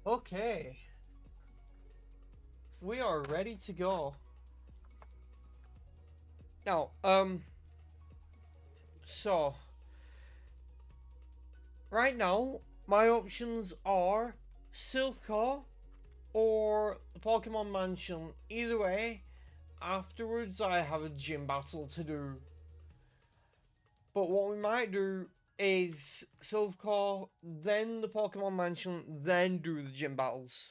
Okay, we are ready to go. Now, so right now my options are Silph or the Pokemon Mansion. Either way, afterwards I have a gym battle to do. But what we might do is Silph, then the Pokemon Mansion, then do the gym battles.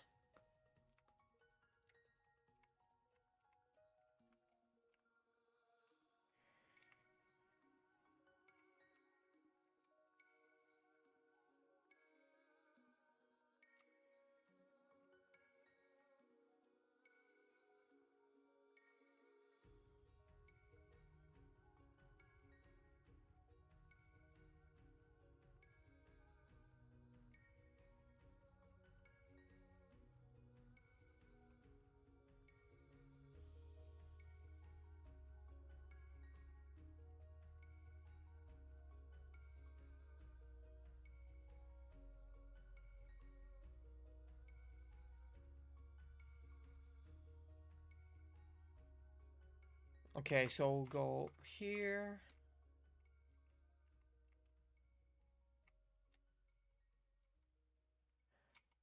Okay, so we'll go here.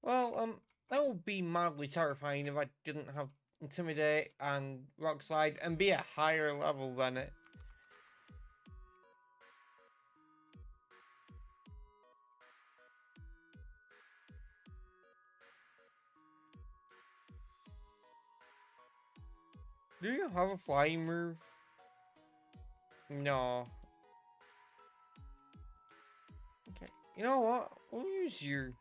Well, that would be mildly terrifying if I didn't have Intimidate and Rock Slide and be a higher level than it. Do you have a flying move? No. Okay. You know what? We'll use your...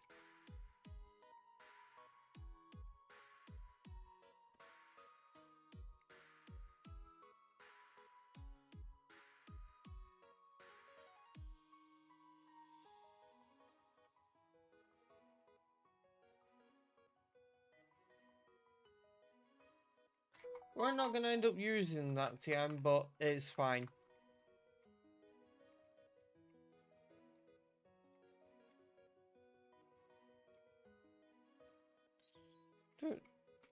We're not gonna end up using that TM, but it's fine. Dude,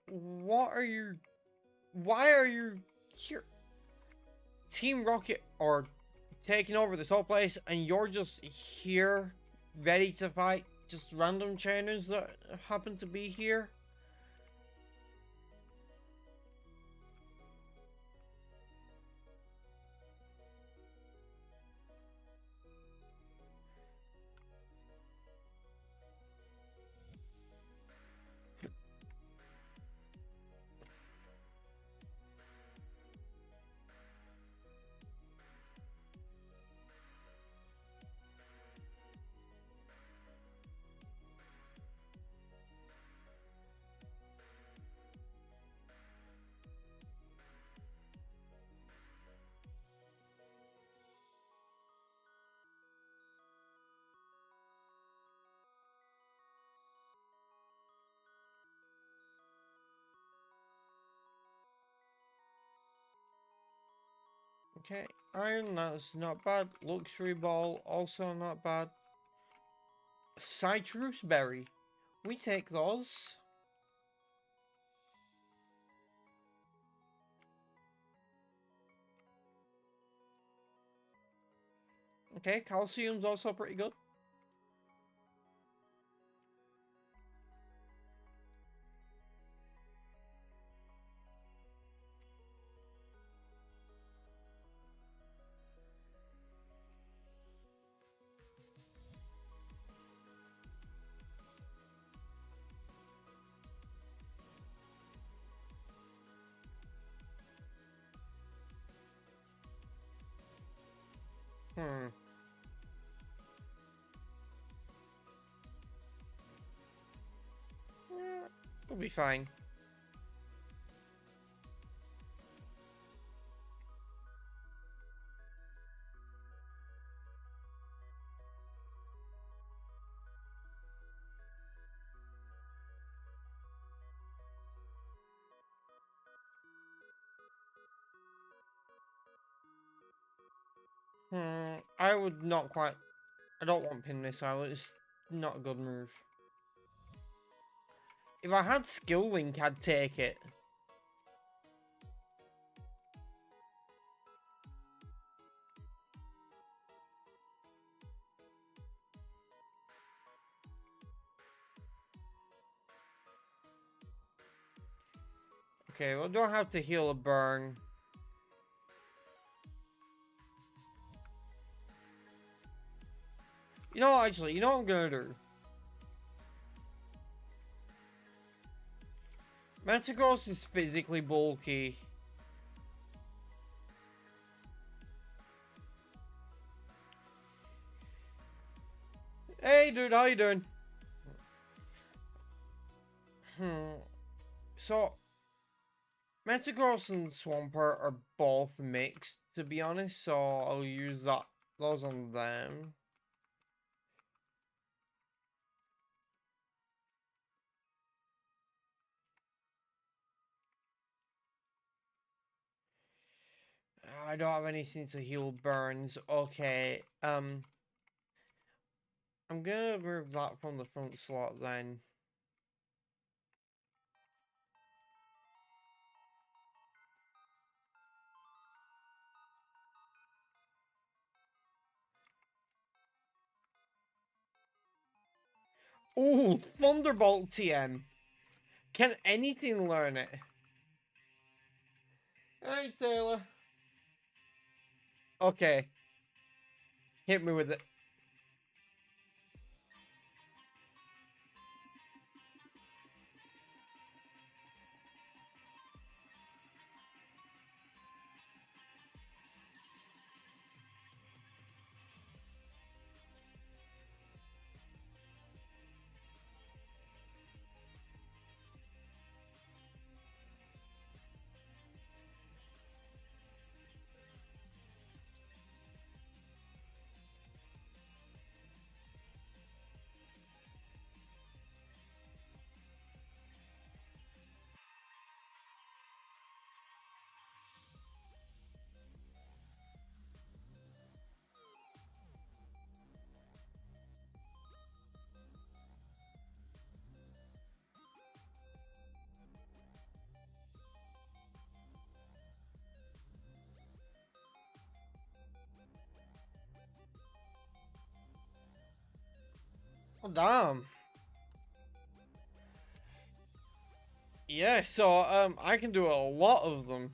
what are you... Why are you here? Team Rocket are taking over this whole place, and you're just here, ready to fight just random trainers that happen to be here? Okay, Iron, that's not bad. Luxury Ball, also not bad. Citrus Berry, we take those. Okay, Calcium's also pretty good. Hmm. Yeah, we'll be fine. I would not quite... I don't want Pin Missile, it's not a good move. If I had skill link, I'd take it. Okay, well, do I have to heal a burn? You know, actually, you know what I'm gonna do? Metagross is physically bulky. Hey, dude, how you doing? So, Metagross and Swampert are both mixed, to be honest, so I'll use those on them. I don't have anything to heal burns. Okay, I'm gonna remove that from the front slot then. Ooh, Thunderbolt TM. Can anything learn it? Hey, Taylor. Okay. Hit me with it. Oh, damn. Yeah, so, I can do a lot of them.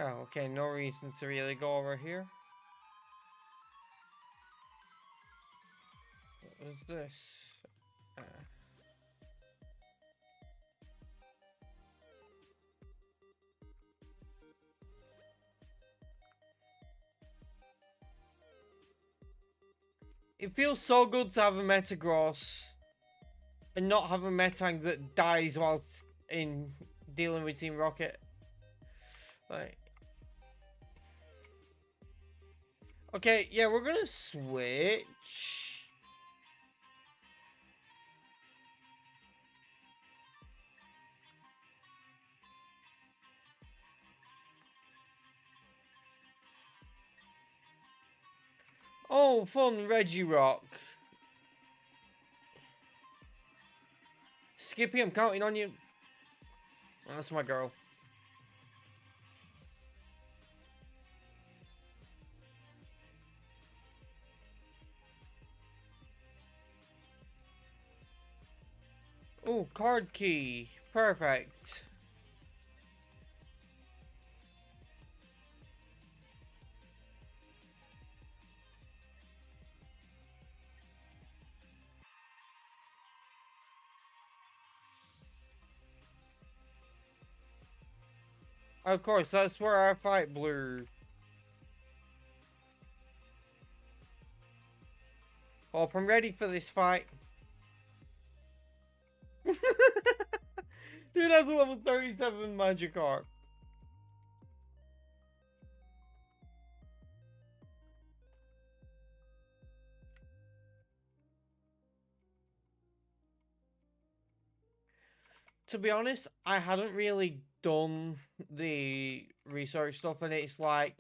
Oh, okay, no reason to really go over here. What is this? It feels so good to have a Metagross and not have a Metang that dies whilst in dealing with Team Rocket. Right. Okay, yeah, we're gonna switch. Oh, fun, Regirock. Skippy, I'm counting on you. That's my girl. Oh, card key. Perfect. Of course, that's where I fight Blue. Hope I'm ready for this fight. It has a level 37 Magikarp. To be honest, I hadn't really done the research stuff, and it's like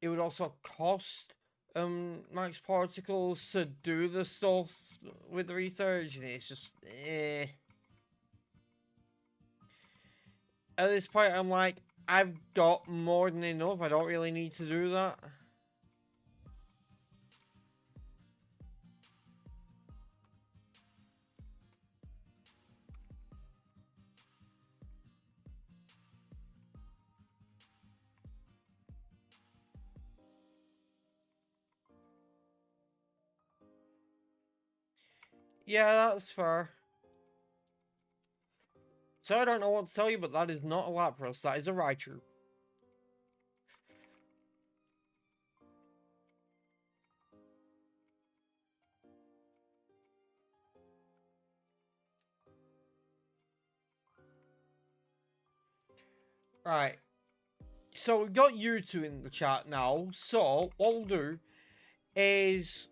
it would also cost max particles to do the stuff with the research, and it's just At this point, I'm like, I've got more than enough. I don't really need to do that. Yeah, that's fair. So I don't know what to tell you, but that is not a Lapras. That is a Raichu. Right. So we've got you two in the chat now. So what we'll do is,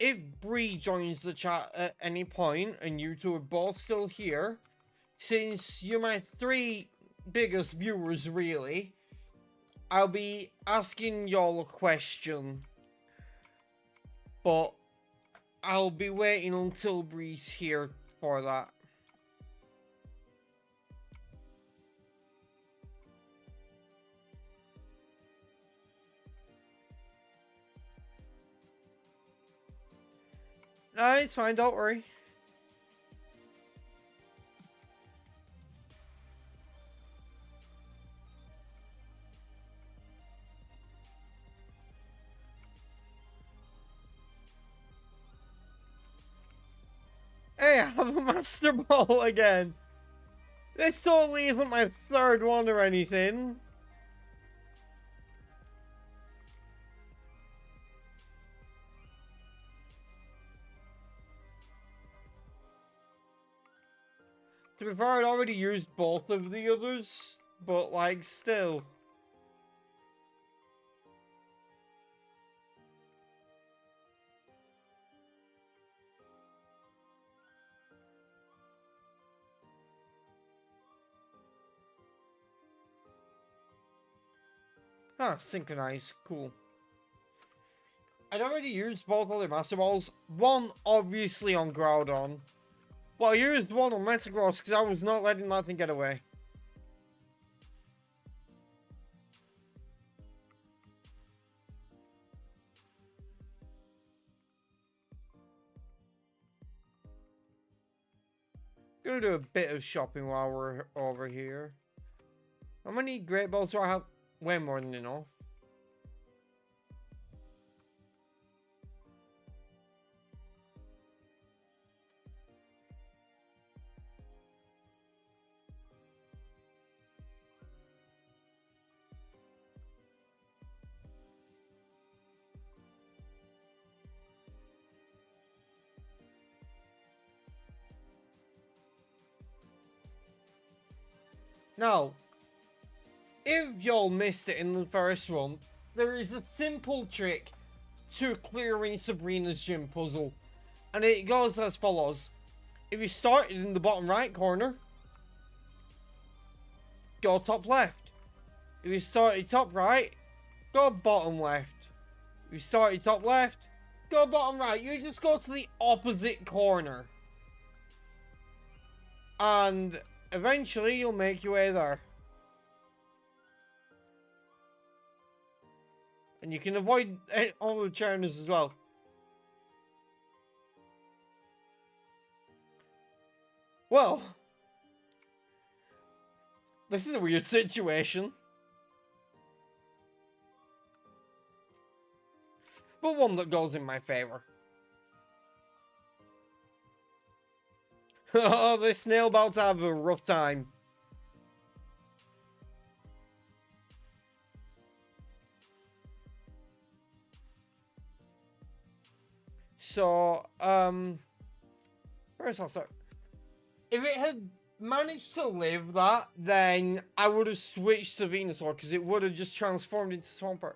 if Bree joins the chat at any point and you two are both still here, since you're my three biggest viewers really, I'll be asking y'all a question. But I'll be waiting until Bree's here for that. No, it's fine, don't worry. Hey, I have a Master Ball again. This totally isn't my third one or anything. To be fair, I'd already used both of the others, but like, still. Ah, synchronize, cool. I'd already used both other Master Balls. One, obviously, on Groudon. Well, I used one on Metagross because I was not letting that thing get away. Gonna do a bit of shopping while we're over here. How many Great Balls do I have? Way more than enough. Now, if y'all missed it in the first one, there is a simple trick to clearing Sabrina's gym puzzle. And it goes as follows. If you started in the bottom right corner, go top left. If you started top right, go bottom left. If you started top left, go bottom right. You just go to the opposite corner. And eventually you'll make your way there. And you can avoid all the trainers as well. Well, this is a weird situation. But one that goes in my favor. Oh, this snail about to have a rough time. So, first I'll start. If it had managed to live that, then I would have switched to Venusaur because it would have just transformed into Swampert.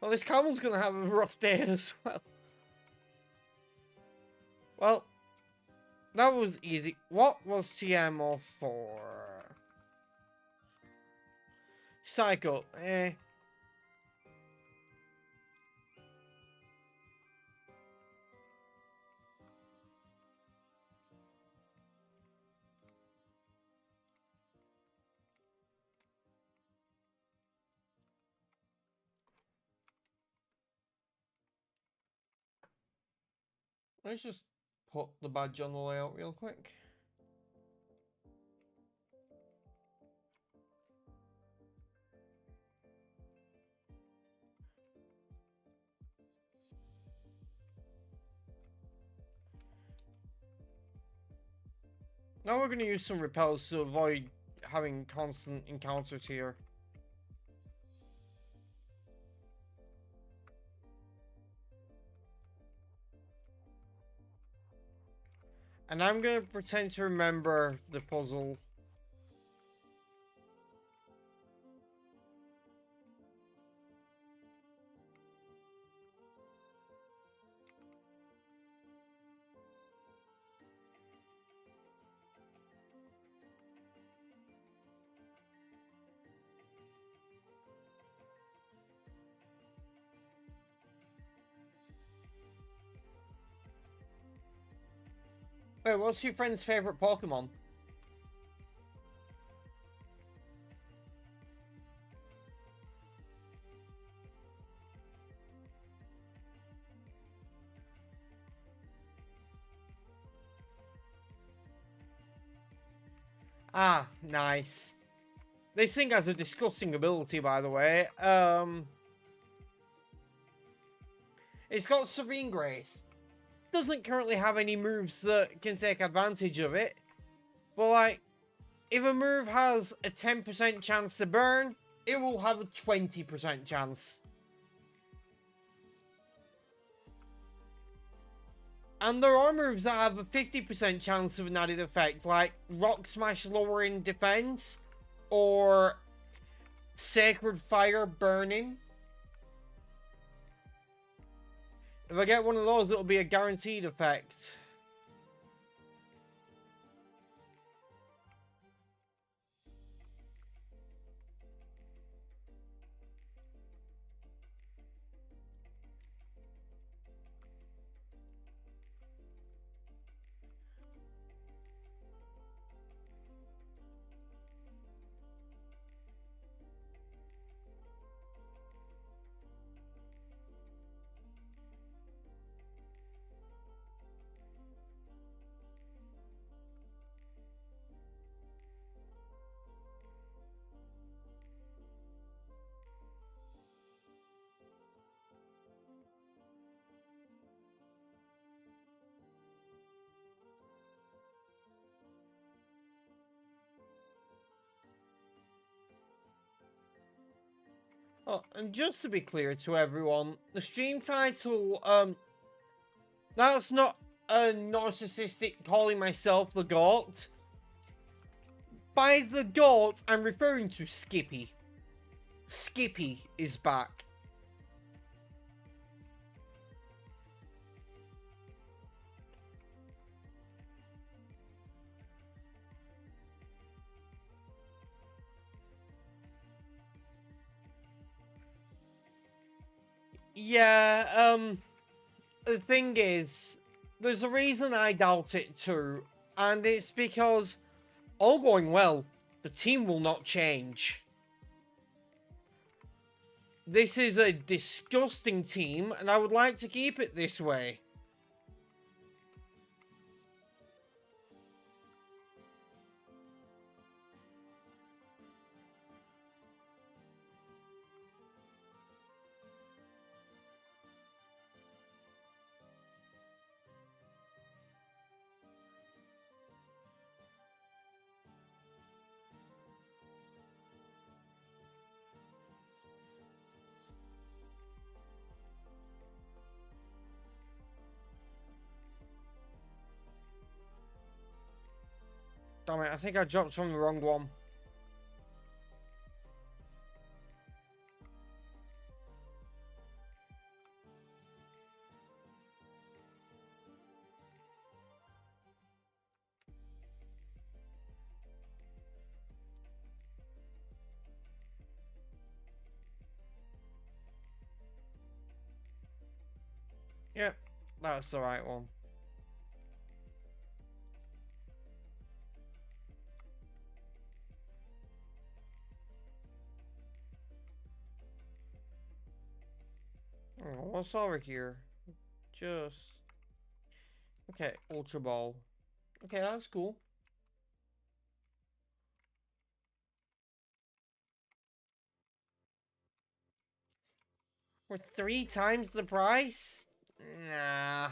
Well, this camel's gonna have a rough day as well. Well, that was easy. What was TMO for? Psycho, eh. Let's just put the badge on the layout real quick. Now we're going to use some repels to avoid having constant encounters here. And I'm going to pretend to remember the puzzle. Wait, what's your friend's favorite Pokemon? Ah, nice. This thing has a disgusting ability, by the way. It's got Serene Grace. Doesn't currently have any moves that can take advantage of it. But, like, if a move has a 10% chance to burn, it will have a 20% chance. And there are moves that have a 50% chance of an added effect, like Rock Smash lowering defense, or Sacred Fire burning. If I get one of those, it'll be a guaranteed effect. Oh, and just to be clear to everyone, the stream title, that's not a narcissistic calling myself the GOAT. By the GOAT, I'm referring to Skippy. Skippy is back. Yeah, the thing is, there's a reason I doubt it too, and it's because, all going well, the team will not change. This is a disgusting team, and I would like to keep it this way. Damn it, I think I jumped from the wrong one. Yep, that's the right one. Oh, what's over here? Just... Okay, Ultra Ball. Okay, that's cool. For 3 times the price? Nah.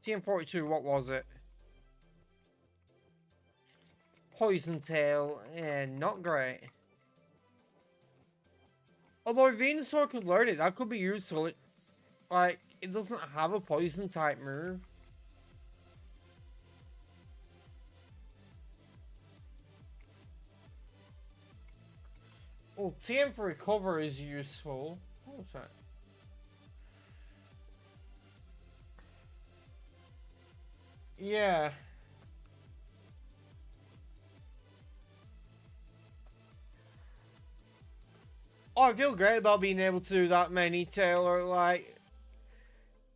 TM42, what was it? Poison Tail, and not great. Although if Venusaur could learn it, that could be useful. Like, it doesn't have a poison type move. Oh, TM for recover is useful. What's that? Yeah. Oh, I feel great about being able to do that many, Taylor. Like,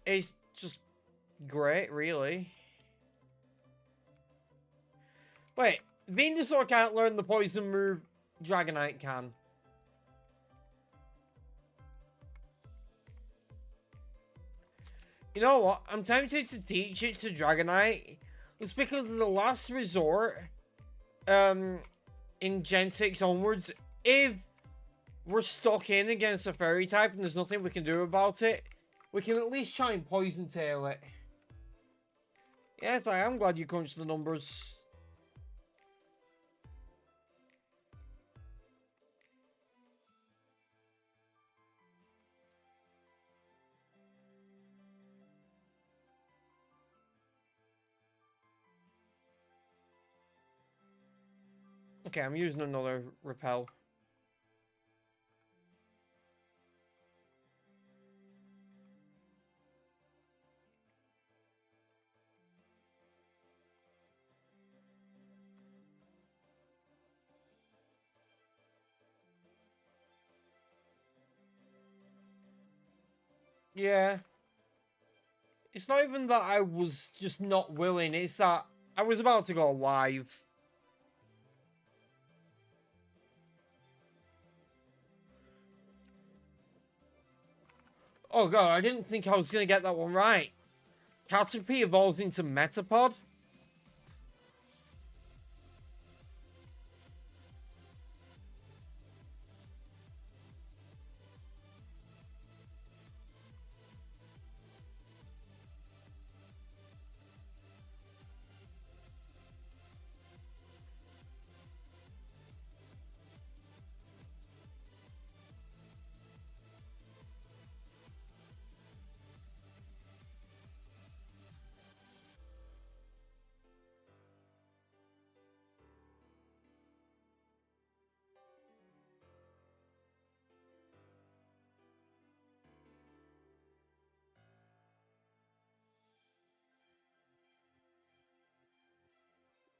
it's just great, really. Wait, Venusaur can't learn the poison move. Dragonite can. You know what? I'm tempted to teach it to Dragonite. It's because of the last resort, in Gen 6 onwards, if we're stuck in against a fairy type and there's nothing we can do about it, we can at least try and poison tail it. Yes, I am glad you crunched the numbers. Okay, I'm using another repel. Yeah. It's not even that I was just not willing, it's that I was about to go live. Oh god, I didn't think I was going to get that one right. Caterpie evolves into Metapod?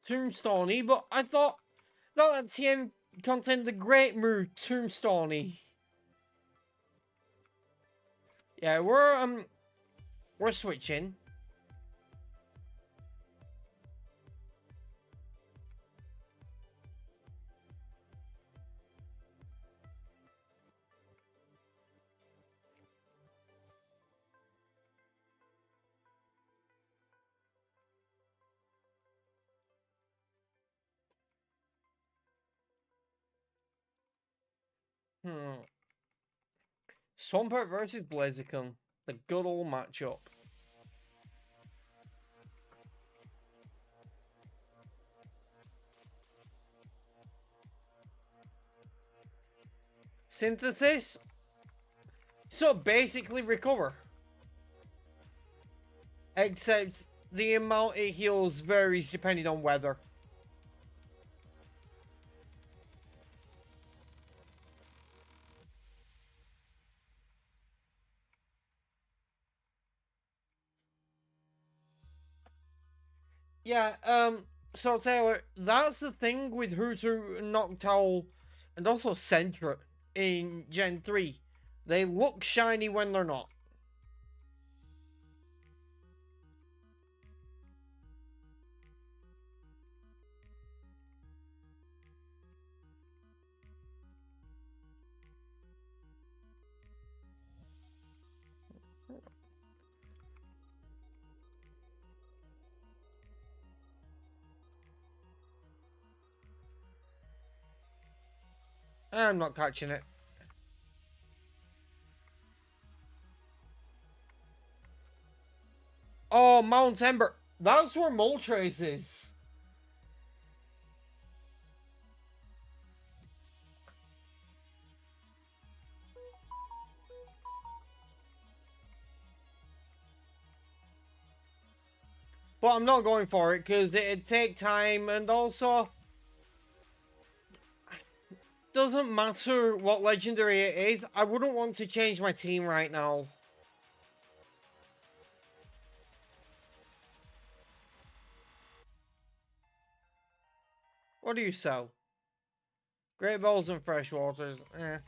Tombstoney, but I thought that TM contained the great move Tombstoney. Yeah, we're switching. Hmm. Swampert versus Blaziken. The good old matchup. Synthesis. So basically recover. Except the amount it heals varies depending on weather. Yeah, so Taylor, that's the thing with Hutu and Noctowl and also Sentra in Gen 3. They look shiny when they're not. I'm not catching it. Oh, Mount Ember. That's where Moltres is. But I'm not going for it because it'd take time and also doesn't matter what legendary it is. I wouldn't want to change my team right now. What do you sell? Great Balls and Freshwaters. Eh.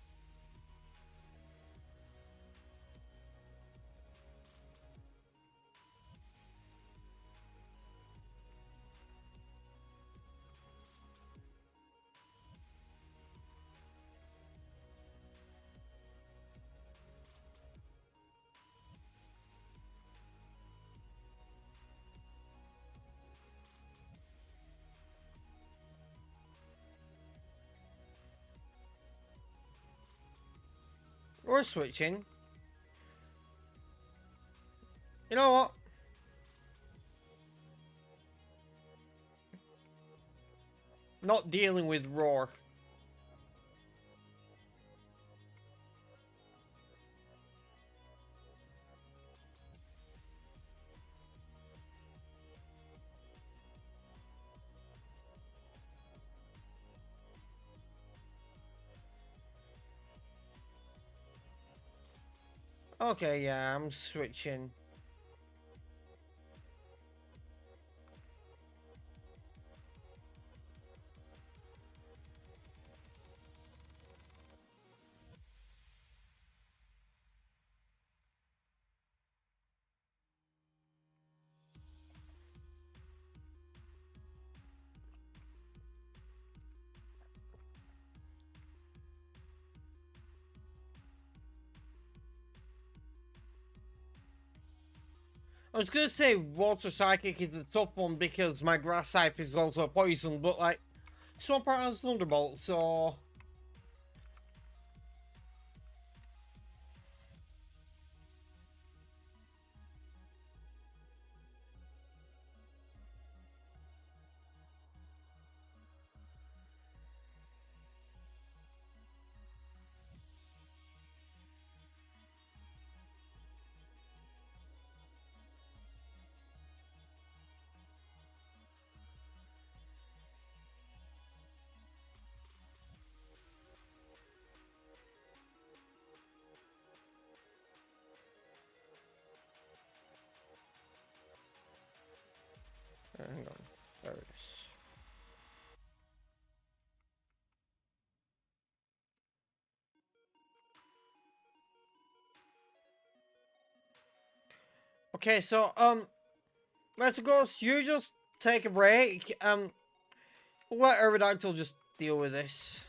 We're switching. You know what? Not dealing with Roar. Okay, yeah, I'm switching. I was gonna say Water Psychic is a tough one because my Grass type is also poison, but like, Swampert has Thunderbolt, so... Hang on. There it is. Okay, so, let's go. You just take a break. We'll let Aerodactyl just deal with this.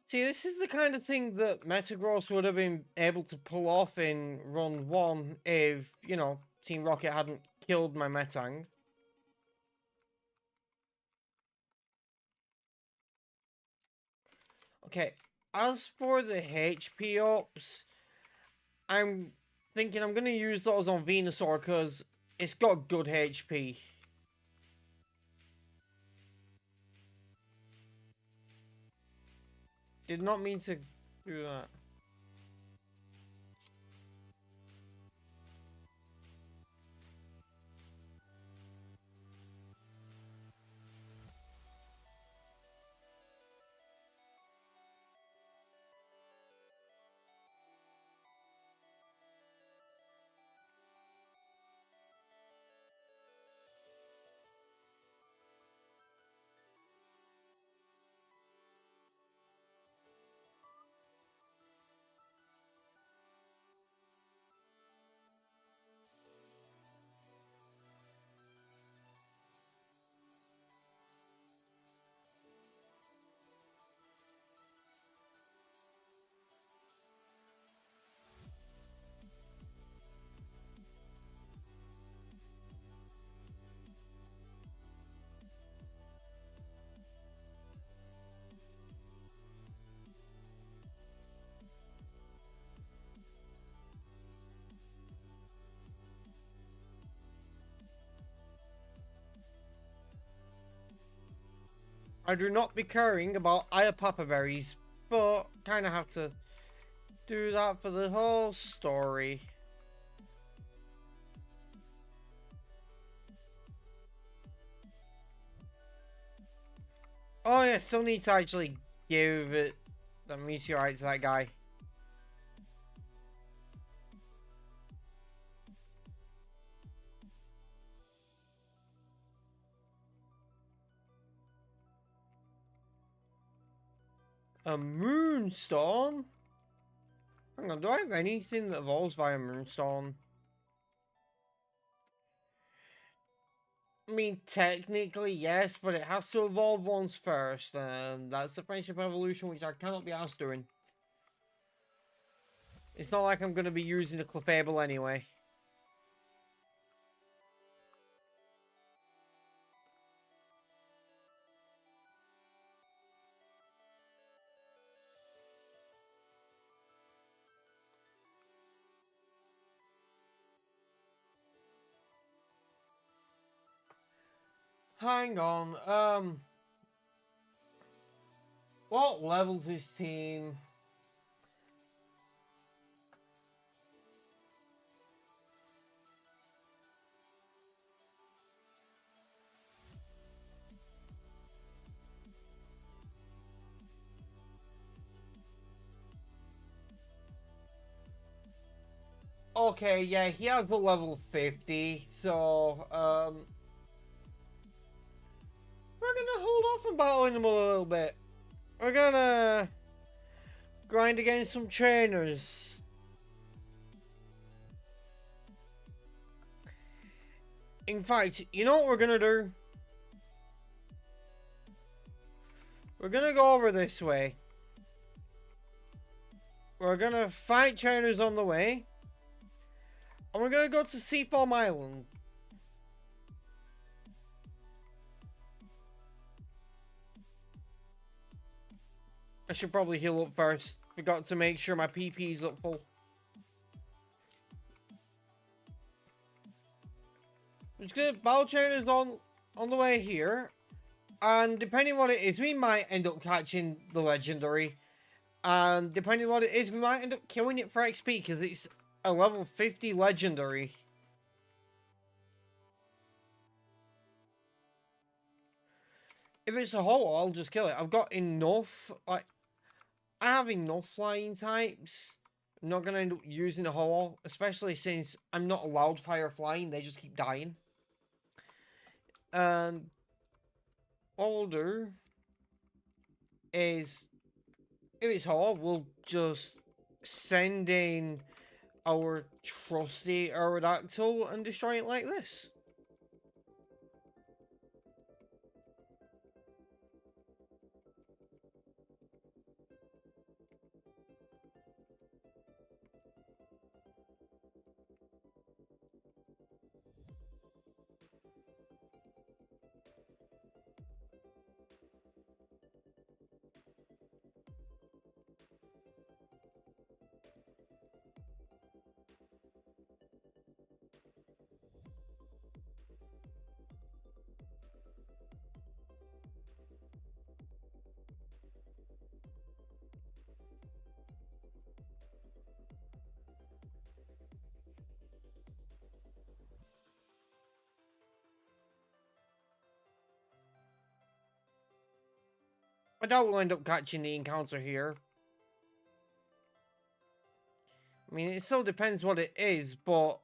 See, this is the kind of thing that Metagross would have been able to pull off in run 1 if, you know, Team Rocket hadn't killed my Metang. Okay, as for the HP ups, I'm thinking I'm going to use those on Venusaur because it's got good HP. Did not mean to do that. I do not be caring about Iapapa berries, but kind of have to do that for the whole story. Oh yeah, still need to actually give it the meteorite to that guy. A Moonstone? Hang on, do I have anything that evolves via Moonstone? I mean, technically, yes, but it has to evolve once first, and that's the Friendship Evolution, which I cannot be asked doing. It's not like I'm going to be using a Clefable anyway. Hang on, what level's his team? Okay, yeah, he has a level 50, so, we're gonna hold off on battling him a little bit. We're gonna grind against some trainers. In fact, you know what we're gonna do? We're gonna go over this way. We're gonna fight trainers on the way. And we're gonna go to Seafoam Island. I should probably heal up first. Forgot to make sure my PP's up full. I'm just gonna battle trainers on the way here. And depending on what it is, we might end up catching the legendary. And depending on what it is, we might end up killing it for XP because it's a level 50 legendary. If it's a hole, I'll just kill it. I've got enough, like, I have enough flying types. I'm not going to end up using a hole, especially since I'm not allowed fire flying. They just keep dying. And what we'll do is, if it's hole, we'll just send in our trusty Aerodactyl and destroy it like this. I doubt we'll end up catching the encounter here. I mean, it still depends what it is, but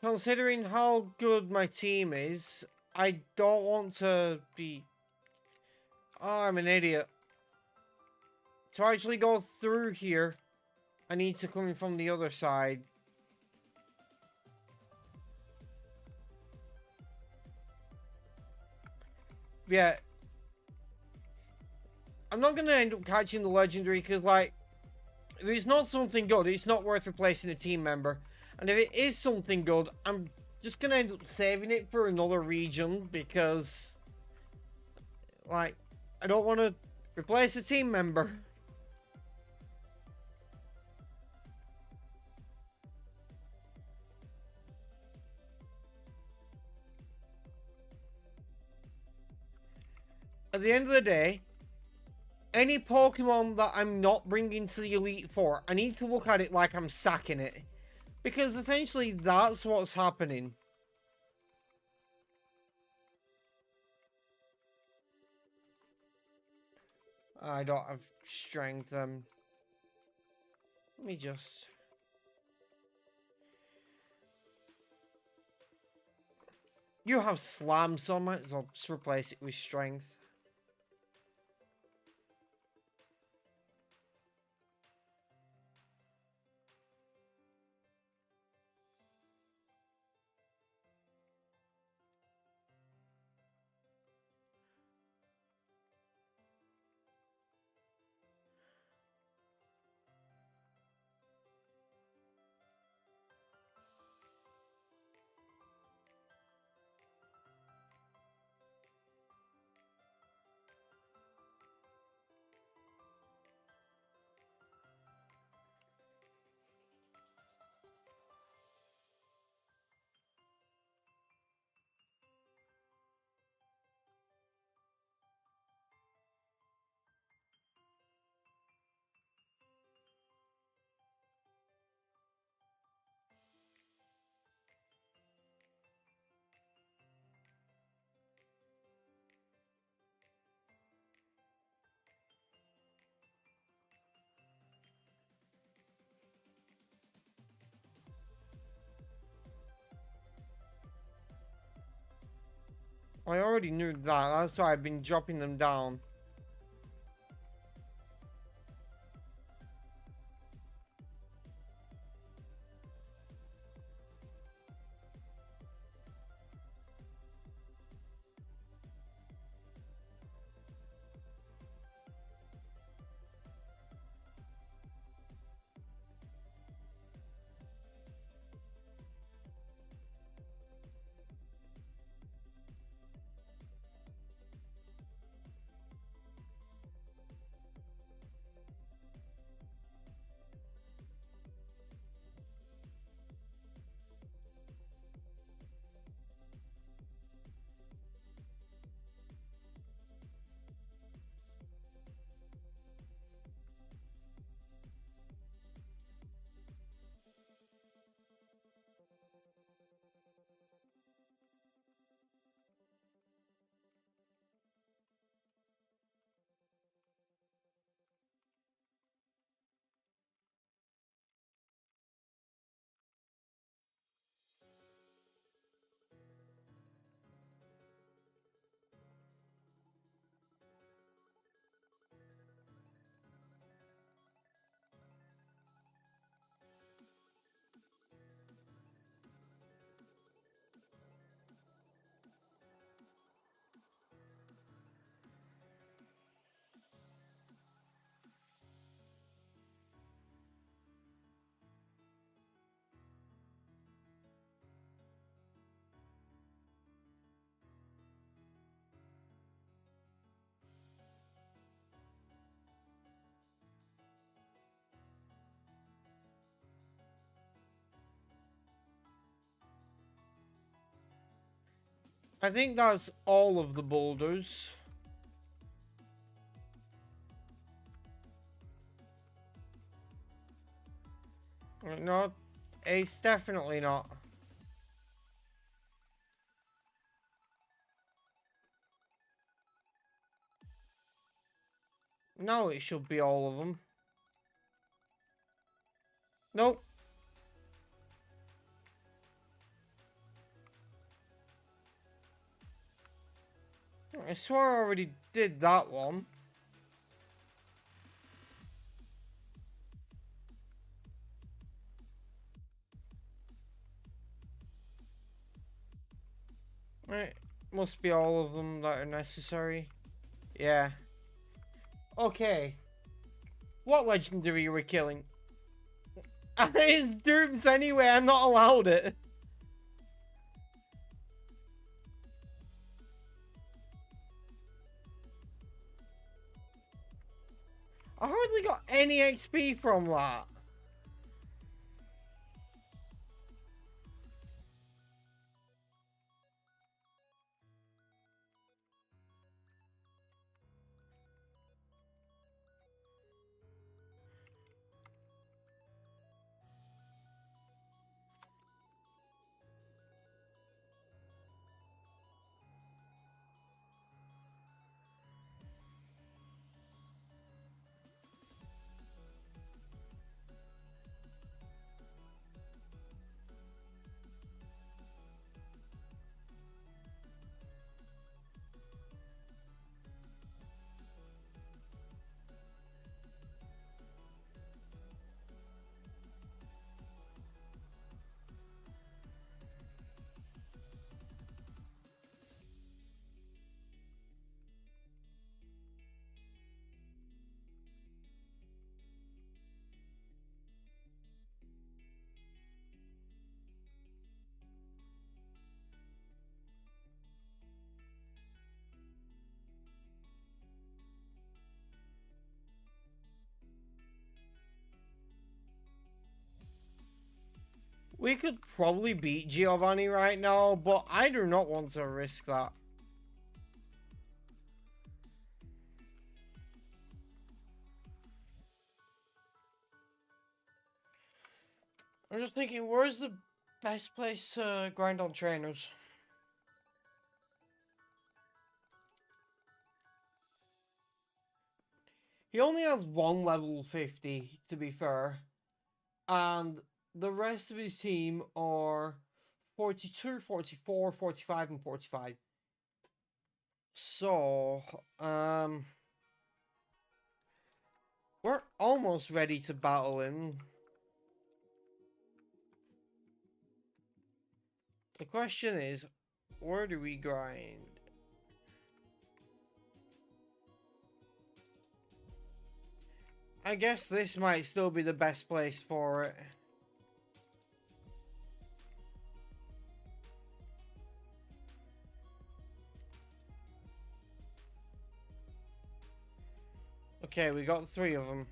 considering how good my team is, I don't want to be... Oh, I'm an idiot. To actually go through here, I need to come in from the other side. Yeah. I'm not going to end up catching the legendary because, like, if it's not something good, it's not worth replacing a team member. And if it is something good, I'm just going to end up saving it for another region because, like, I don't want to replace a team member. At the end of the day, any Pokemon that I'm not bringing to the Elite Four, I need to look at it like I'm sacking it. Because essentially that's what's happening. I don't have strength. Let me just... You have Slam, so I might as well just replace it with strength. I already knew that, that's why I've been dropping them down. I think that's all of the boulders. No, it's definitely not. No, it should be all of them. Nope. I swear I already did that one. Right. Must be all of them that are necessary. Yeah. Okay. What legendary are we killing? It's Dooms anyway, I'm not allowed it. I hardly got any XP from that. We could probably beat Giovanni right now, but I do not want to risk that. I'm just thinking, where's the best place to grind on trainers? He only has one level 50, to be fair. And the rest of his team are 42, 44, 45, and 45. So, we're almost ready to battle him. The question is, where do we grind? I guess this might still be the best place for it. Okay, we got 3 of them.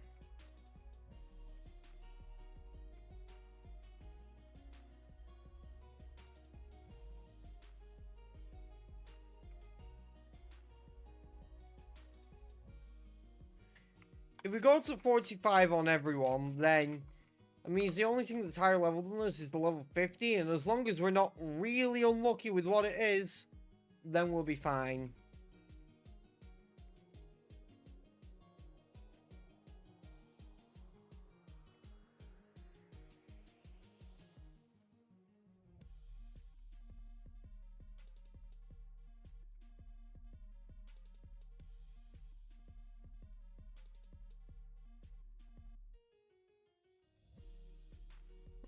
If we go to 45 on everyone, then it means the only thing that's higher level than us is the level 50, and as long as we're not really unlucky with what it is, then we'll be fine.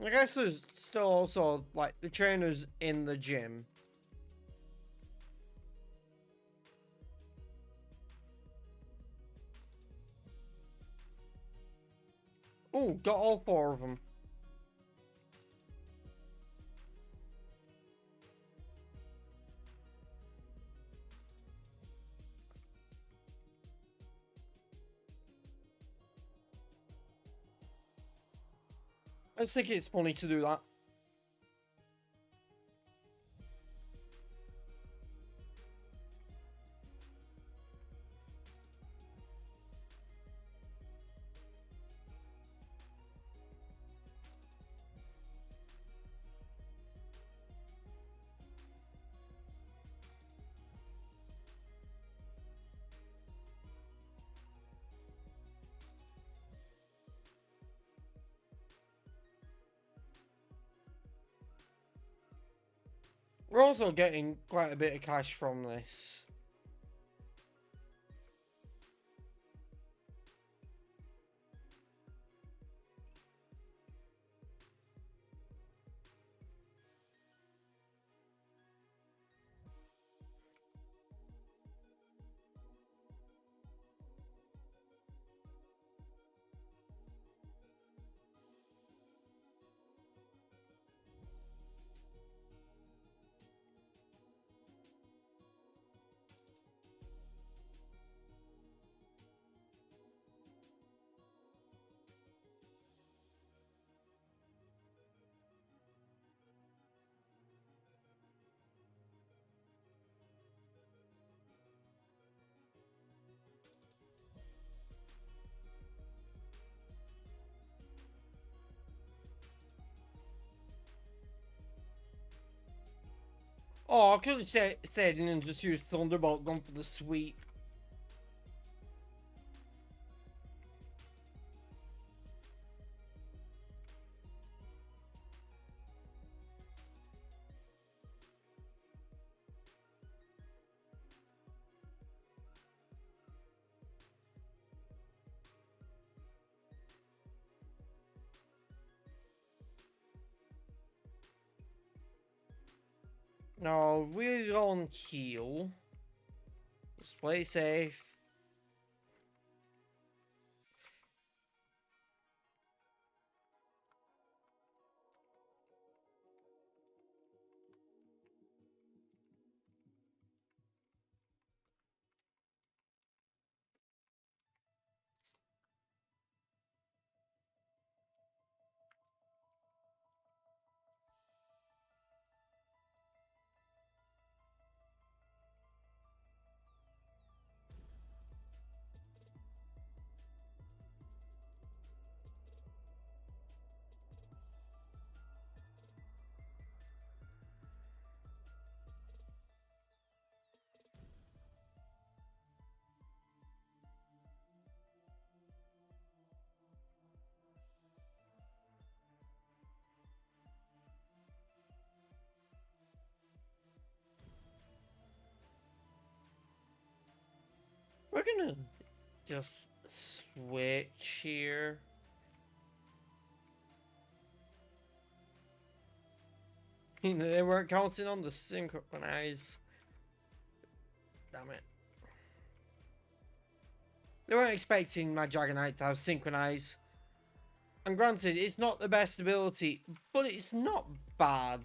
I guess there's still also, like, the trainers in the gym. Oh, got all 4 of them. I just think it's funny to do that. We're also getting quite a bit of cash from this. Oh, I could have said and just used Thunderbolt, gone for the sweep. No, we're on heal. Let's play safe. We're gonna just switch here. They weren't counting on the synchronize. Damn it. They weren't expecting my Dragonite to have synchronize. And granted, it's not the best ability, but it's not bad.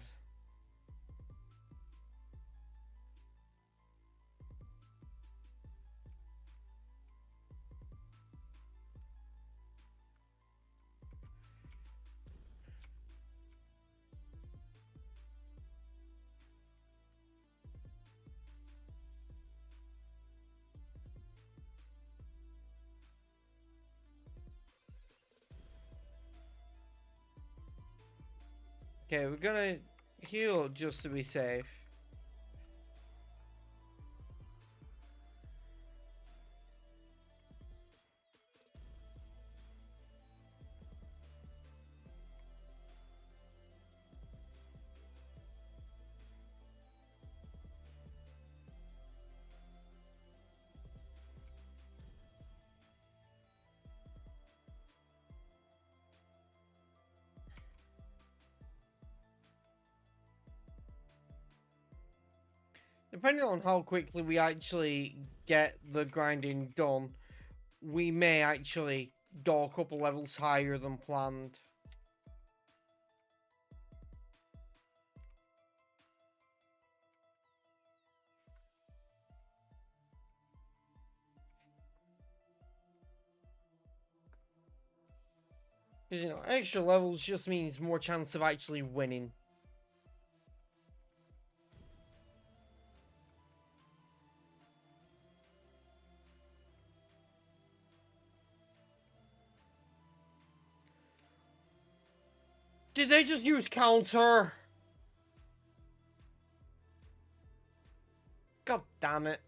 Okay, we're gonna heal just to be safe. Depending on how quickly we actually get the grinding done, we may actually go a couple levels higher than planned. Because, you know, extra levels just means more chance of actually winning. Did they just use counter? God damn it.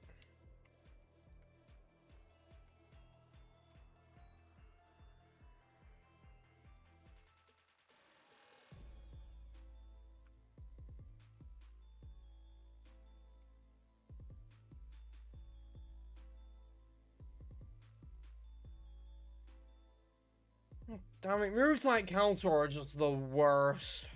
Damn it, moves like counter are just the worst.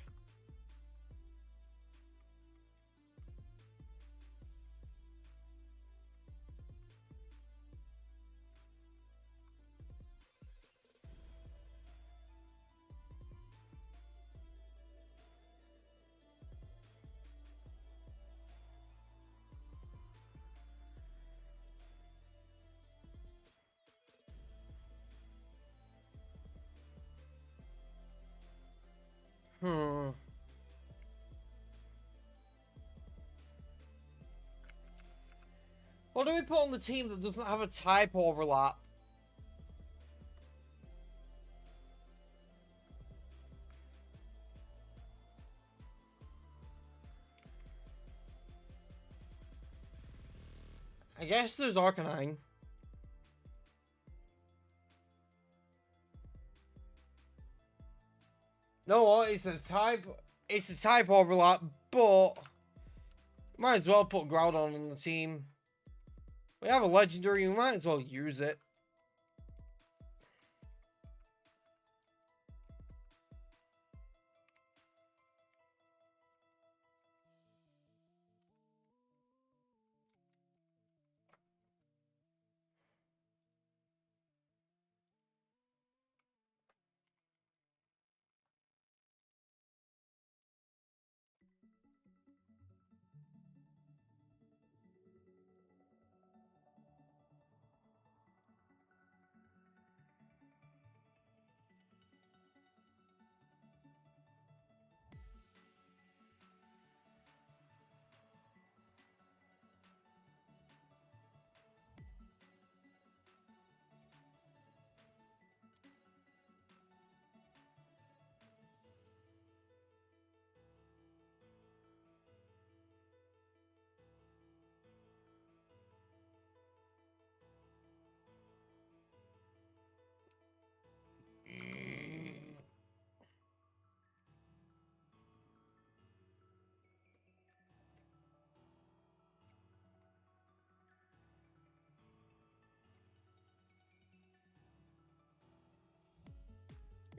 Hmm. What do we put on the team that doesn't have a type overlap? I guess there's Arcanine. No, what? It's a type overlap, but might as well put Groudon on the team. We have a legendary, we might as well use it.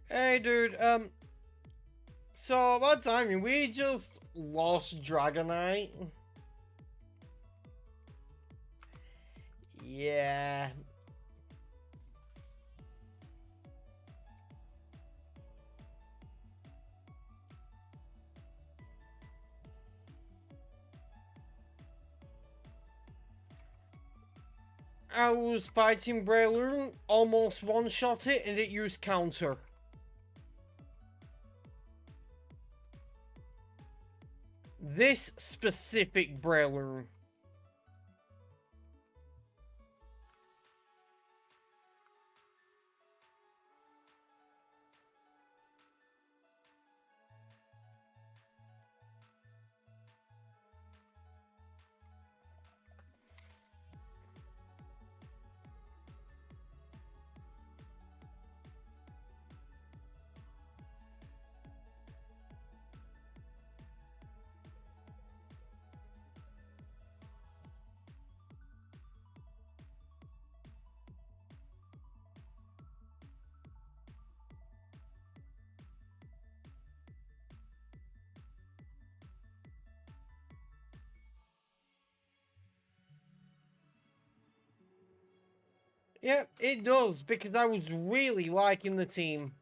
Hey, dude, so about timing, we just lost Dragonite. Yeah. I was fighting Breloom, almost one-shot it, and it used counter. This specific Breloom. Yeah, it does, because I was really liking the team.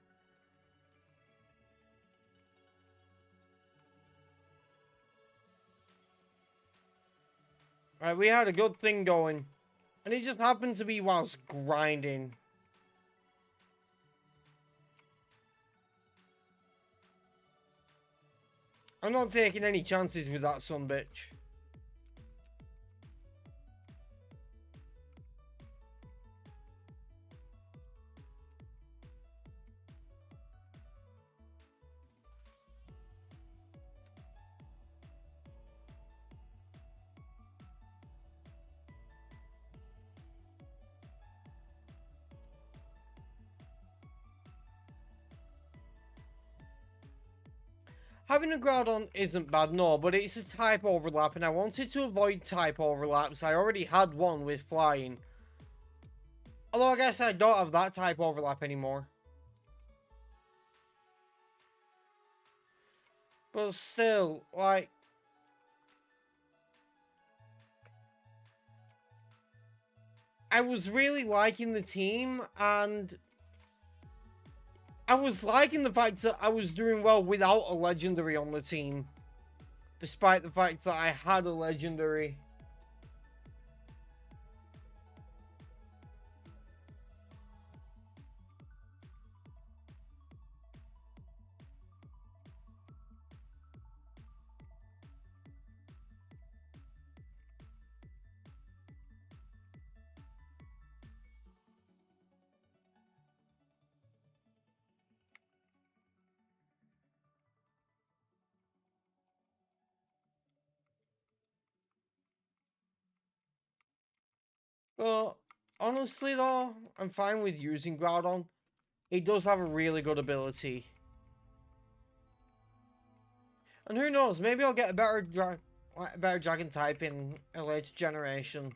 Right, we had a good thing going. And it just happened to be whilst grinding. I'm not taking any chances with that son bitch. Having a Groudon isn't bad, no, but it's a type overlap, and I wanted to avoid type overlaps. I already had one with flying. Although I guess I don't have that type overlap anymore. But still, like, I was really liking the team, and I was liking the fact that I was doing well without a legendary on the team, despite the fact that I had a legendary. But honestly though, I'm fine with using Groudon. He does have a really good ability. And who knows, maybe I'll get a better dragon type in a later generation.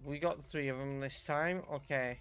We got 3 of them this time, okay.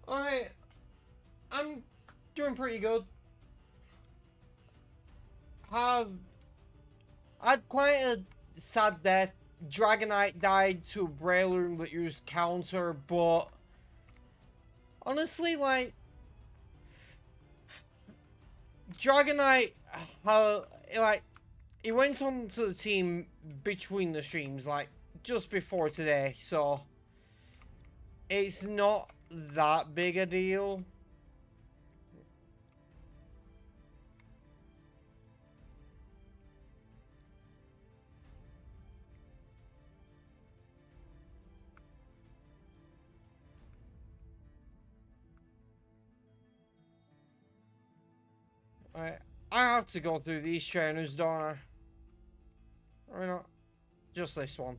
Alright, I'm doing pretty good. Have had quite a sad death. Dragonite died to a Breloom that used counter, but honestly, like, Dragonite, like, he went on to the team between the streams, like, just before today, so it's not that big a deal. I have to go through these trainers, don't I? Or not? Just this one.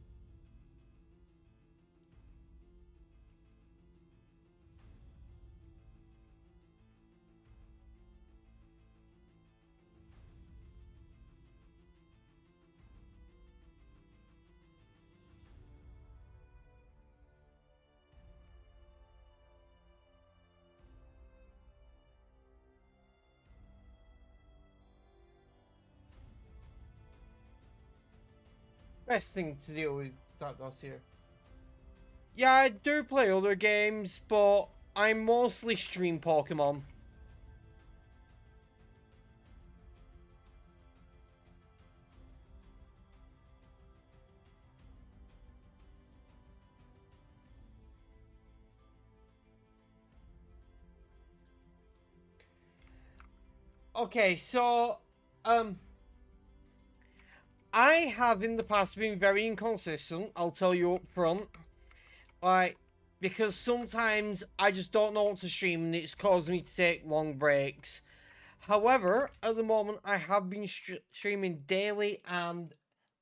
Best thing to deal with that does here. Yeah, I do play other games, but I mostly stream Pokemon. Okay, so I have in the past been very inconsistent, I'll tell you up front. Like, because sometimes I just don't know what to stream and it's caused me to take long breaks. However, at the moment I have been streaming daily and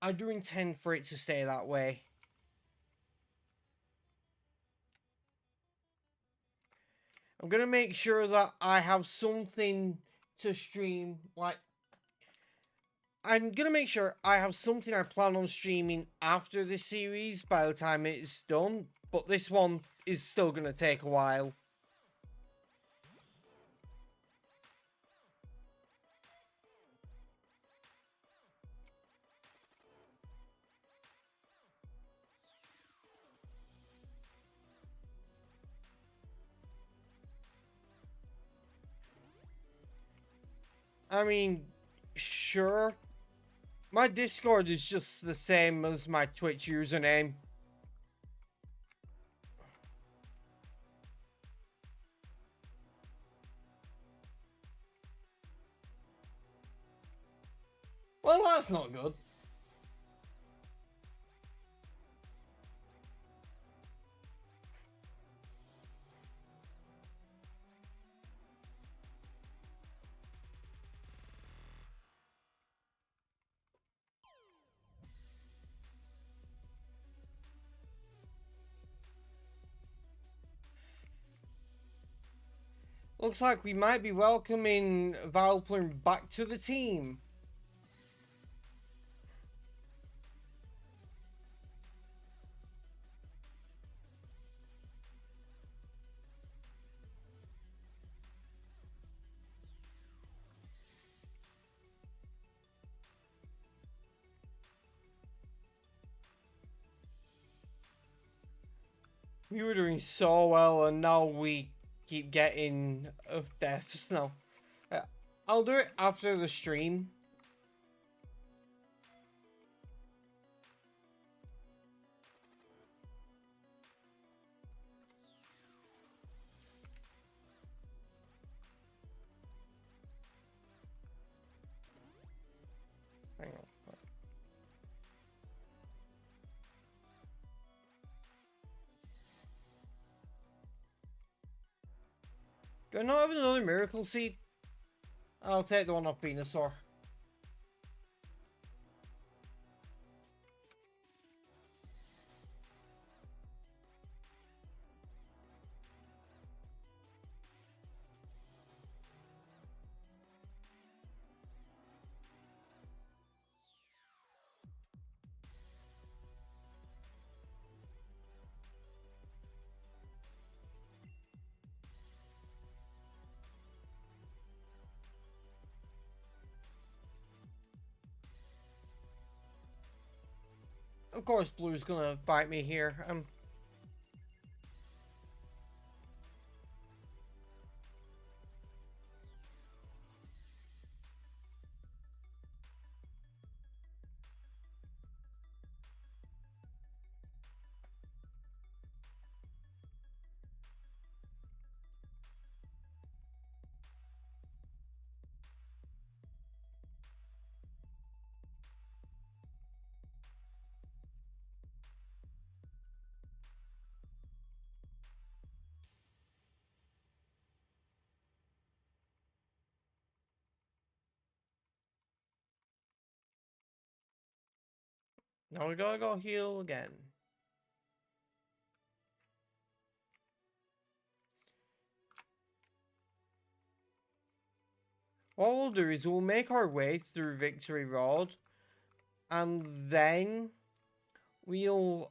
I do intend for it to stay that way. I'm gonna make sure that I have something to stream, like, I'm gonna make sure I have something I plan on streaming after this series by the time it's done, but this one is still gonna take a while. I mean, sure. My Discord is just the same as my Twitch username. Well, that's not good. Looks like we might be welcoming Valplum back to the team. We were doing so well and now we keep getting deaths now. I'll do it after the stream. Hang on. Do I not have another miracle seed? I'll take the one off Venusaur. Of course Blue's gonna bite me here. Now we gotta go heal again. What we'll do is we'll make our way through Victory Road, and then we'll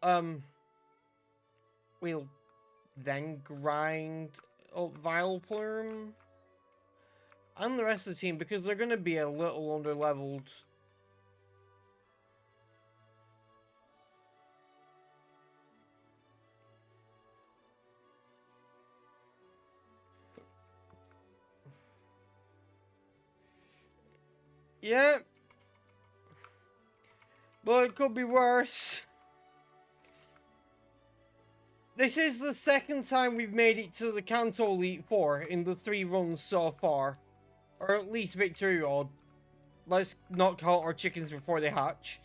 then grind up Vileplume and the rest of the team because they're gonna be a little under leveled. Yeah. But it could be worse. This is the second time we've made it to the Kanto Elite Four in the 3 runs so far. Or at least Victory Road. let's not count our chickens before they hatch.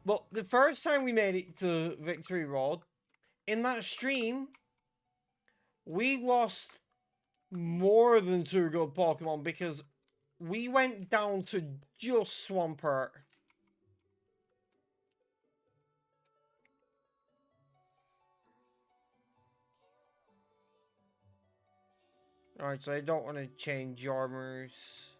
But the first time we made it to Victory Road, in that stream, we lost more than 2 good Pokemon because we went down to just Swampert. Alright, so I don't want to change armors.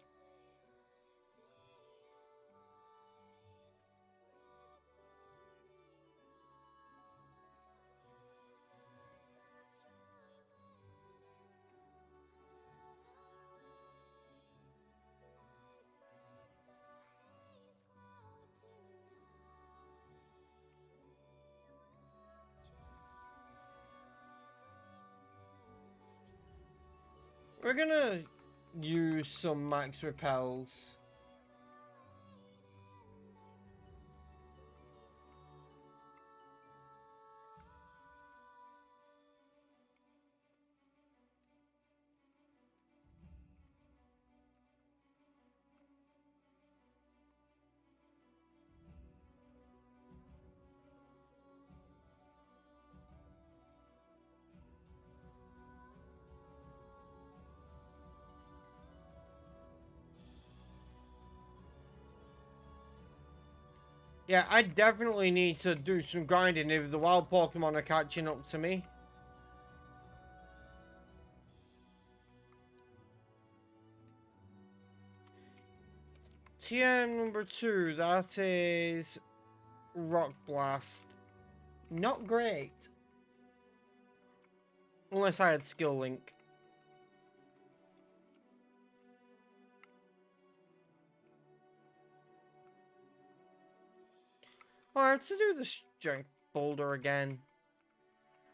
We're gonna use some max repels. Yeah, I definitely need to do some grinding if the wild Pokemon are catching up to me. TM number 2, that is Rock Blast. Not great. Unless I had Skill Link. Alright, to do the Strength Boulder again.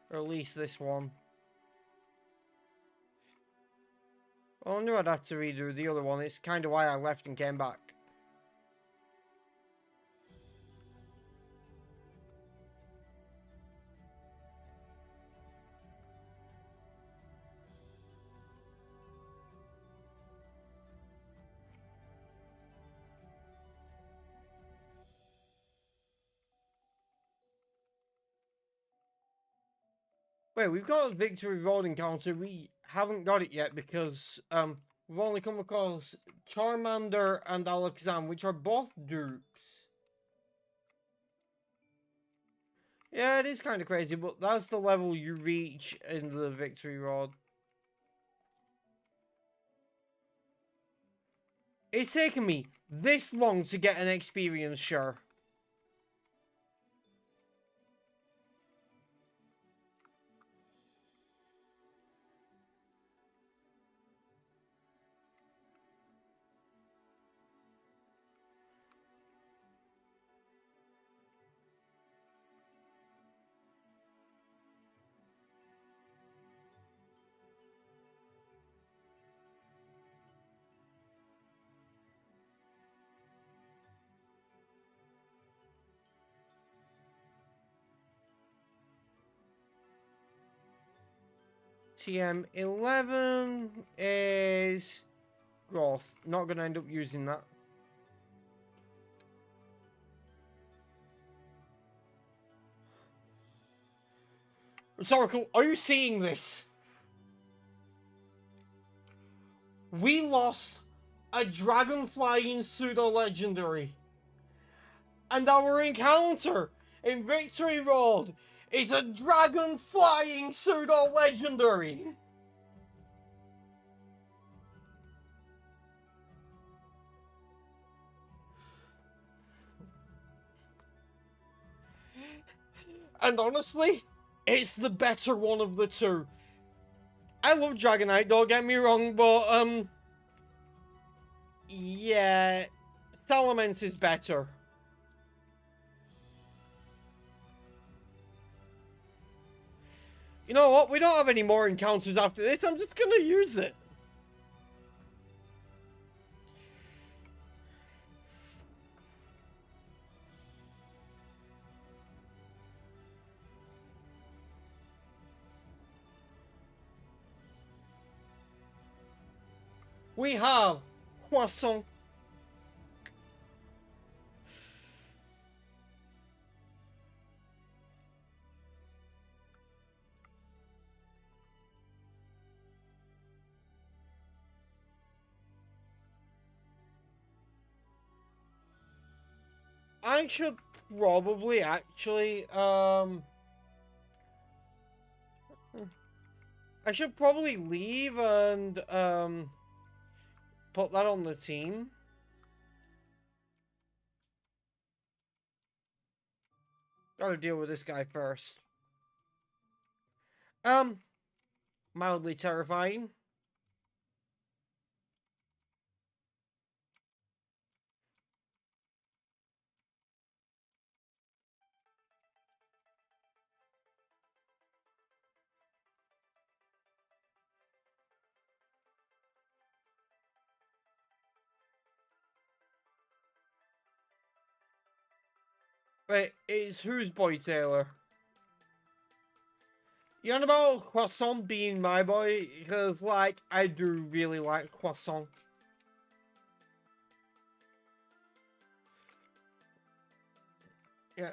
Or at least this one. Well, I knew I'd have to redo the other one. It's kind of why I left and came back. Wait, we've got a Victory Road encounter. We haven't got it yet because we've only come across Charmander and Alakazam, which are both dupes. Yeah, it is kind of crazy, but that's the level you reach in the Victory Road. It's taken me this long to get an experience share. TM11 is growth. Not going to end up using that. Rhetorical, are you seeing this? We lost a dragon flying pseudo legendary. And our encounter in Victory Road is a dragon flying pseudo legendary. And honestly, it's the better one of the two. I love Dragonite, don't get me wrong, but yeah, Salamence is better. You know what? We don't have any more encounters after this. I'm just gonna use it. We have Poisson. I should probably actually, I should probably leave and, put that on the team. Gotta deal with this guy first. Mildly terrifying. Wait, it's whose boy, Taylor? You on about Croissant being my boy? Because, like, I do really like Croissant. Yeah.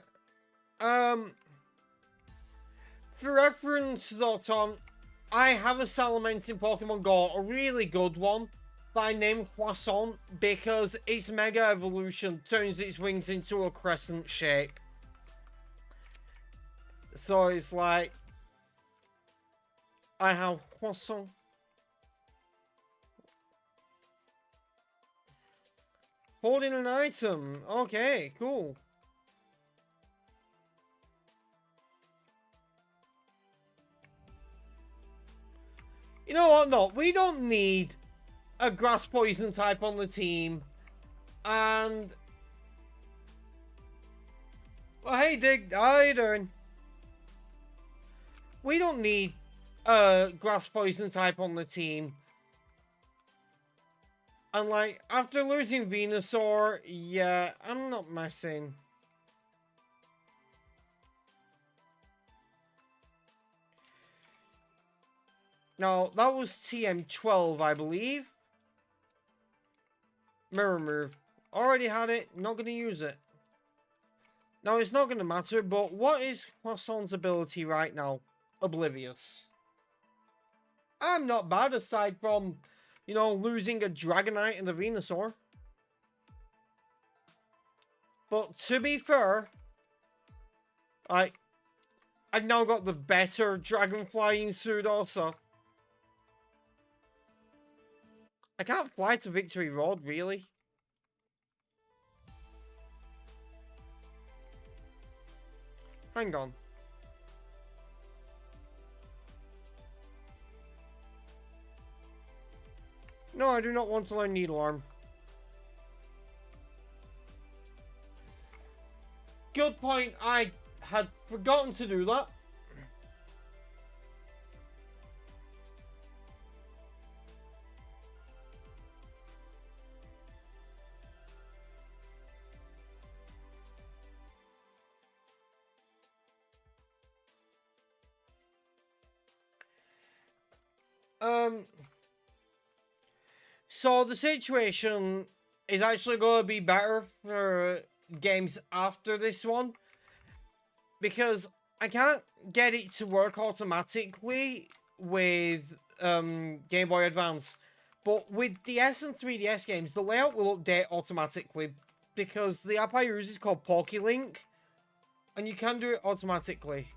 For reference though, Tom, I have a Salamence in Pokemon Go, a really good one, that I named Croissant because its Mega Evolution turns its wings into a crescent shape. So it's like, I have Croissant. Holding an item. Okay, cool. You know what? No, we don't need a grass poison type on the team. And... well, hey, Dig. How you doing? We don't need a grass poison type on the team. And, like, after losing Venusaur, yeah, I'm not messing. Now, that was TM12, I believe. Mirror move. Already had it, not going to use it. Now, it's not going to matter, but what is Croissant's ability right now? Oblivious. I'm not bad aside from, you know, losing a Dragonite and a Venusaur. But to be fair, I've now got the better Dragon Flying suit also. I can't fly to Victory Road, really. Hang on. No, I do not want to learn Needle Arm. Good point, I had forgotten to do that. So the situation is actually going to be better for games after this one, because I can't get it to work automatically with Game Boy Advance. But with DS and 3DS games, the layout will update automatically because the app I use is called PokeLink, and you can do it automatically.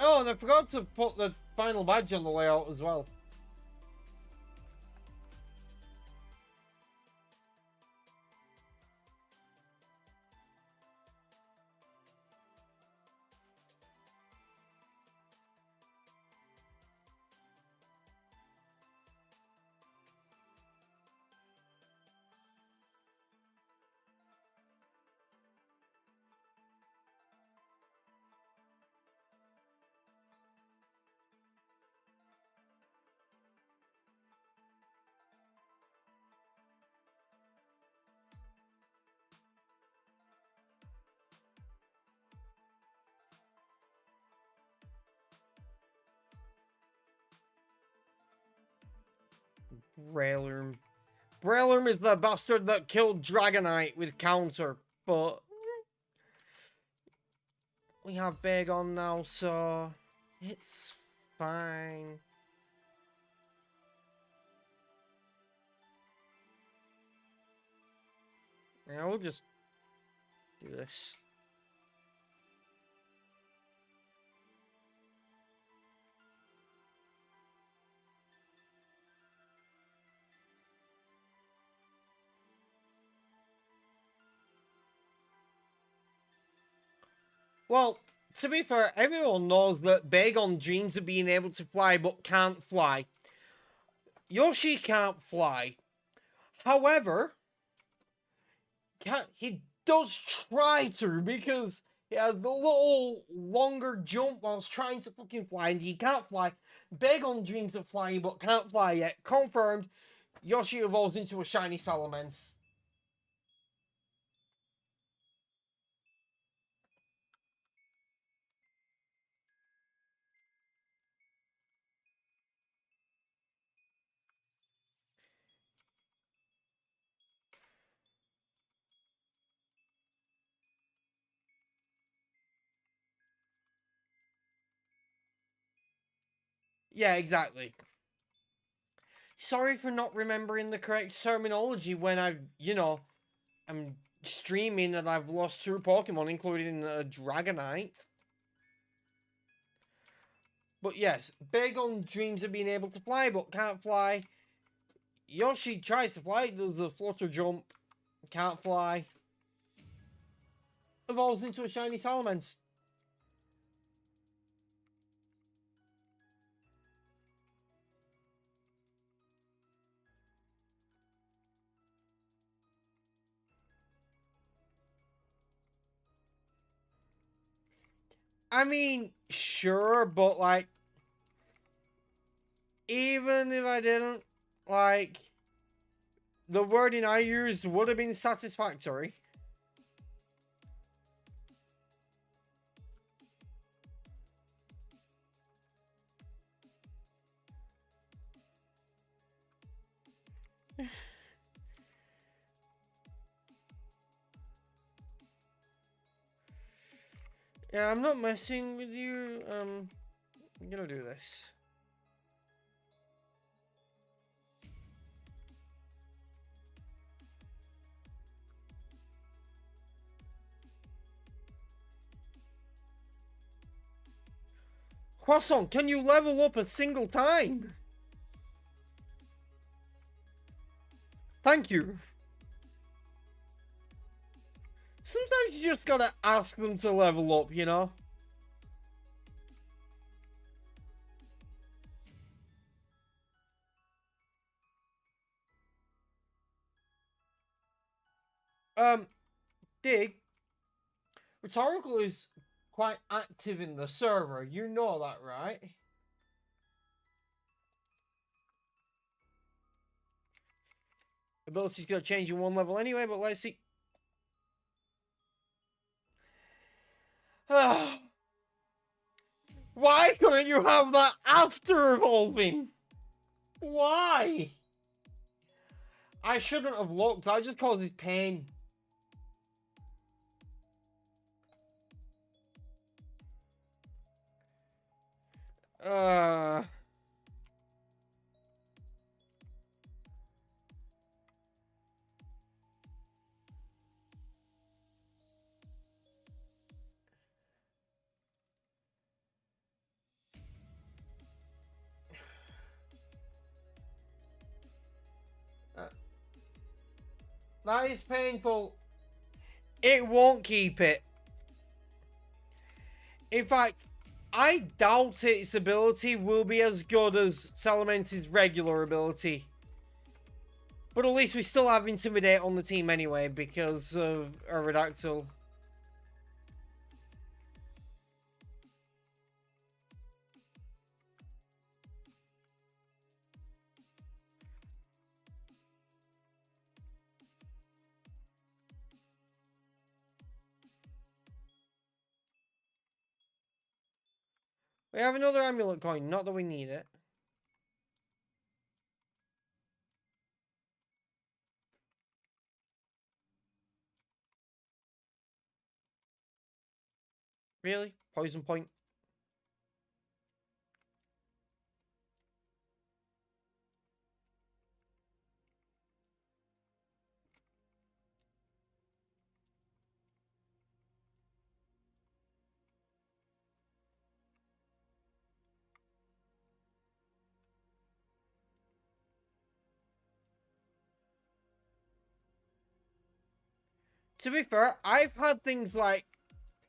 Oh, and I forgot to put the final badge on the layout as well. Breloom. Breloom is the bastard that killed Dragonite with counter, but we have Big on now, so it's fine. I will just do this. Well, to be fair, everyone knows that Bagon dreams of being able to fly but can't fly. Yoshi can't fly. However, he does try to because he has the little longer jump whilst trying to fucking fly and he can't fly. Bagon dreams of flying but can't fly yet. Confirmed, Yoshi evolves into a shiny Salamence. Yeah, exactly. Sorry for not remembering the correct terminology when I'm streaming and I've lost 2 Pokemon, including a Dragonite. But yes, Bagon dreams of being able to fly but can't fly. Yoshi tries to fly, does a flutter jump, can't fly. Evolves into a shiny Salamence. I mean, sure, but like, even if I didn't, like, the wording I used would have been satisfactory. Yeah, I'm not messing with you. I'm gonna do this. Croissant, can you level up a single time? Thank you. Sometimes you just gotta ask them to level up, you know? Dig, Rhetorical is quite active in the server. You know that, right? Ability's gonna change in 1 level anyway, but let's see. Why couldn't you have that after evolving? Why? I shouldn't have looked. That just causes pain. Uh... That is painful. It won't keep it. In fact, I doubt its ability will be as good as Salamence's regular ability. But at least we still have Intimidate on the team anyway because of Aerodactyl. We have another amulet coin, not that we need it. Really? Poison point? To be fair, I've had things like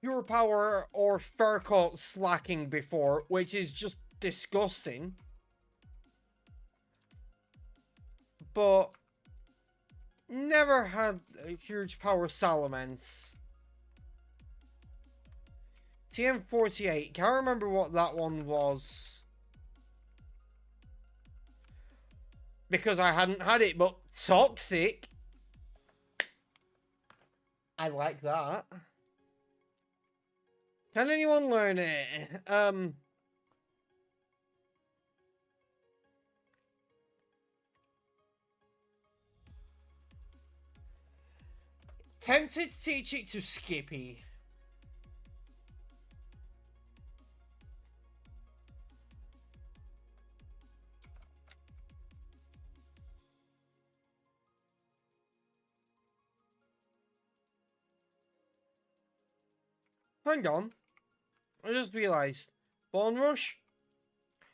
pure power or fur coat slacking before, which is just disgusting. But never had a huge power salamence. TM48, can't remember what that one was. Because I hadn't had it, but toxic. I like that. Can anyone learn it? Tempted to teach it to Skippy. Hang on. I just realised. Bone Rush?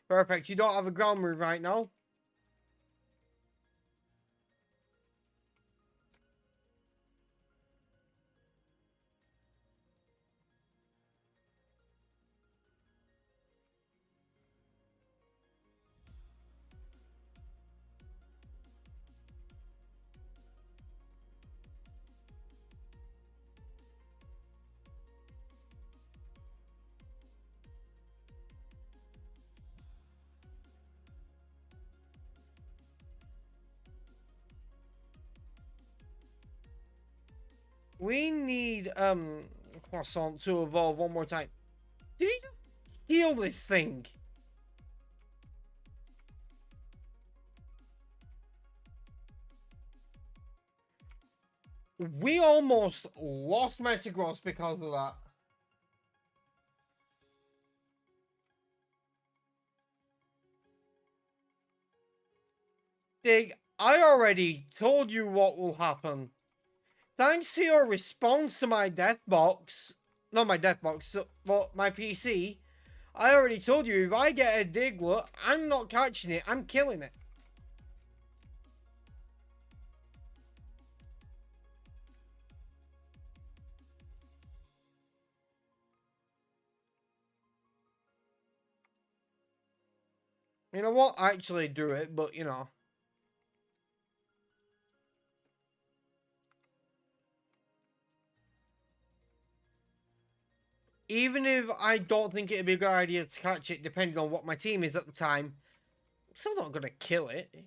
Perfect, you don't have a ground move right now. We need, Croissant to evolve one more time. Did he heal this thing? We almost lost Metagross because of that. Dig, I already told you what will happen. Thanks to your response to my death box, not my death box, but my PC, I already told you if I get a Diglett, I'm not catching it, I'm killing it. You know what? I actually do it, but you know. Even if I don't think it'd be a good idea to catch it, depending on what my team is at the time, I'm still not gonna kill it.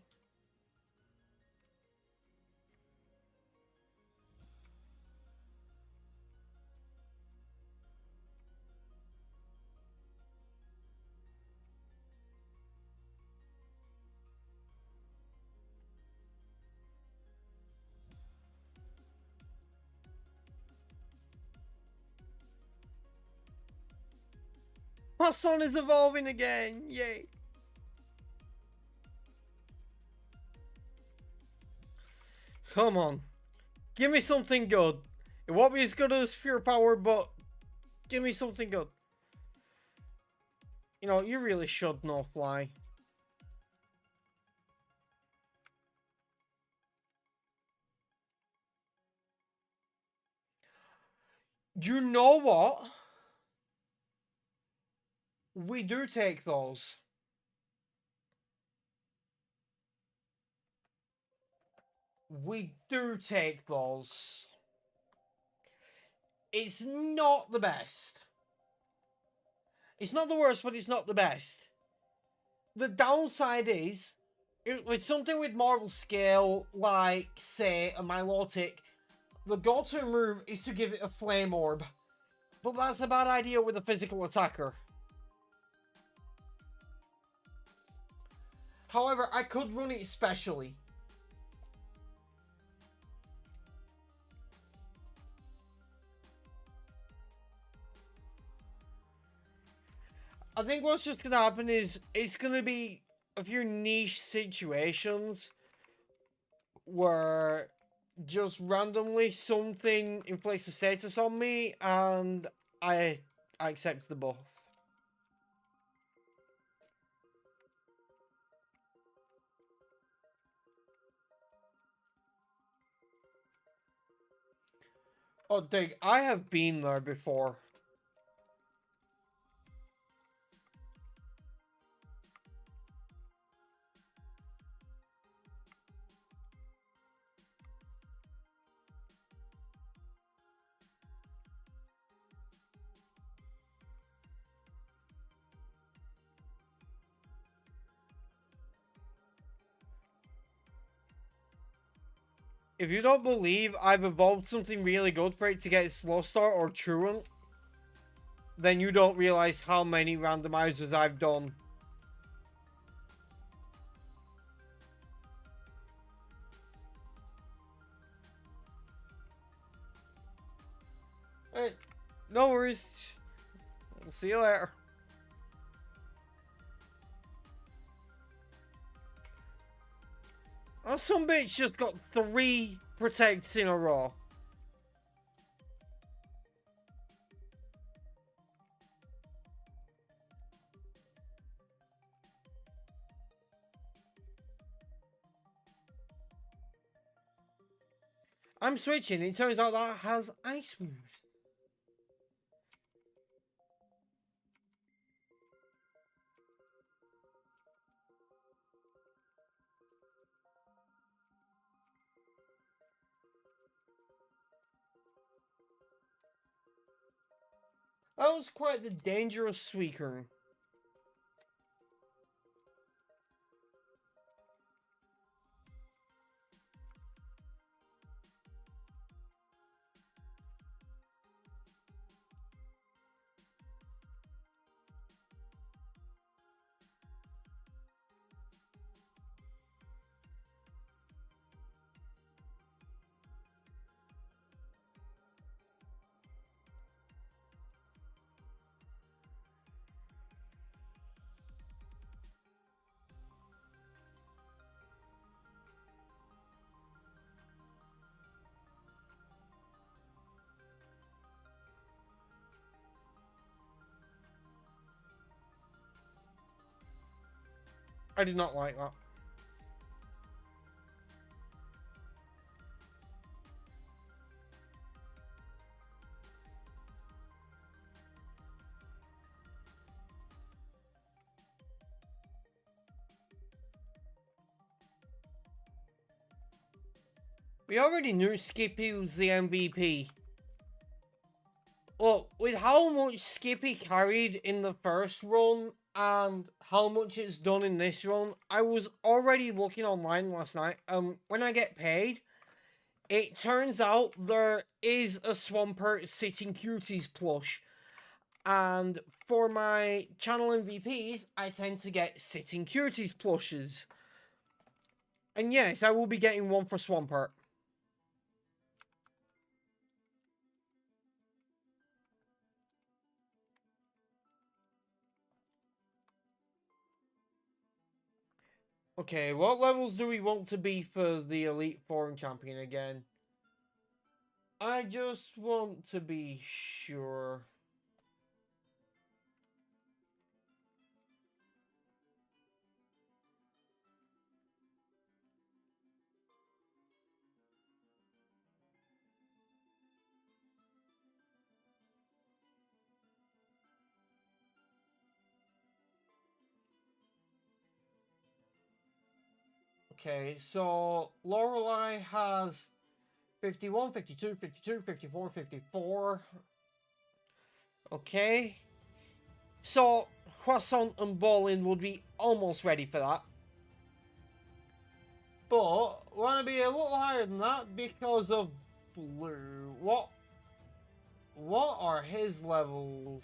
My son is evolving again! Yay! Come on. Give me something good. It won't be as good as Pure Power, but give me something good. You know, you really should know Fly. You know what? We do take those. We do take those. It's not the best. It's not the worst, but it's not the best. The downside is, with something with Marvel scale, like, say, a Milotic, the go-to move is to give it a Flame Orb. But that's a bad idea with a physical attacker. However, I could run it specially. I think what's just going to happen is it's going to be a few niche situations where just randomly something inflicts a status on me and I accept the buff. Oh, dig, I have been there before. If you don't believe I've evolved something really good for it to get slow start or truant, then you don't realize how many randomizers I've done. Alright, no worries. I'll see you later. Oh, some bitch just got 3 protects in a row. I'm switching. It turns out that has ice moves. That was quite the dangerous Suicune. I did not like that. We already knew Skippy was the MVP. Look, with how much Skippy carried in the first run and how much it's done in this run, I was already looking online last night. When I get paid, it turns out there is a Swampert Sitting Cuties plush. And for my channel MVPs, I tend to get Sitting Cuties plushes. And yes, I will be getting one for Swampert. Okay, what levels do we want to be for the Elite Foreign Champion again? I just want to be sure. Okay, so Lorelei has 51, 52, 52, 54, 54. Okay. So, Croissant and Ballin would be almost ready for that. But, want to be a little higher than that because of Blue. What are his levels?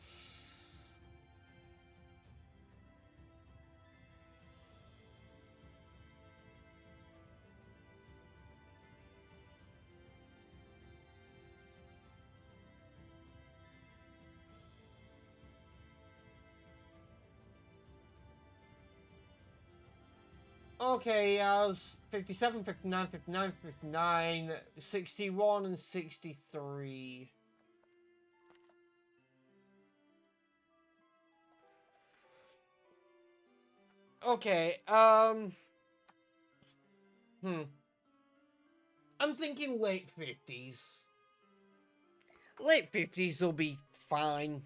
Okay, he has 57, 59, 59, 59, 61, and 63. Okay, I'm thinking late 50s. Late 50s will be fine.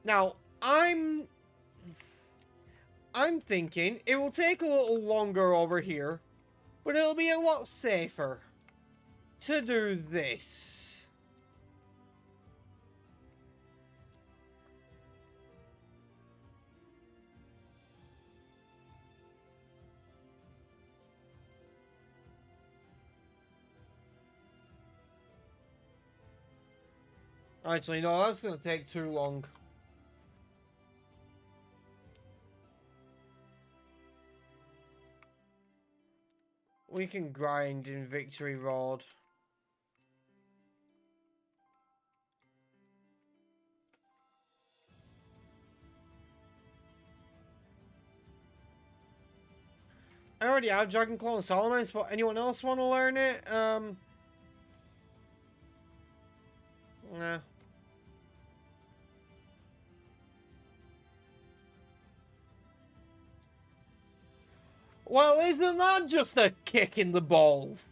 Now, I'm thinking it will take a little longer over here, but it'll be a lot safer to do this. Actually, no, that's going to take too long. We can grind in Victory Road. I already have Dragon Claw and Salamence, but anyone else want to learn it? Nah. Well, isn't that just a kick in the balls?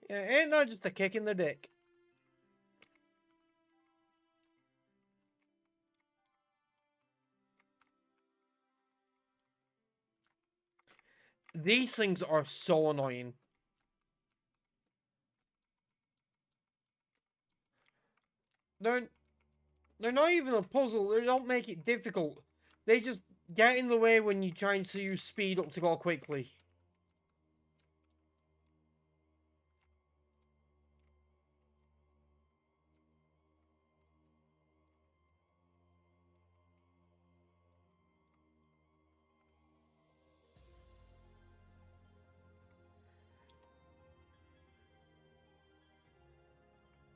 Yeah, ain't that just a kick in the dick? These things are so annoying. They're not even a puzzle. They don't make it difficult. They just get in the way when you're trying to use speed up to go quickly.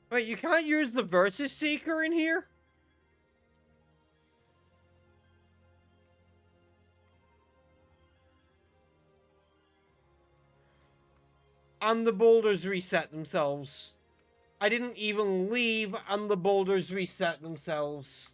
Wait, you can't use the Versus Seeker in here? And the boulders reset themselves. I didn't even leave and the boulders reset themselves.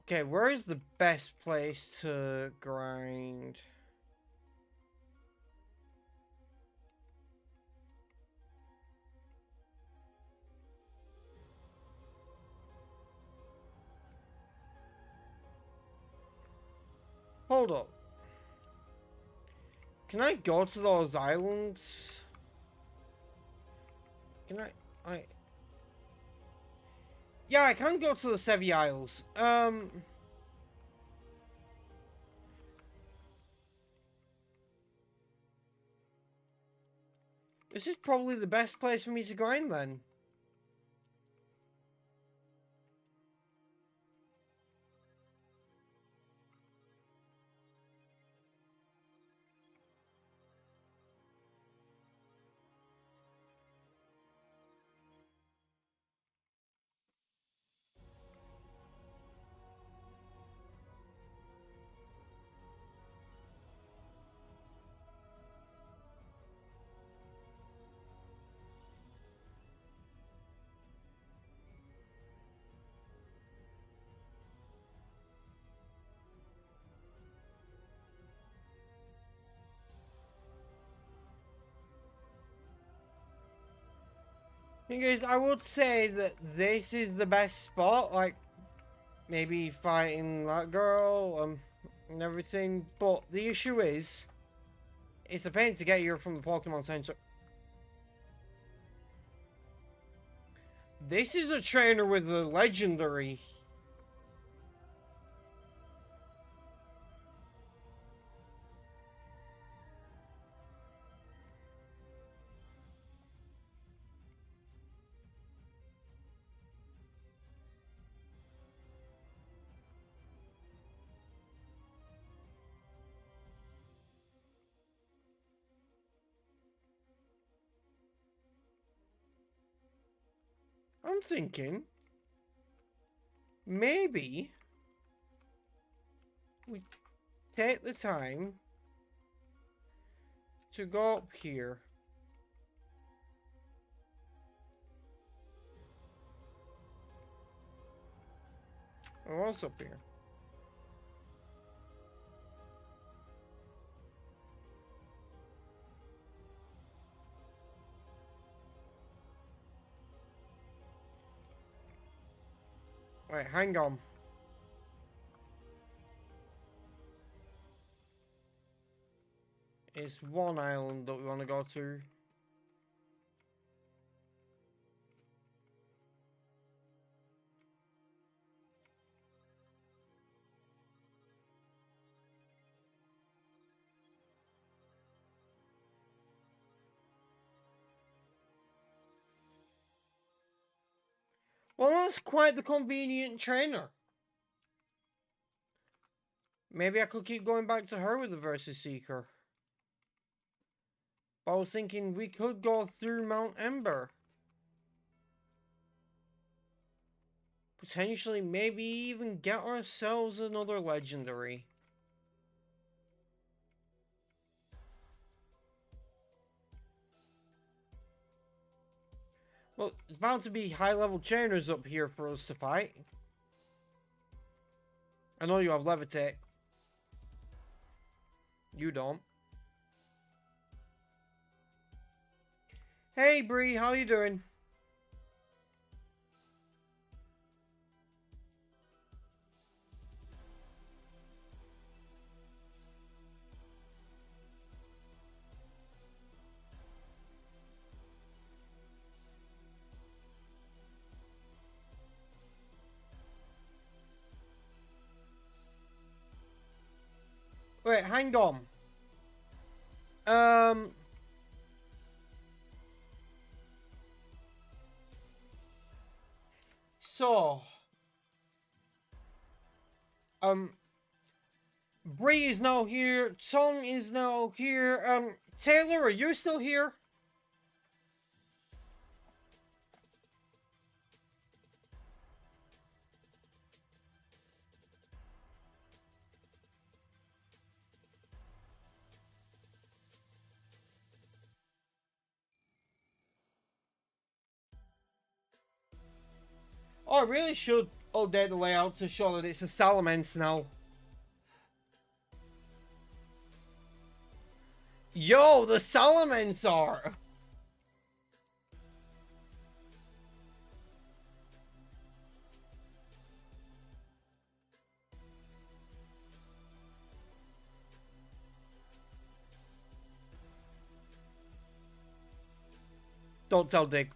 Okay, where is the best place to grind? Hold up. Can I go to those islands? Can I... Yeah, I can go to the Sevi Isles. This is probably the best place for me to grind then. Thing is, I would say that this is the best spot, like, maybe fighting that girl, and everything, but the issue is, it's a pain to get here from the Pokemon Center. This is a trainer with a legendary. I'm thinking, maybe we take the time to go up here. Oh, what's up here? Wait, hang on. It's one island that we want to go to. Well, that's quite the convenient trainer. Maybe I could keep going back to her with the Versus Seeker. But I was thinking we could go through Mount Ember. Potentially, maybe even get ourselves another legendary. Well, it's bound to be high-level trainers up here for us to fight. I know you have Levitate. You don't. Hey, Bree, how you doing? Wait, hang on. So, Bree is now here. Tom is now here. Taylor, are you still here? Oh, I really should update the layout to show that it's a Salamence now. Yo, the Salamence are! Don't tell Dick.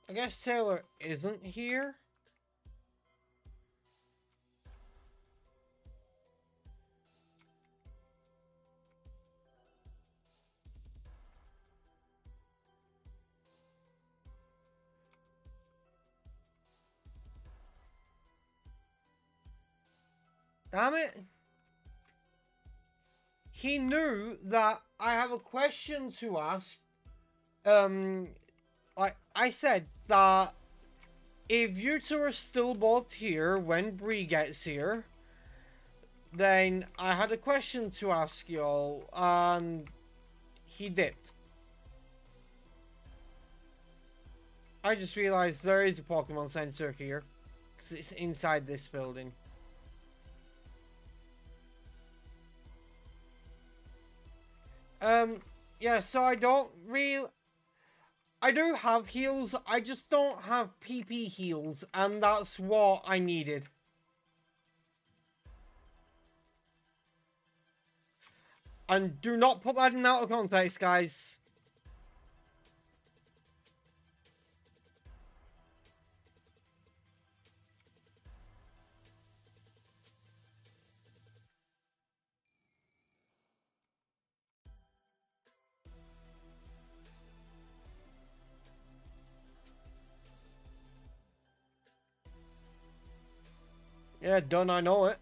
I guess Taylor isn't here. Damn it. He knew that I have a question to ask. Like I said that if you two are still both here when Bree gets here, then I had a question to ask y'all, and he dipped. I just realized there is a Pokemon Center here, because it's inside this building. Yeah, so I don't really... I do have heals, I just don't have PP heals, and that's what I needed. And do not put that in out of context, guys. Yeah, done, I know it.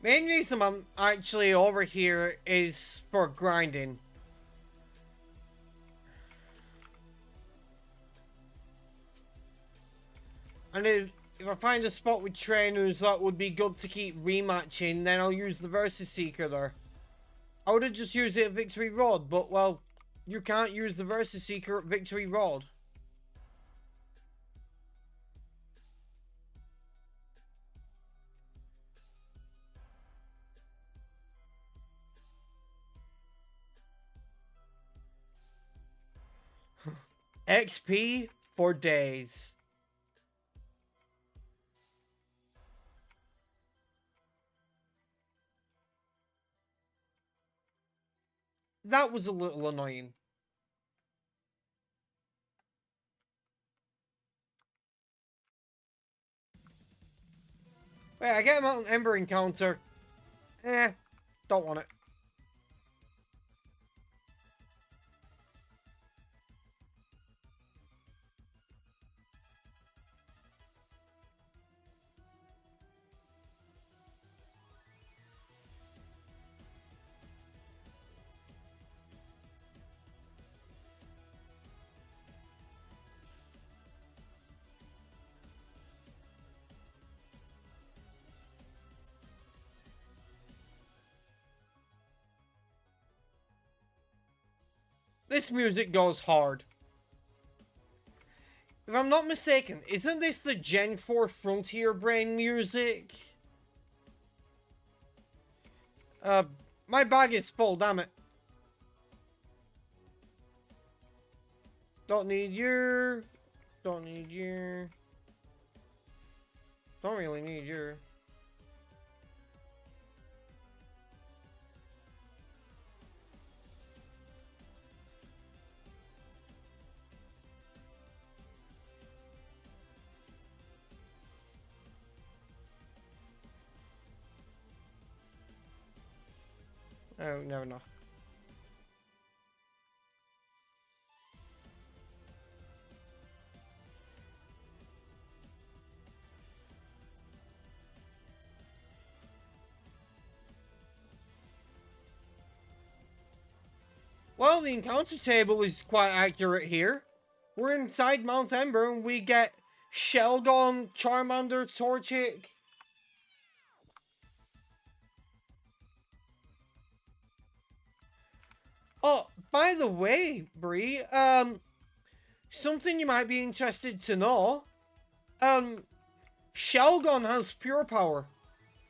Main reason I'm actually over here is for grinding. And if I find a spot with trainers that would be good to keep rematching, then I'll use the Versus Seeker there. I would have just used it at Victory Road, but well, you can't use the Versus Seeker at Victory Road. XP for days. That was a little annoying. Wait, I get a Mountain Ember encounter. Don't want it. This music goes hard. If I'm not mistaken, isn't this the Gen 4 Frontier Brain music? My bag is full, damn it. Don't need your... Don't need your... Don't really need your... Oh, never know. Well, the encounter table is quite accurate here. We're inside Mount Ember and we get Shelgon, Charmander, Torchic. Oh, by the way, Bree, something you might be interested to know. Shelgon has pure power.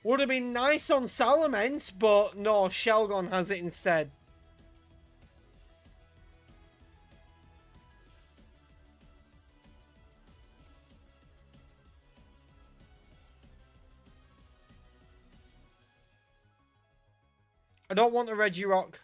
Would have been nice on Salamence, but no, Shelgon has it instead. I don't want a Regirock.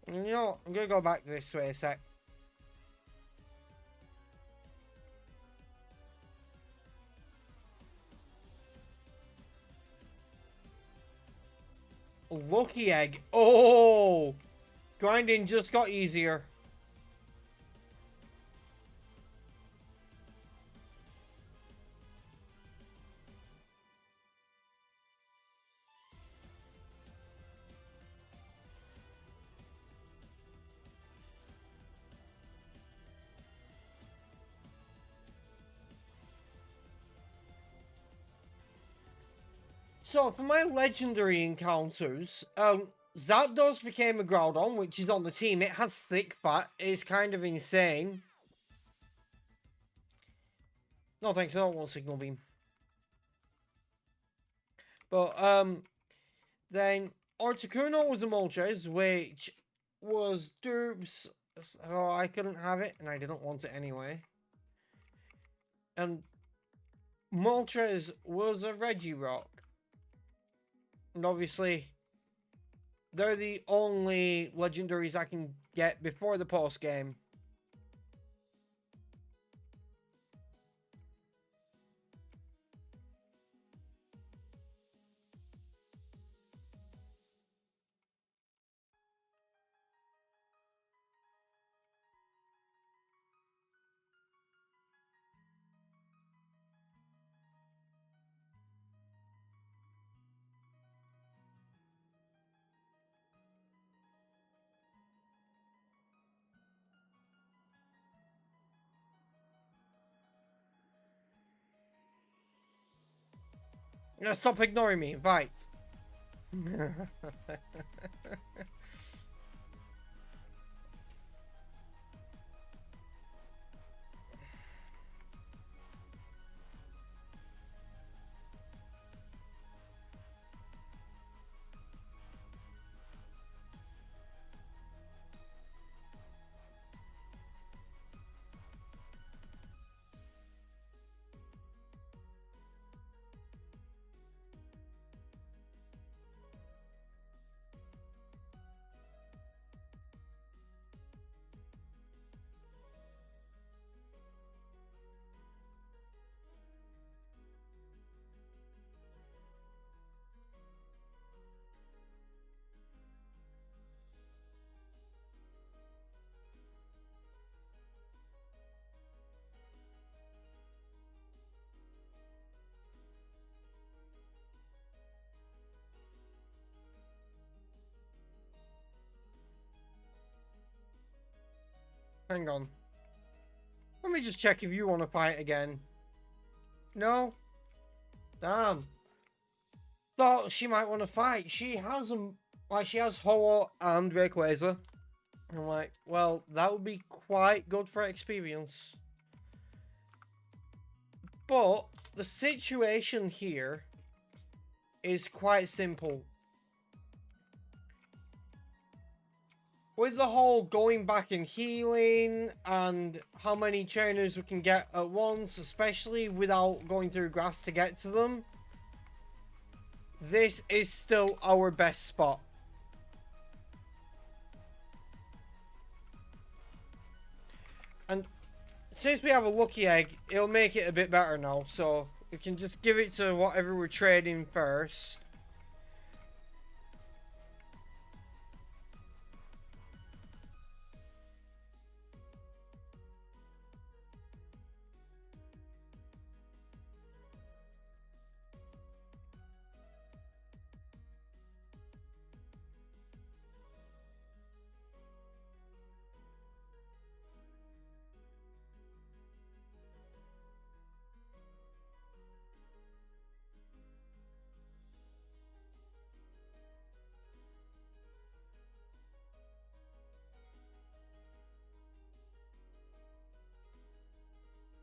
You know, I'm gonna go back this way a sec. Lucky egg. Oh! Grinding just got easier. So for my legendary encounters, Zapdos became a Groudon, which is on the team. It has thick fat. It's kind of insane. No thanks, I don't want Signal Beam. But then Articuno was a Moltres, which was dupes, so I couldn't have it, and I didn't want it anyway. And Moltres was a Regirock. And obviously, they're the only legendaries I can get before the post game. Now stop ignoring me, right. Hang on. Let me just check if you want to fight again. No? Damn. Thought she might want to fight. She has she has Ho-Oh and Rayquaza. I'm like, well, that would be quite good for experience. But the situation here is quite simple. With the whole going back and healing and how many trainers we can get at once, especially without going through grass to get to them, this is still our best spot. And since we have a lucky egg, it'll make it a bit better now, so we can just give it to whatever we're trading first.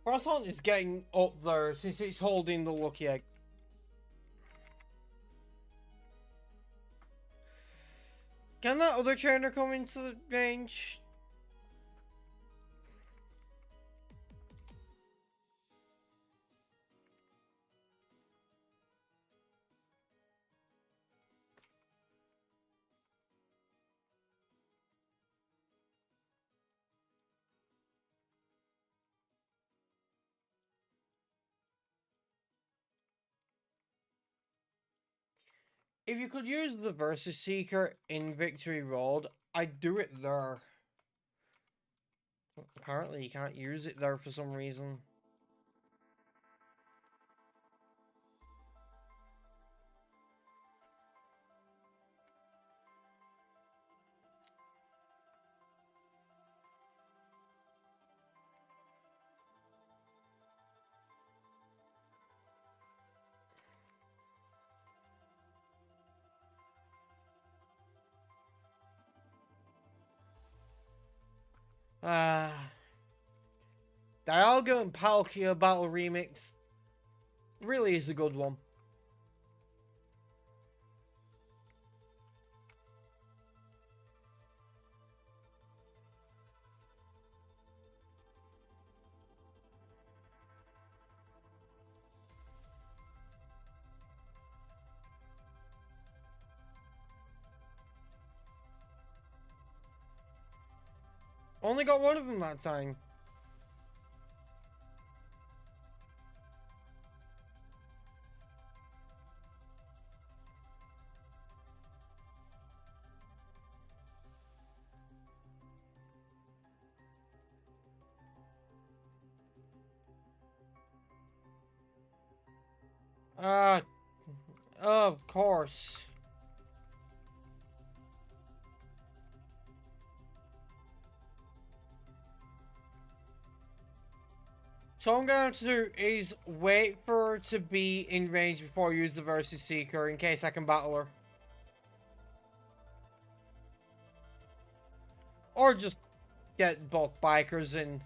Croissant is getting up there since it's holding the lucky egg. Can that other trainer come into the range? If you could use the Versus Seeker in Victory Road, I'd do it there. Apparently you can't use it there for some reason. Dialga and Palkia Battle Remix really is a good one. Only got one of them that time. Of course. So what I'm gonna have to do is wait for her to be in range before I use the Versus Seeker in case I can battle her. Or just get both bikers in.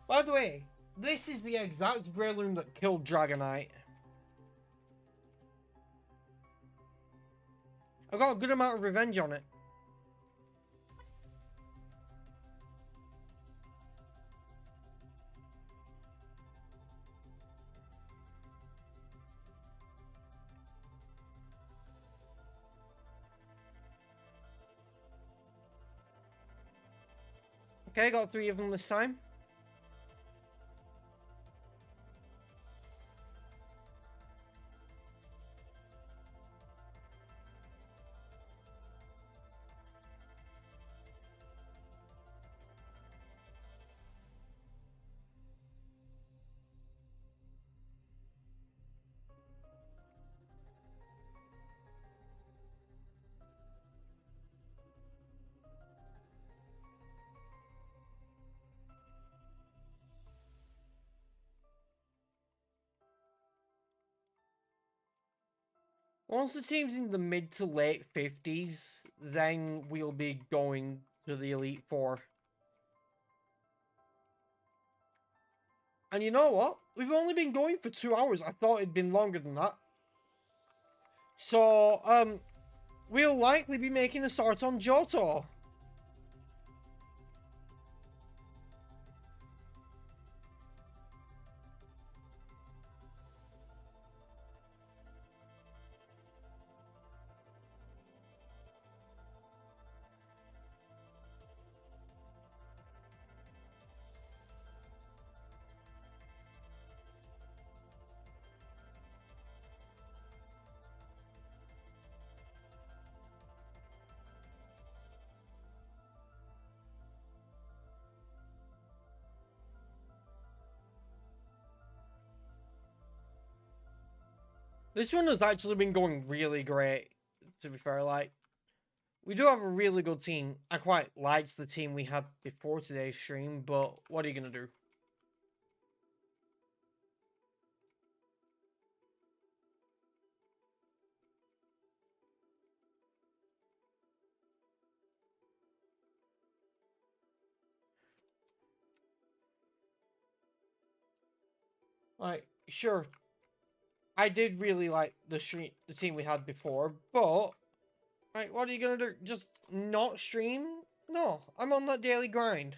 By the way, this is the exact Breloom that killed Dragonite. I got a good amount of revenge on it. Okay, got 3 of them this time. Once the team's in the mid to late 50s, then we'll be going to the Elite Four. And you know what? We've only been going for 2 hours. I thought it'd been longer than that. So, we'll likely be making a start on Johto. This one has actually been going really great, to be fair. Like, We do have a really good team. I quite liked the team we had before today's stream, but what are you going to do? Like, sure, I did really like the team we had before, but like, what are you gonna do? Just not stream? No, I'm on that daily grind.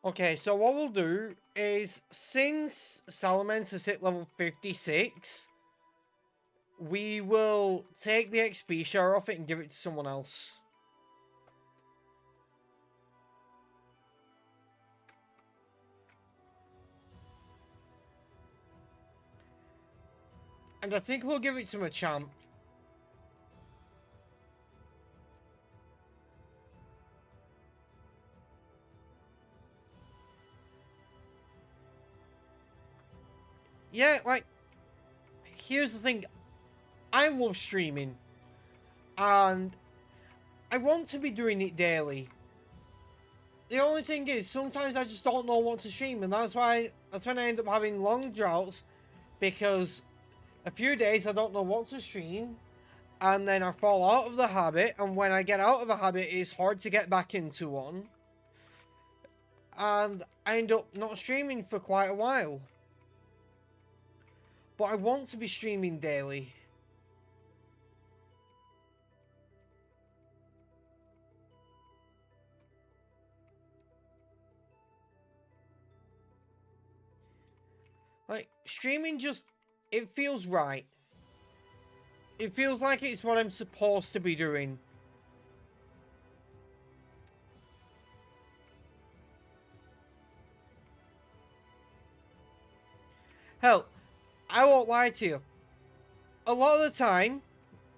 Okay, so what we'll do is, since Salamancer's hit level 56, we will take the XP share off it and give it to someone else. And I think we'll give it to Machamp. Yeah, like, here's the thing. I love streaming. And I want to be doing it daily. The only thing is, sometimes I just don't know what to stream, and that's when I end up having long droughts, because a few days I don't know what to stream, and then I fall out of the habit, and when I get out of a habit, it's hard to get back into one, and I end up not streaming for quite a while. But I want to be streaming daily. Like, streaming just, it feels right. It feels like it's what I'm supposed to be doing. Hell, I won't lie to you. A lot of the time,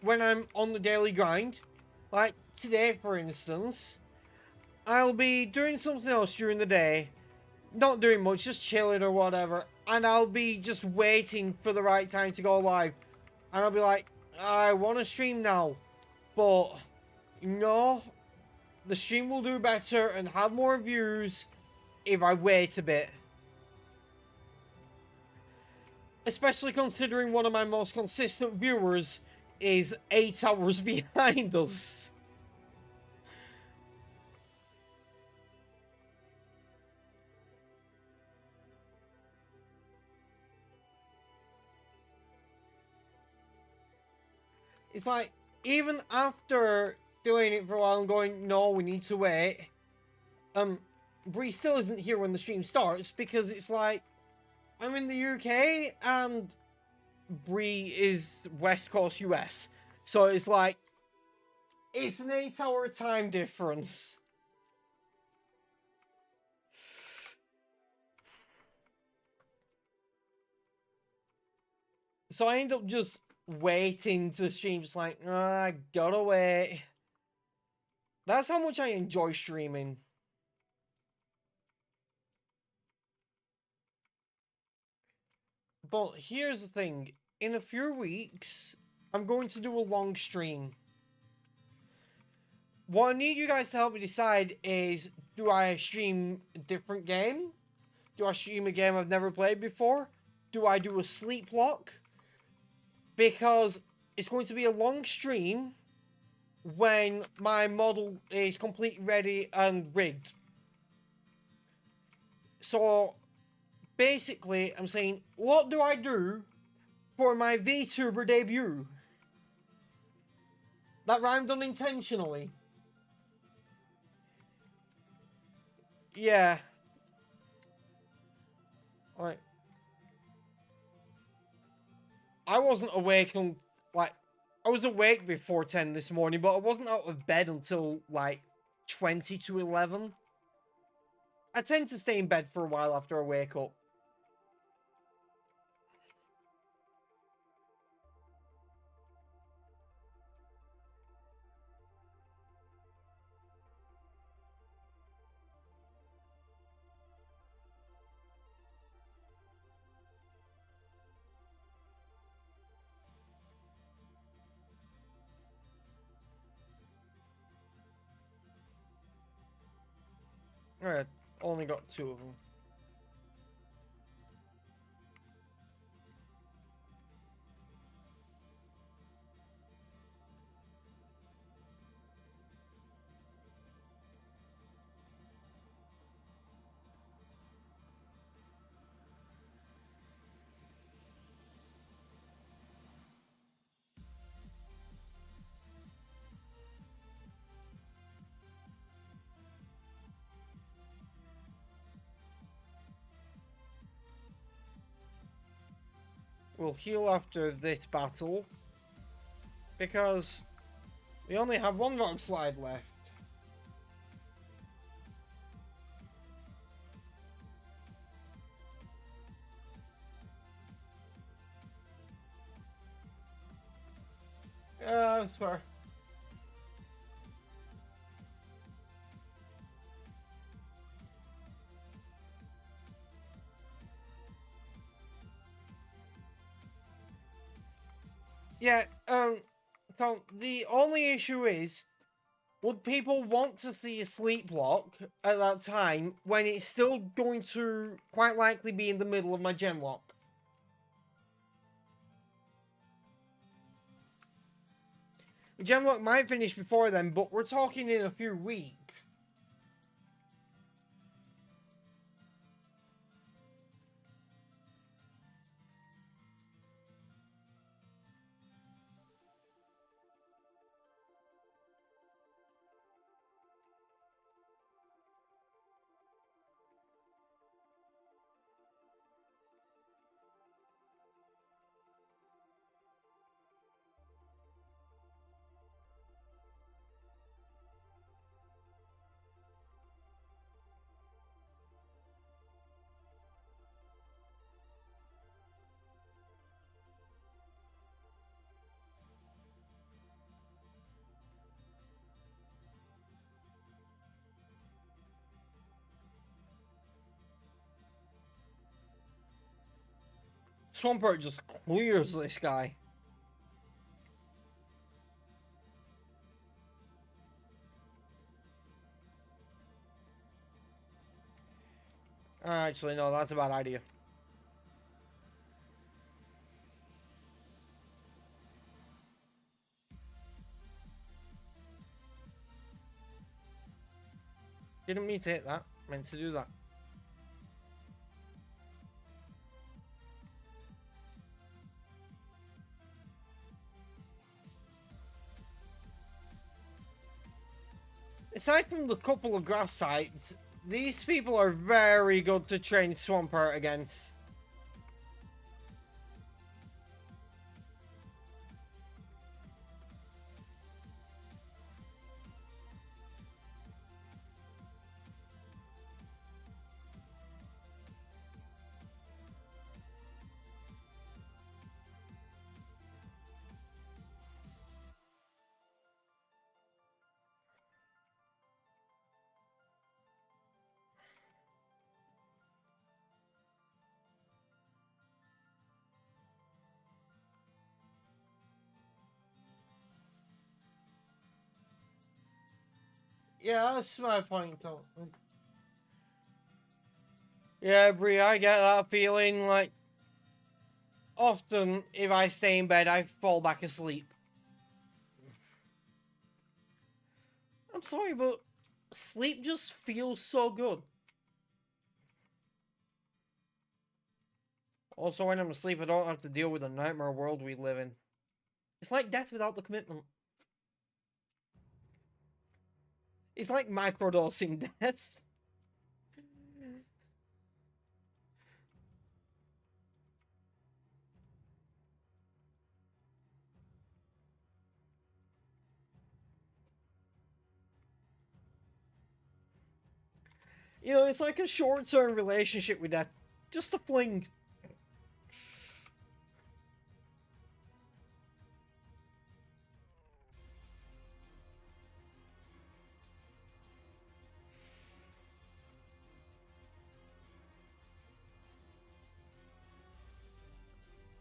when I'm on the daily grind, like today for instance, I'll be doing something else during the day, not doing much, just chilling or whatever, and I'll be just waiting for the right time to go live. And I'll be like, I want to stream now, but no, the stream will do better and have more views if I wait a bit. Especially considering one of my most consistent viewers is 8 hours behind us. It's like, even after doing it for a while and going, no, we need to wait, Bree still isn't here when the stream starts, because it's like, I'm in the UK and Bree is West Coast US. So it's like, it's an 8-hour time difference. So I end up just waiting to stream, just like, I gotta wait. That's how much I enjoy streaming. But here's the thing. In a few weeks, I'm going to do a long stream. What I need you guys to help me decide is, do I stream a different game? Do I stream a game I've never played before? Do I do a sleep lock? Because it's going to be a long stream when my model is completely ready and rigged. So basically, I'm saying, what do I do for my VTuber debut? That rhymed unintentionally. Yeah. Like, I wasn't awake on, like, I was awake before 10 this morning, but I wasn't out of bed until, like, 20 to 11. I tend to stay in bed for a while after I wake up. Alright, only got 2 of them. We'll heal after this battle, because we only have 1 rock slide left. Yeah, that's fair. Yeah, so the only issue is, would people want to see a sleep lock at that time when it's still going to quite likely be in the middle of my Genlocke? The Genlocke might finish before then, but we're talking in a few weeks. Swampert just clears this guy. Actually, no, that's a bad idea. Didn't mean to hit that. Meant to do that. Aside from the couple of grass sites, these people are very good to train Swampert against. Yeah, that's my point. Yeah, Brie, I get that feeling. Like, often, if I stay in bed, I fall back asleep. I'm sorry, but sleep just feels so good. Also, when I'm asleep, I don't have to deal with the nightmare world we live in. It's like death without the commitment. It's like microdosing death. You know, it's like a short-term relationship with death. Just a fling.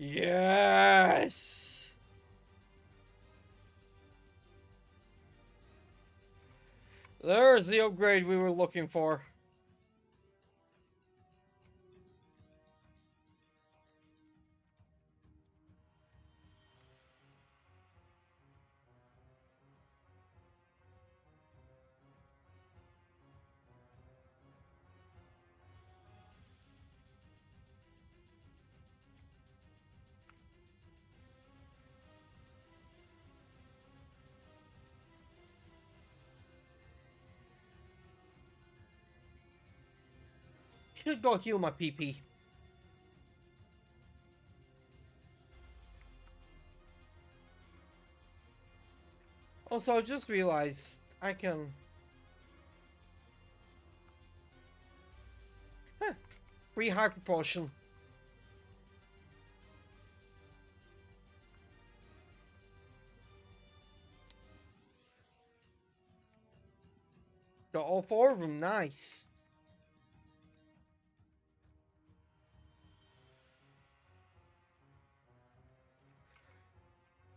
Yes! There's the upgrade we were looking for. Should go heal my PP. Also, I just realized I can... Huh. Free hyper potion. Got all 4 of them, nice.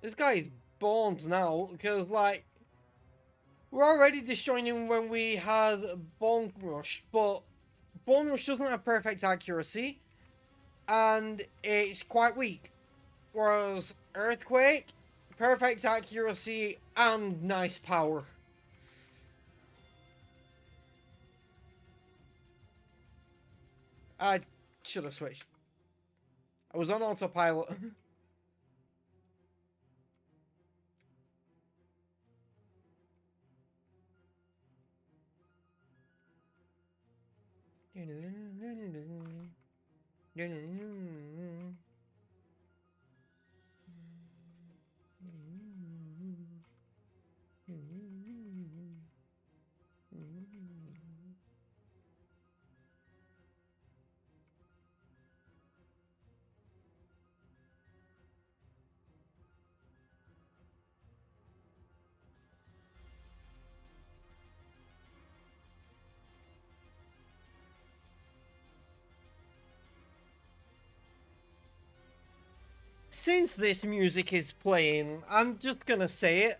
This guy is boned now, because, like, we're already destroying him when we had Bone Rush, but Bone Rush doesn't have perfect accuracy, and it's quite weak. Whereas Earthquake, perfect accuracy, and nice power. I should have switched. I was on autopilot. Since this music is playing, I'm just gonna say it.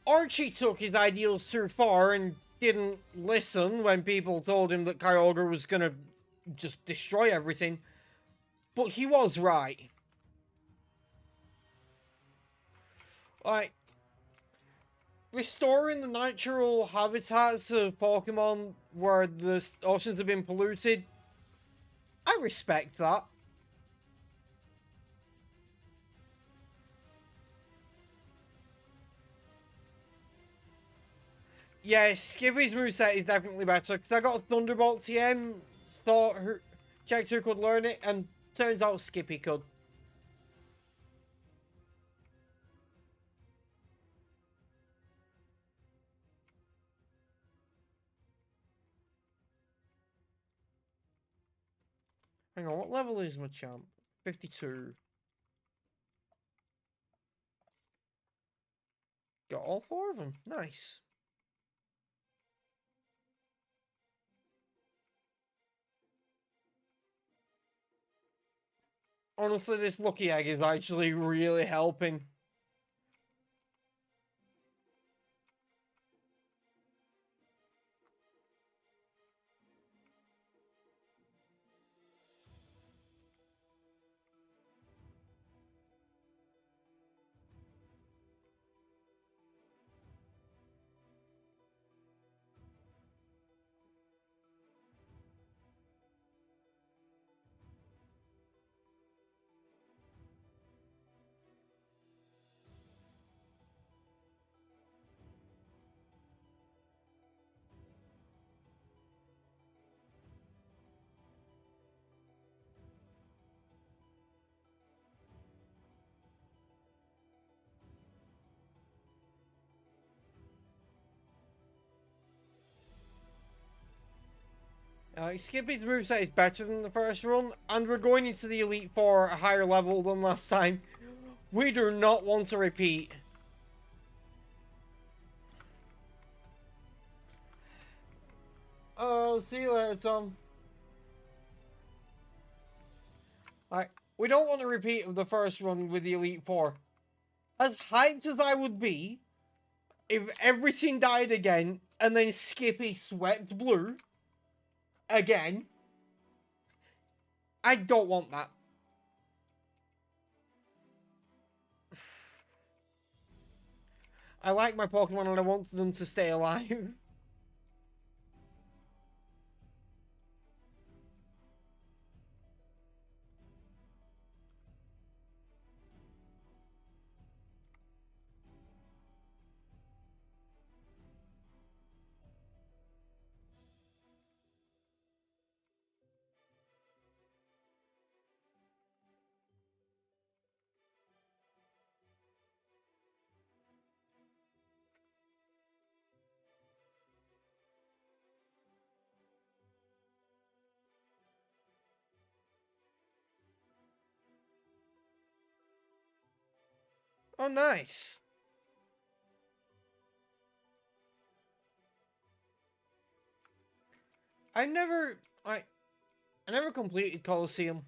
Archie took his ideals too far and didn't listen when people told him that Kyogre was gonna just destroy everything. But he was right. Like, restoring the natural habitats of Pokemon where the oceans have been polluted, I respect that. Yeah, Skippy's moveset is definitely better, because I got a Thunderbolt TM, thought checked who could learn it, and turns out Skippy could. Hang on, what level is my champ? 52. Got all 4 of them. Nice. Honestly, this Lucky Egg is actually really helping. Skippy's moveset is better than the first run, and we're going into the Elite Four at a higher level than last time. We do not want to repeat. Oh, see you later, Tom. We don't want a repeat of the first run with the Elite Four. As hyped as I would be, if everything died again, and then Skippy swept blue again, I don't want that. I like my Pokemon and I want them to stay alive. Oh, nice. I never completed Colosseum.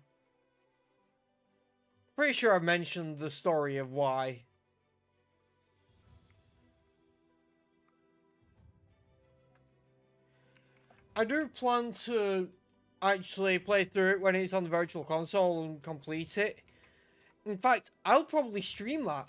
Pretty sure I mentioned the story of why. I do plan to actually play through it when it's on the Virtual Console and complete it. In fact, I'll probably stream that.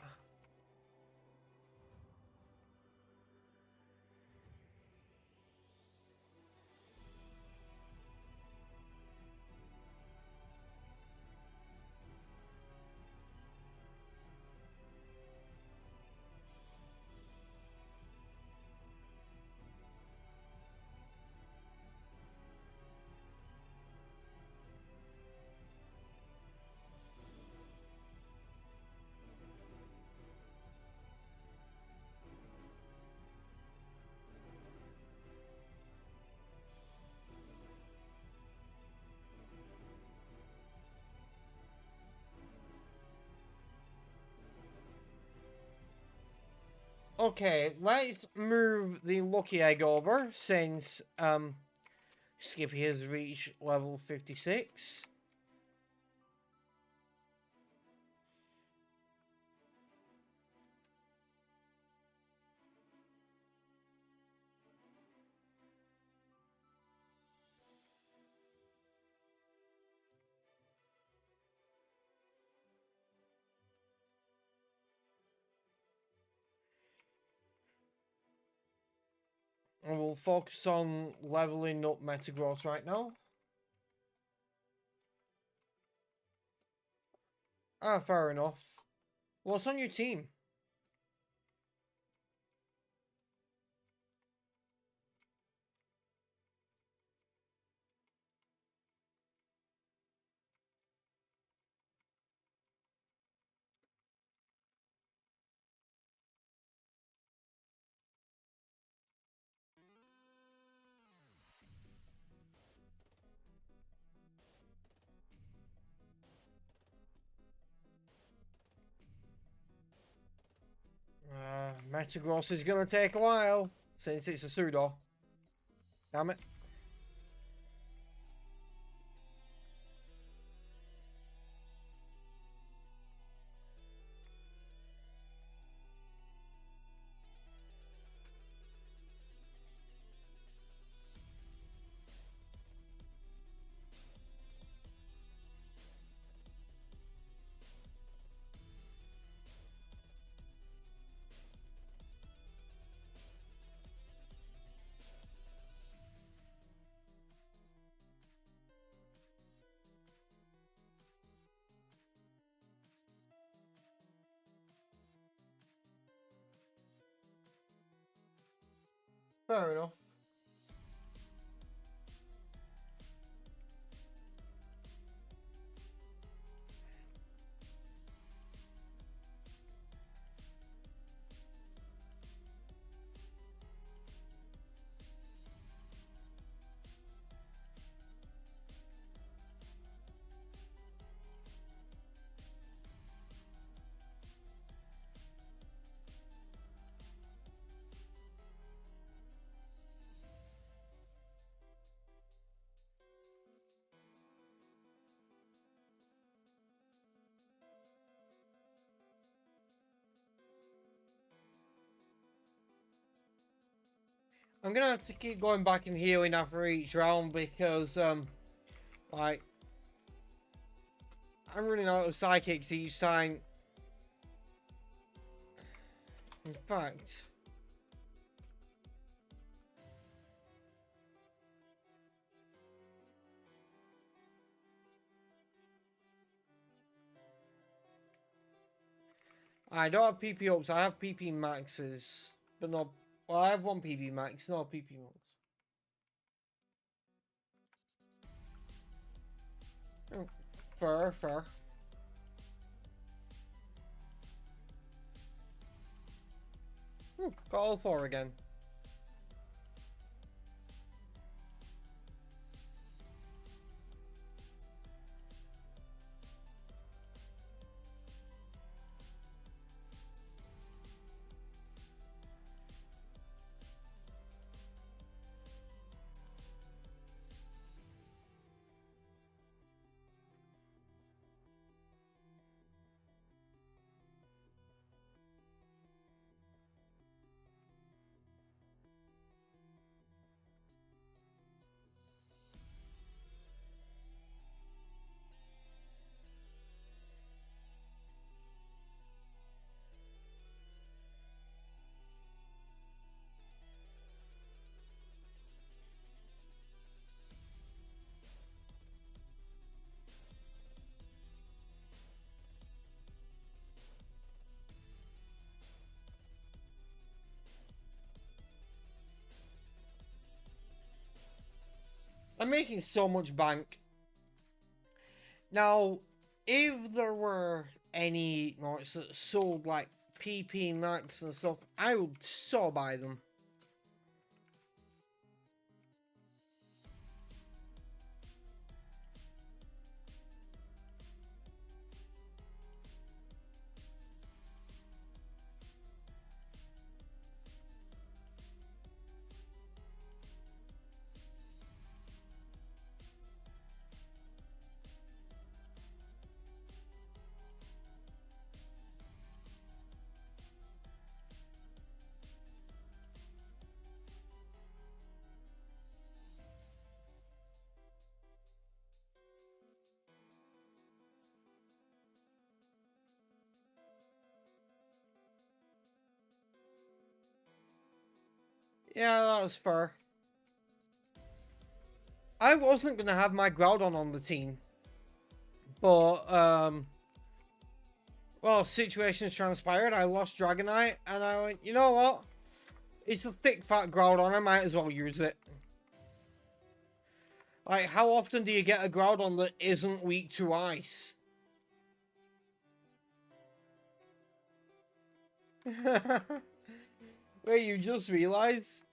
Okay, let's move the Lucky Egg over since Skippy has reached level 56. And we'll focus on leveling up Metagross right now. Ah, fair enough. What's on your team? Metagross is gonna take a while, since it's a pseudo. Damn it. Fair enough. I'm gonna have to keep going back and healing after each round because, like, I'm running out of psychics each time. In fact, I don't have PP ups, I have PP maxes. But not. Well, I have one PP max, not PP max. Oh, fair. Got all four again. I'm making so much bank. Now, if there were any marks that sold like PP Max and stuff, I would so buy them. Yeah, that was fair. I wasn't gonna have my Groudon on the team, but well, situations transpired. I lost Dragonite, and I went, you know what? It's a thick, fat Groudon. I might as well use it. Like, how often do you get a Groudon that isn't weak to ice? Wait, you just realized?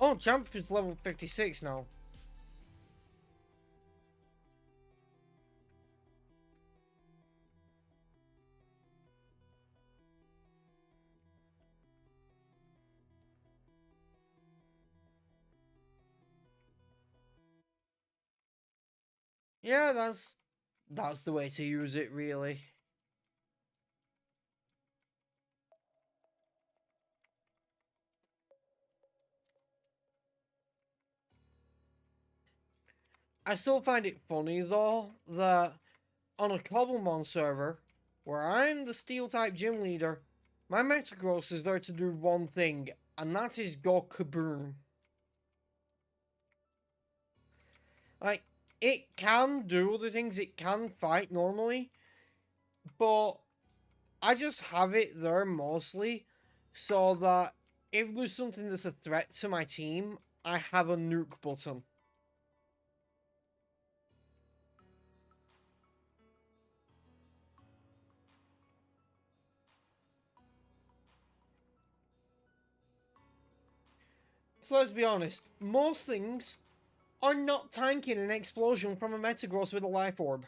Oh, Champ is level 56 now. Yeah, that's the way to use it, really. I still find it funny though that on a Cobblemon server, where I'm the Steel type gym leader, my Metagross is there to do one thing, and that is go kaboom. Like, it can do other things, it can fight normally, but I just have it there mostly so that if there's something that's a threat to my team, I have a nuke button. So let's be honest, most things are not tanking an explosion from a Metagross with a Life Orb.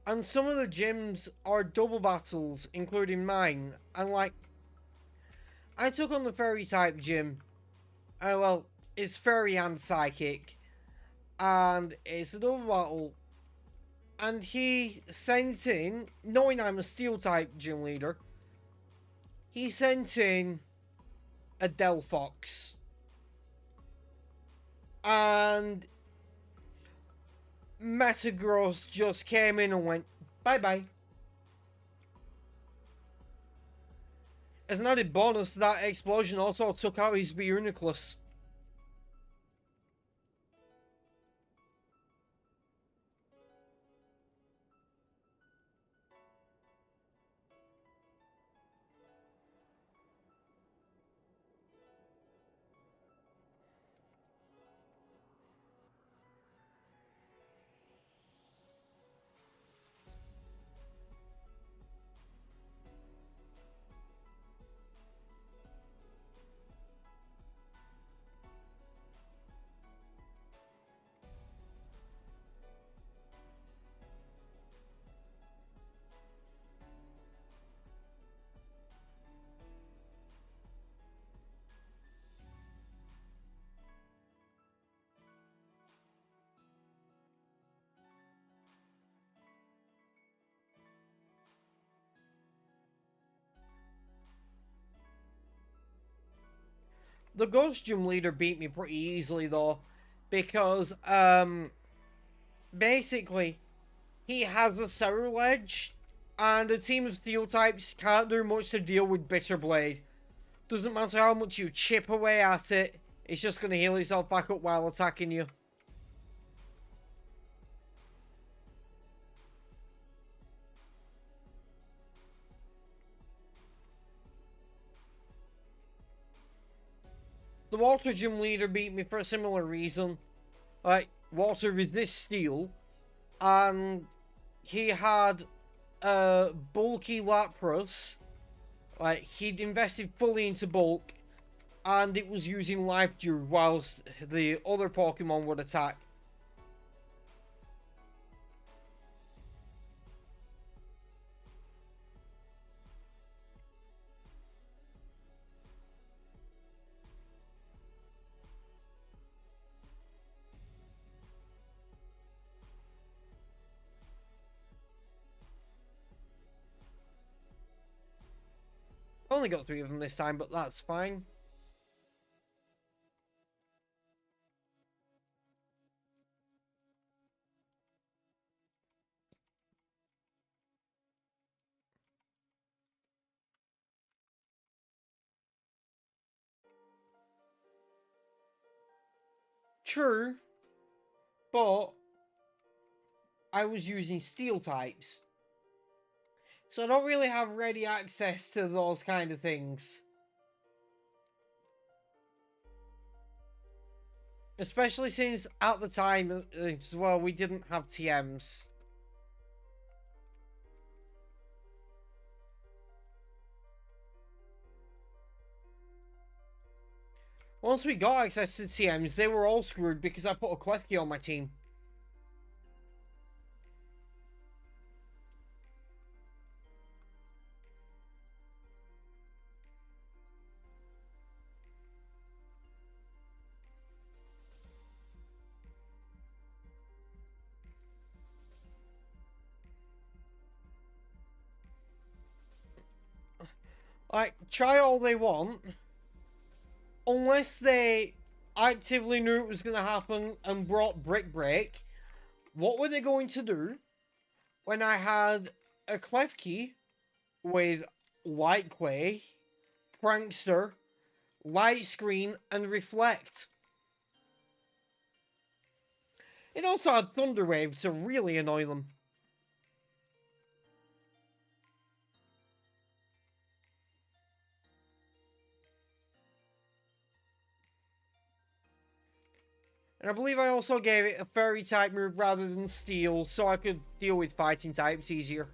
And some of the gyms are double battles, including mine. And like, I took on the Fairy type gym. Well, it's Fairy and Psychic. And it's a double battle. And he sent in, knowing I'm a Steel type gym leader, he sent in a Delphox. And Metagross just came in and went, bye-bye. As an added bonus, that explosion also took out his Beuniclus. The Ghost Gym leader beat me pretty easily though, because basically he has a Cerulege, and a team of Steel types can't do much to deal with Bitter Blade. Doesn't matter how much you chip away at it, it's just going to heal itself back up while attacking you. The Water Gym leader beat me for a similar reason. Like, water resists steel, and he had a bulky Lapras. Like, he'd invested fully into bulk, and it was using Life Dew whilst the other Pokemon would attack. Only got 3 of them this time, but that's fine. True, but I was using Steel types, so I don't really have ready access to those kind of things. Especially since at the time as well, we didn't have TMs. Once we got access to TMs, they were all screwed because I put a Klefki on my team. Like, try all they want, unless they actively knew it was going to happen and brought Brick Break. What were they going to do when I had a Klefki with Light Clay, Prankster, Light Screen, and Reflect? It also had Thunder Wave to really annoy them. And I believe I also gave it a fairy type move rather than steel, so I could deal with fighting types easier.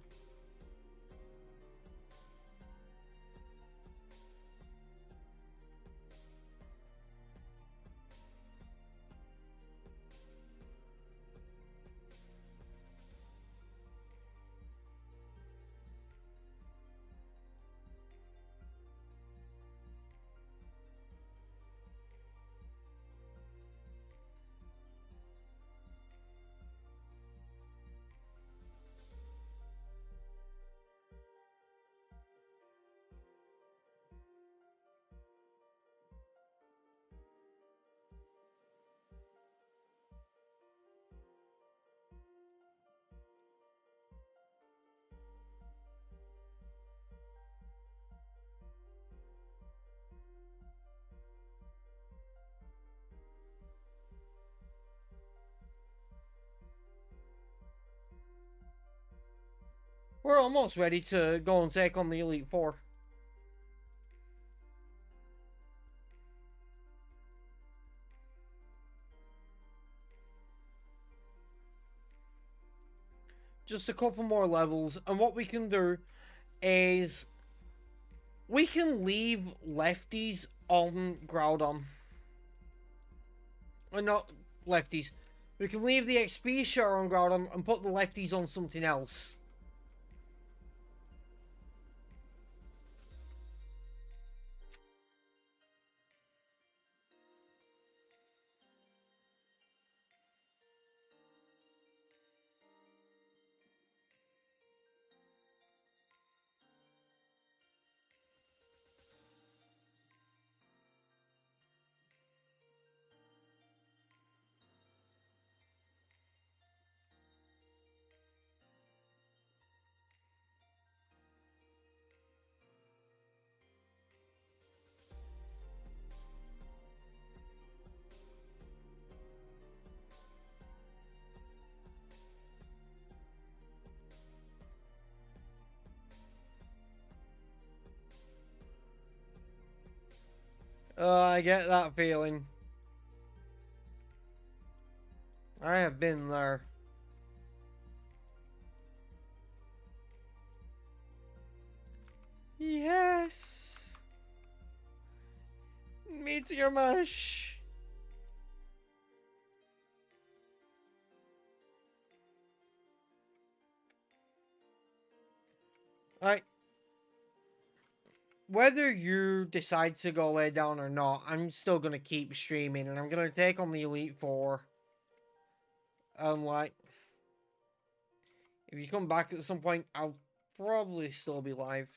We're almost ready to go and take on the Elite Four. Just a couple more levels, and what we can do is we can leave lefties on Groudon. Or not lefties. We can leave the XP share on Groudon and put the lefties on something else. I get that feeling. I have been there. Yes! Meteor Mash! Right. Whether you decide to go lay down or not, I'm still gonna keep streaming and I'm gonna take on the Elite Four. Like, if you come back at some point, I'll probably still be live.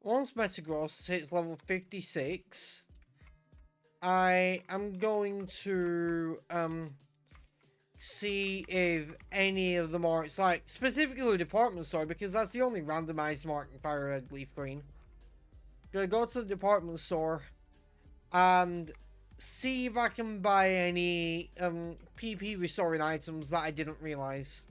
Once Metagross hits level 56, I am going to see if any of the marks, like specifically the department store, because that's the only randomized mark in Fire Red Leaf Green. Gonna go to the department store and see if I can buy any PP restoring items that I didn't realize.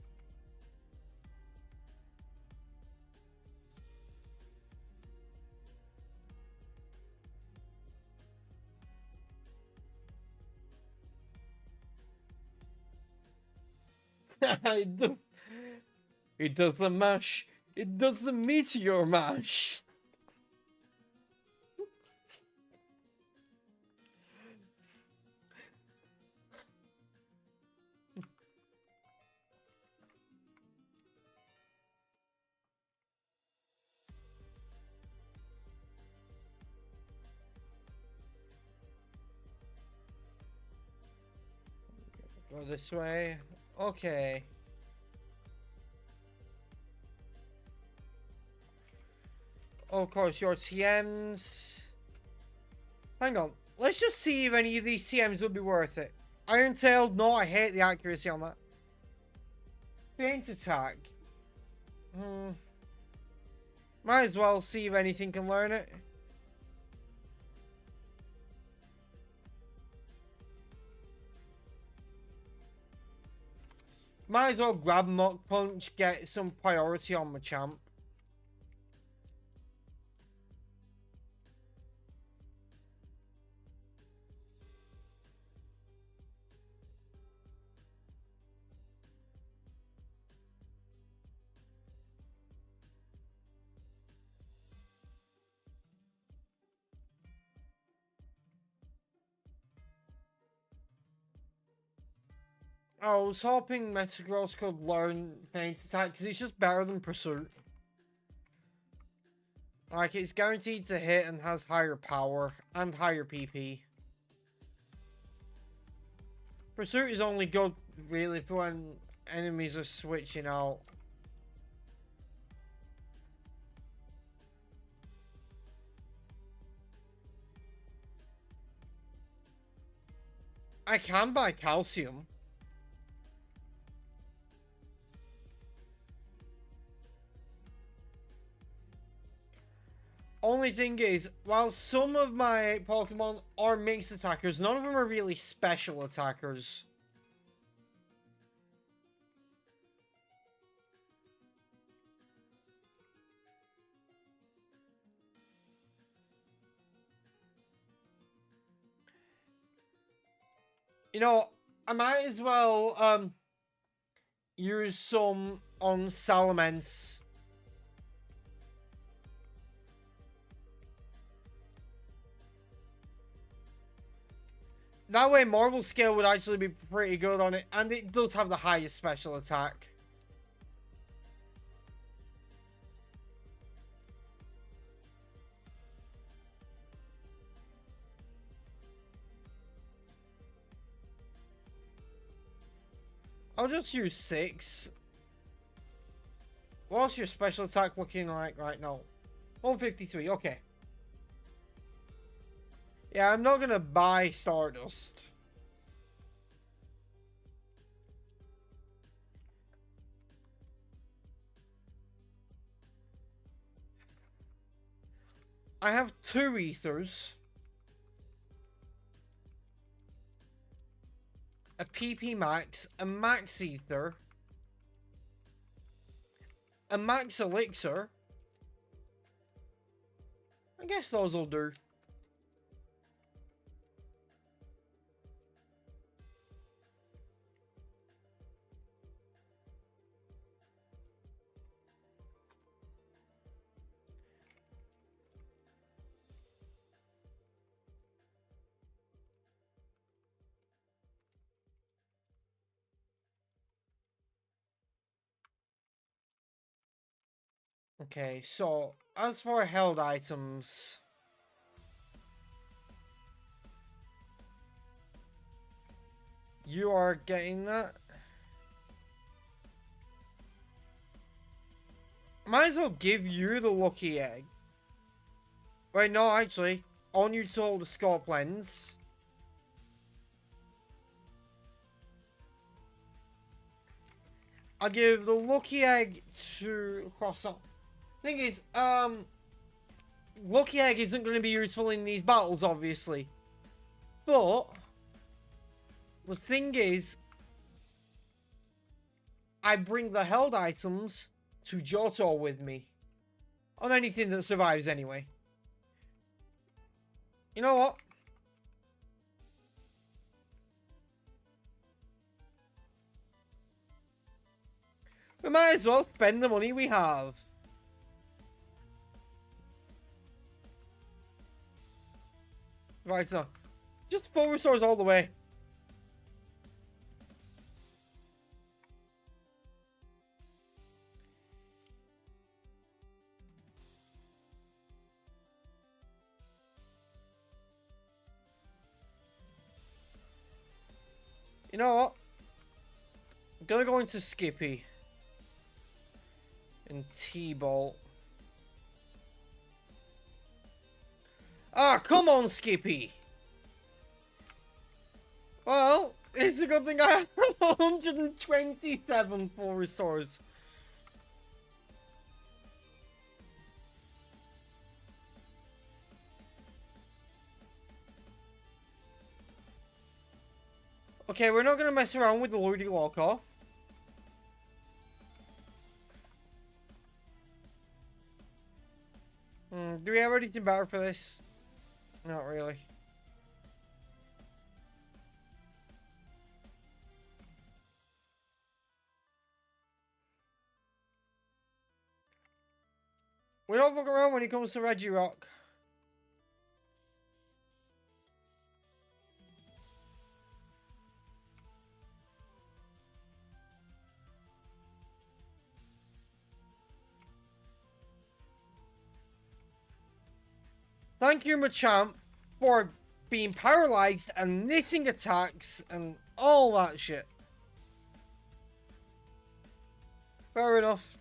It does the mash. It does the meteor mash. Go this way. Okay. Oh, of course, your TMs. Hang on. Let's just see if any of these TMs would be worth it. Iron Tail, no, I hate the accuracy on that. Feint attack. Might as well see if anything can learn it. Might as well grab Mach Punch, get some priority on my champ. I was hoping Metagross could learn Feint attack because it's just better than Pursuit. Like, it's guaranteed to hit and has higher power and higher PP. Pursuit is only good, really, for when enemies are switching out. I can buy calcium. Only thing is, while some of my Pokemon are mixed attackers, none of them are really special attackers. You know, I might as well use some on Salamence. That way Marvel Scale would actually be pretty good on it, and it does have the highest special attack. I'll just use 6. What's your special attack looking like right now? 153, okay. Yeah, I'm not gonna buy Stardust. I have 2 Ethers. A PP Max, a Max Ether, a Max Elixir. I guess those will do. Okay, so as for held items, you are getting that. Might as well give you the lucky egg. Wait, no, actually, on you to hold the scope lens. I'll give the lucky egg to Croissant. Thing is, lucky egg isn't going to be useful in these battles, obviously. But the thing is, I bring the held items to Johto with me. On anything that survives, anyway. You know what? We might as well spend the money we have. Right, so just full restores all the way. You know what? Gonna go into Skippy. And T-Bolt. Ah, come on, Skippy! Well, it's a good thing I have 127 full restores. Okay, we're not gonna mess around with the Lordy Locker. Do we have anything better for this? Not really. We don't fuck around when it comes to Regirock. Thank you, Machamp, for being paralyzed and missing attacks and all that shit. Fair enough.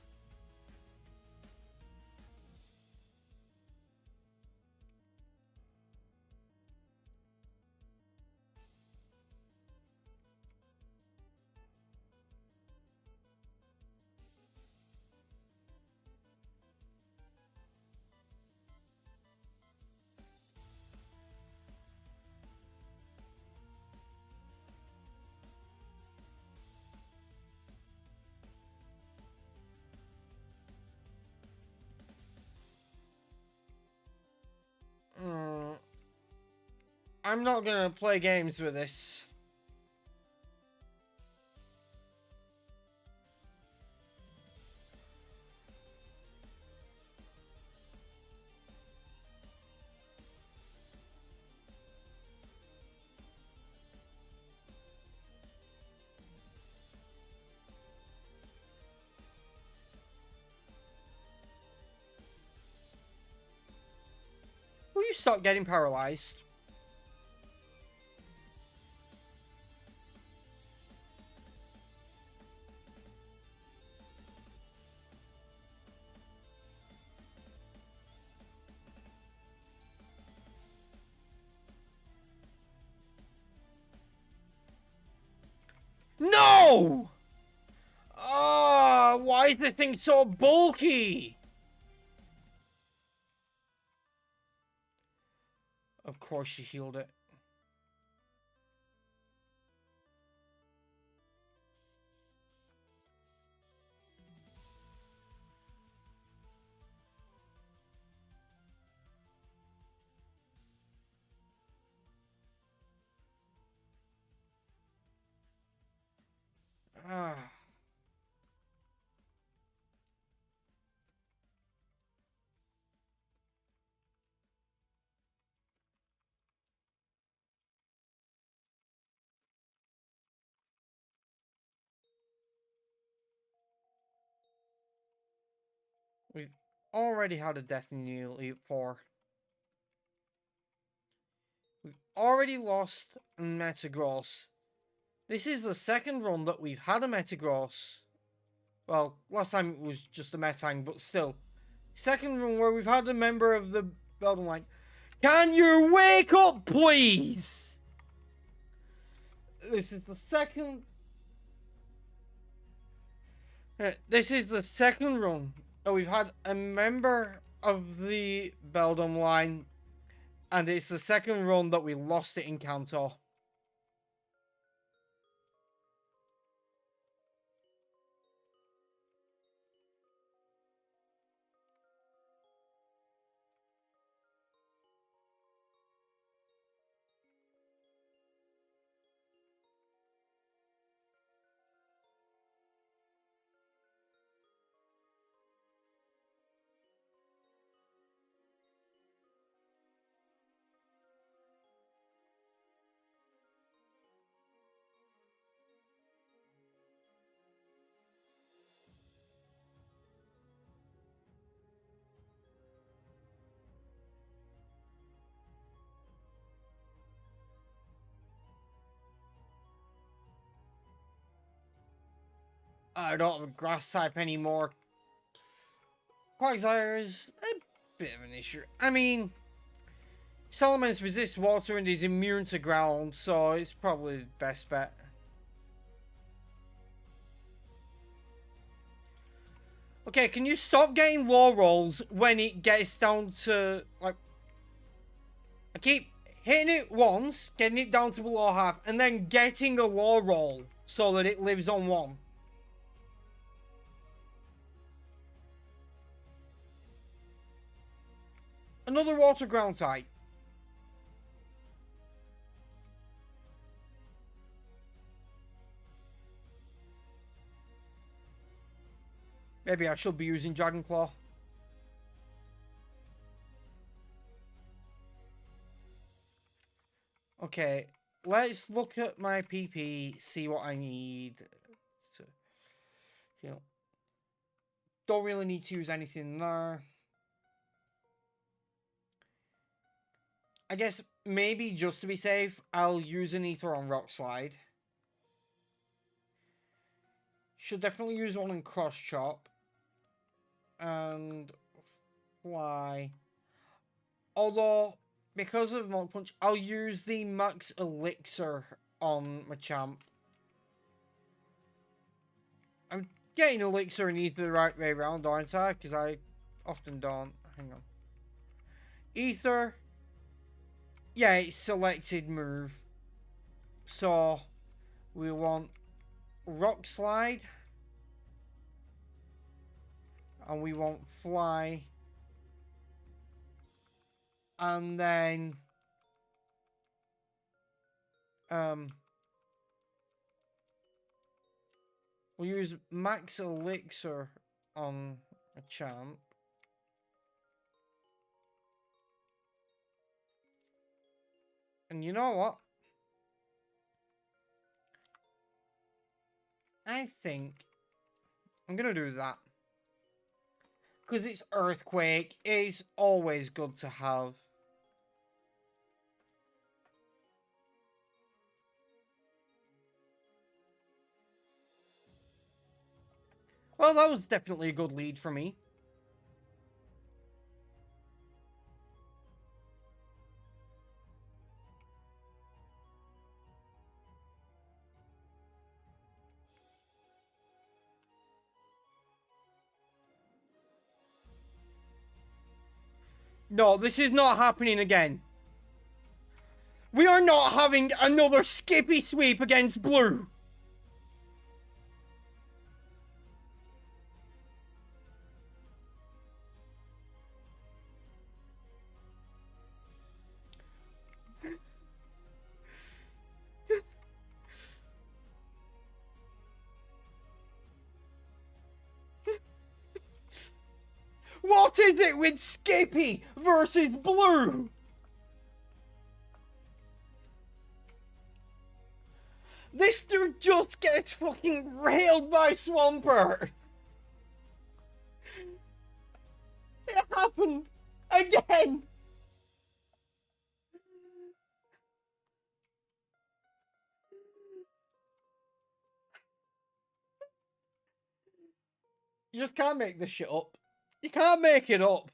I'm not gonna play games with this. Will you stop getting paralyzed? No! Ah, why is this thing so bulky? Of course she healed it. Ah. We've already had a death in the Elite Four. We've already lost Metagross. This is the second run that we've had a Metagross. Well, last time it was just a Metang, but still. Second run where we've had a member of the Belden line. Can you wake up, please? This is the second... This is the second run that we've had a member of the Beldum line, and it's the second run that we lost it in Kanto. I don't have a grass type anymore. Quagsire is a bit of an issue. I mean, Salamence resists water and is immune to ground, so it's probably the best bet. Okay, can you stop getting low rolls when it gets down to, like... I keep hitting it once, getting it down to below half, and then getting a low roll so that it lives on 1. Another water ground type. Maybe I should be using Dragon Claw. Okay, let's look at my PP, see what I need to, you know, don't really need to use anything there. I guess maybe just to be safe, I'll use an Ether on Rock Slide. Should definitely use one in Cross Chop. And Fly. Although, because of Mach Punch, I'll use the Max Elixir on Machamp. I'm getting Elixir and Ether the right way around, aren't I? Because I often don't. Hang on. Ether. Yeah, it's selected move. So, we want Rock Slide. And we want Fly. And then... we'll use Max Elixir on a champ. And you know what? I think I'm going to do that. Because it's Earthquake. It's always good to have. Well, that was definitely a good lead for me. No, this is not happening again. We are not having another Skippy sweep against Blue. What is it with Skippy versus Blue? This dude just gets fucking railed by Swampert. It happened again. You just can't make this shit up. You can't make it up.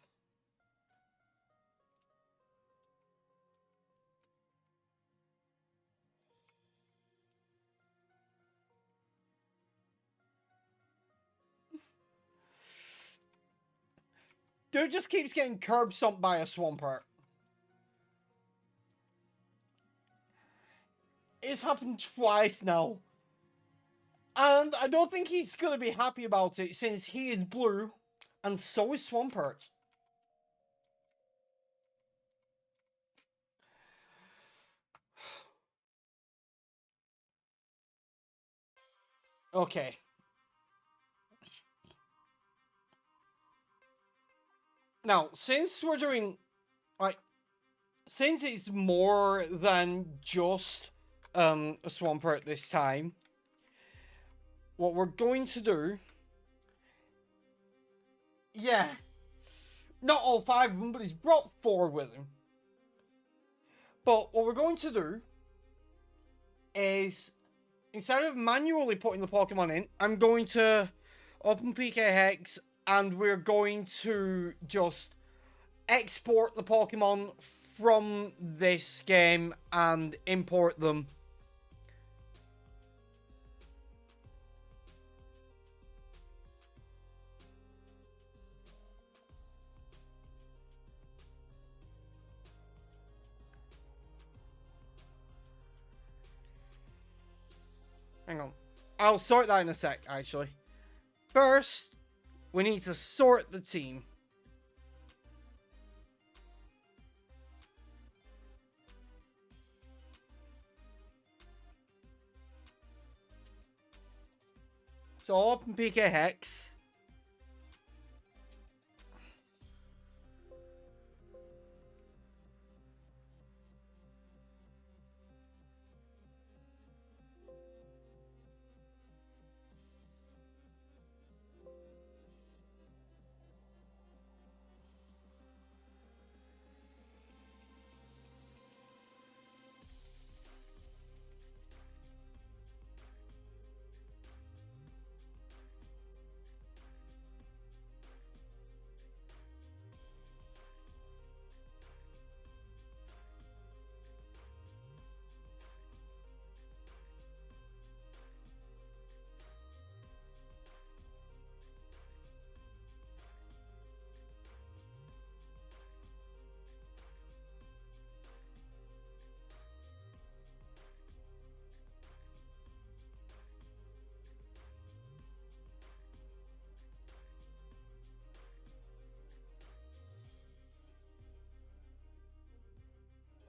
Dude just keeps getting curb stomped by a Swampert. It's happened twice now. And I don't think he's going to be happy about it since he is Blue and so is Swampert. Okay. Now, since we're doing, like, since it's more than just a Swampert this time, what we're going to do, yeah, not all 5 of them, but he's brought 4 with him. But what we're going to do is instead of manually putting the Pokemon in, I'm going to open PK Hex and we're going to just export the Pokemon from this game and import them. Hang on. I'll sort that in a sec, actually. First, we need to sort the team. So I'll open PK Hex.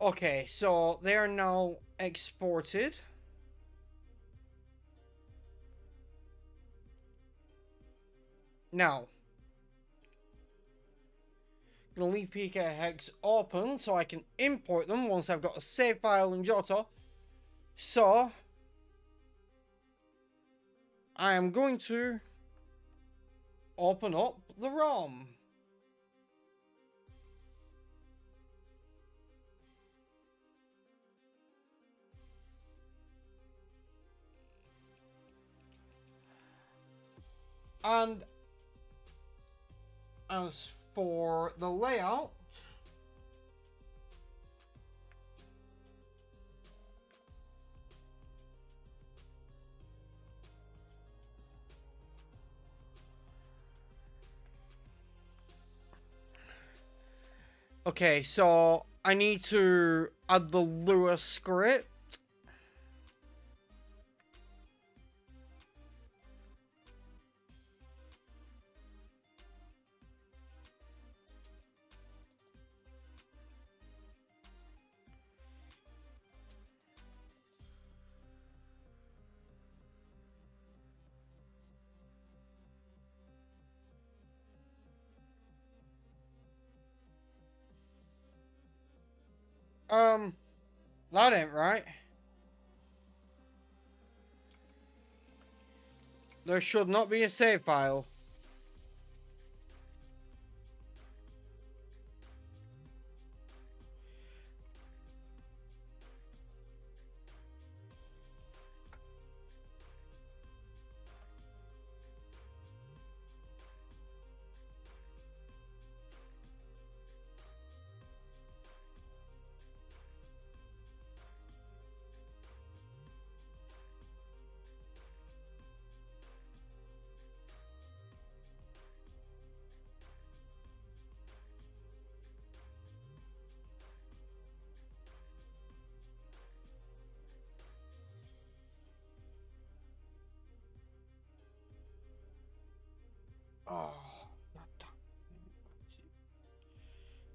Okay, so they are now exported. Now, I'm gonna leave PK Hex open so I can import them once I've got a save file in Johto. So, I am going to open up the ROM. And as for the layout, okay, so I need to add the Lua script. That ain't right. There should not be a save file. Oh,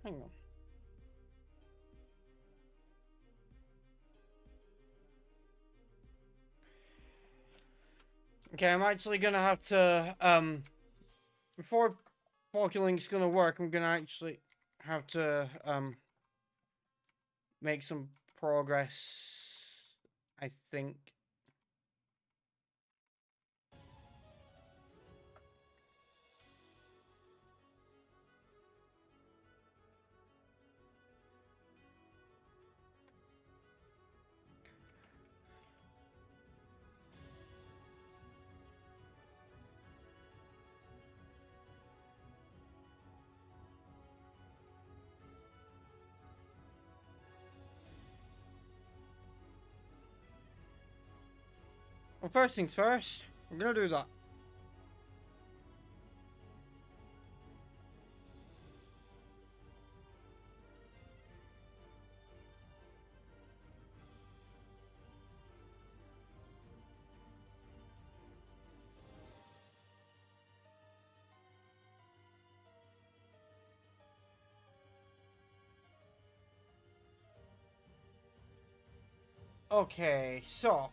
hang on. Okay, I'm actually gonna have to, before PokeLink's gonna work, I'm gonna actually have to, make some progress, I think. Well, first things first, we're gonna do that. Okay, so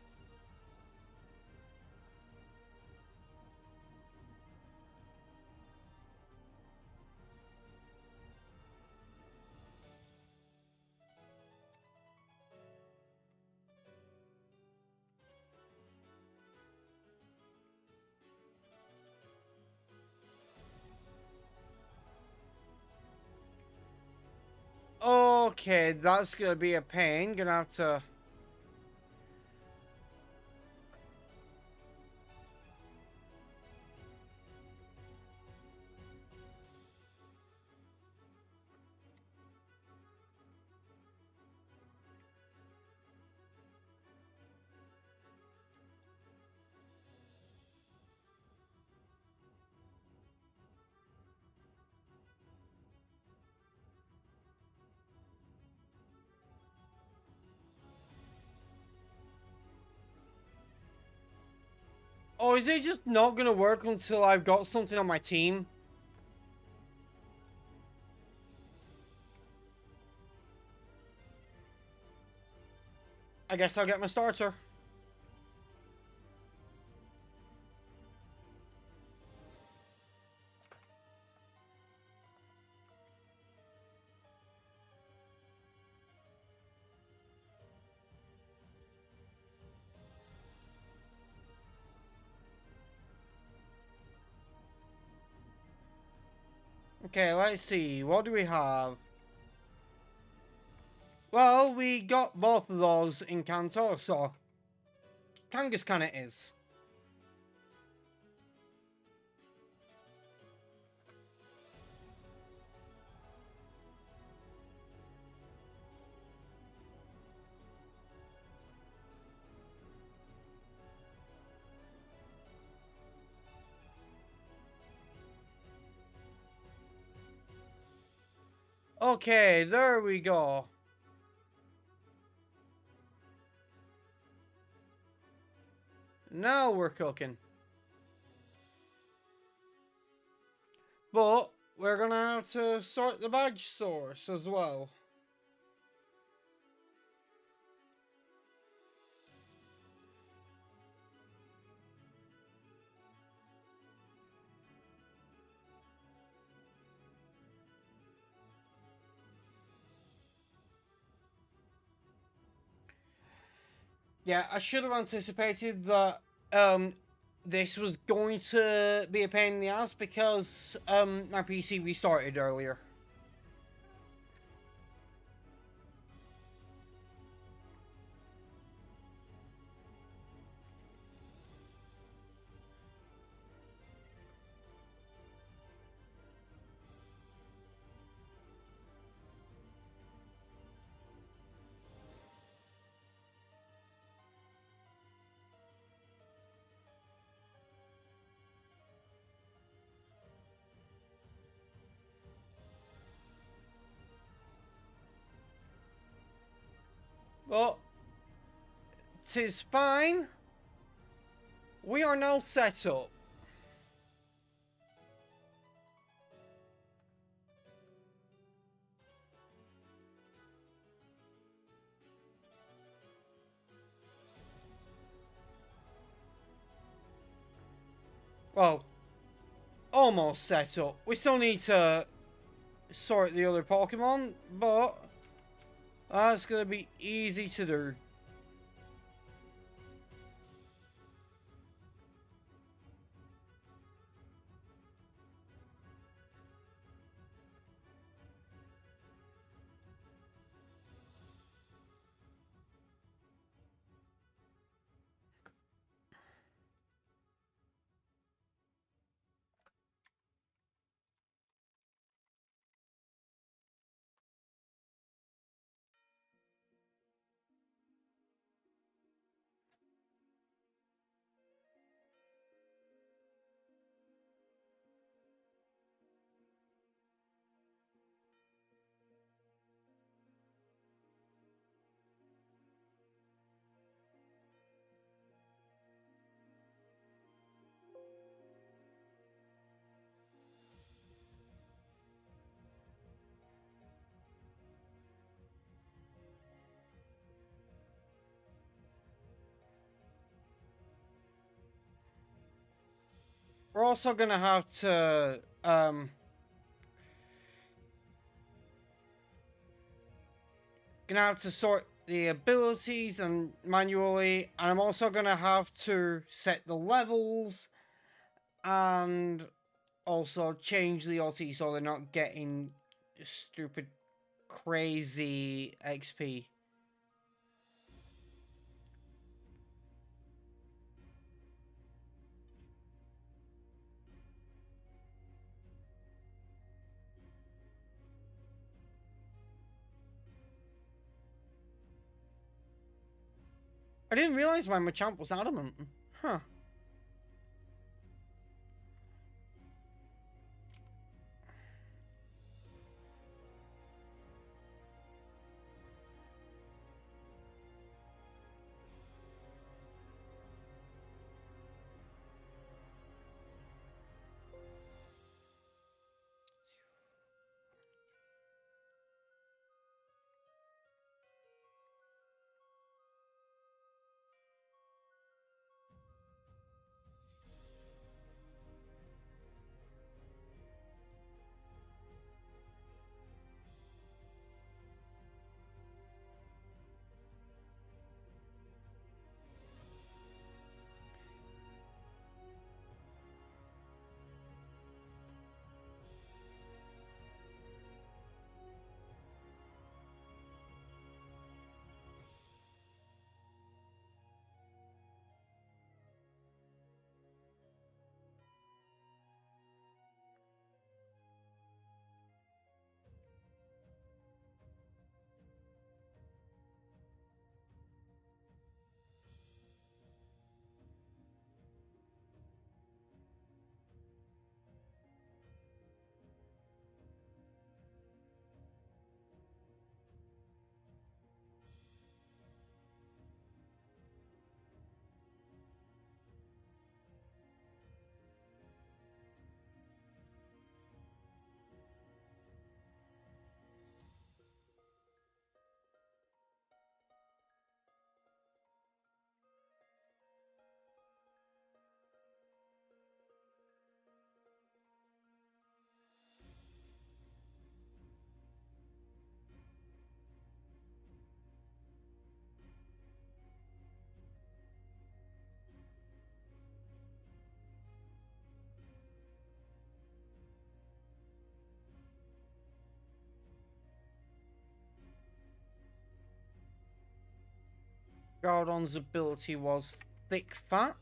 okay, that's gonna be a pain. Gonna have to. Oh, is it just not gonna work until I've got something on my team? I guess I'll get my starter. Okay, let's see. What do we have? Well, we got both of those in Kanto, so Kangas kinda is. Okay, there we go. Now we're cooking. But we're gonna have to sort the badge source as well. Yeah, I should have anticipated that this was going to be a pain in the ass because my PC restarted earlier. But 'tis fine. We are now set up. Well, almost set up. We still need to sort the other Pokemon, but that's gonna be easy to do. we're also gonna have to sort the abilities and manually, and I'm also gonna have to set the levels and also change the OT so they're not getting stupid crazy XP. I didn't realize my Machamp was adamant. Huh. Groudon's ability was Thick Fat.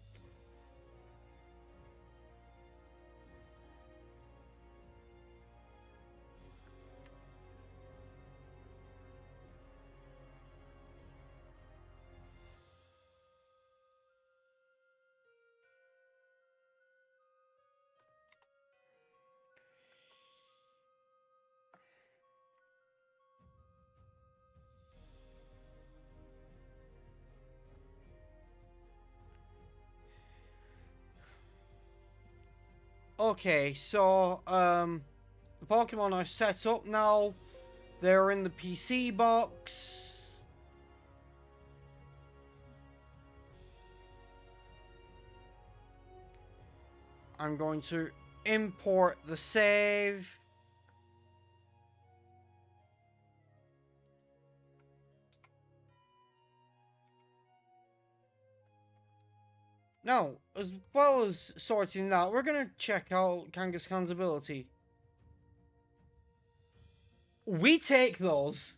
Okay, so the Pokemon are set up now. They're in the PC box. I'm going to import the save. Now, as well as sorting that, we're going to check out Kangaskhan's ability. We take those.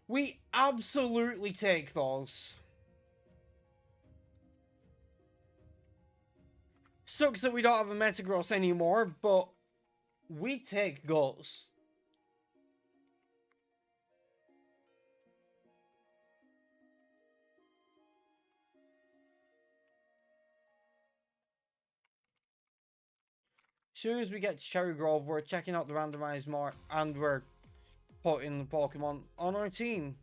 We absolutely take those. Sucks that we don't have a Metagross anymore, but we take those. As soon as we get to Cherry Grove, we're checking out the randomized mark and we're putting the Pokemon on our team.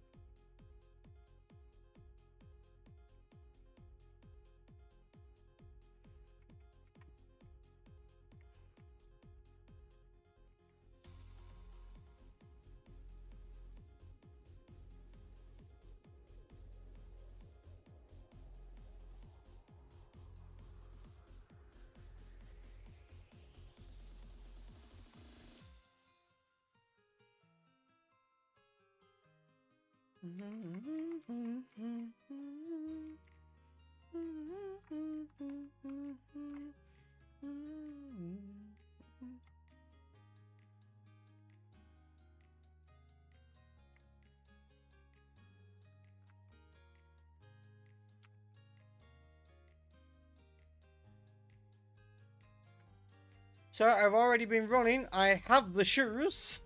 So I've already been running. I have the shoes.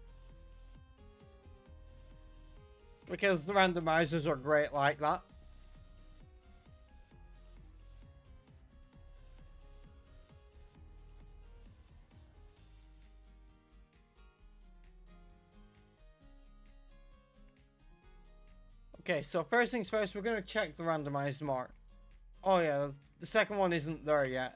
Because the randomizers are great like that. Okay, so first things first, we're going to check the randomized mark. Oh yeah, the second one isn't there yet.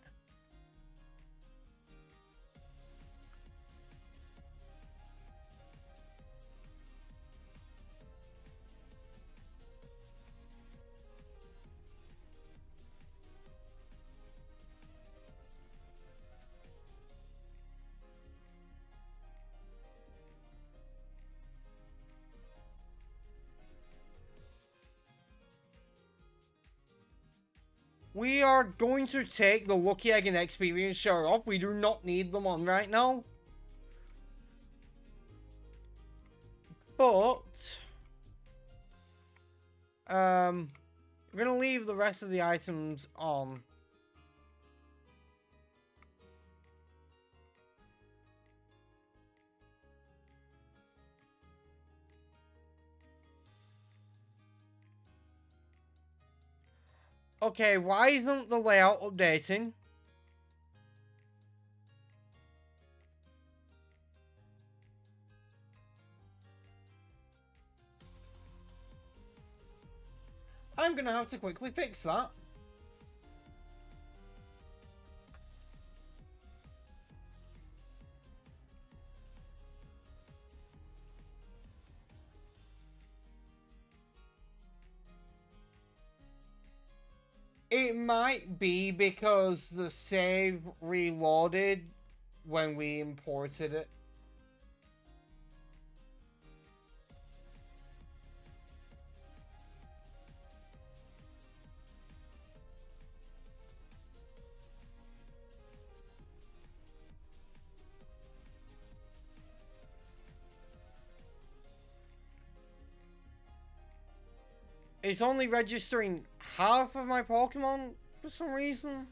We are going to take the Lucky Egg and Experience share off. We do not need them on right now. But we're gonna leave the rest of the items on. Okay, why isn't the layout updating? I'm gonna have to quickly fix that. It might be because the save reloaded when we imported it. It's only registering half of my Pokemon for some reason.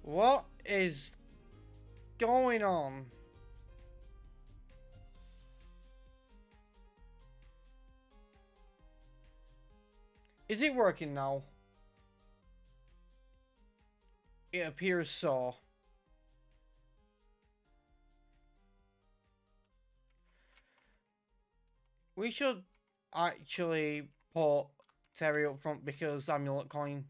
What is going on? Is it working now? It appears so. We should actually put Terry up front because Amulet Coin.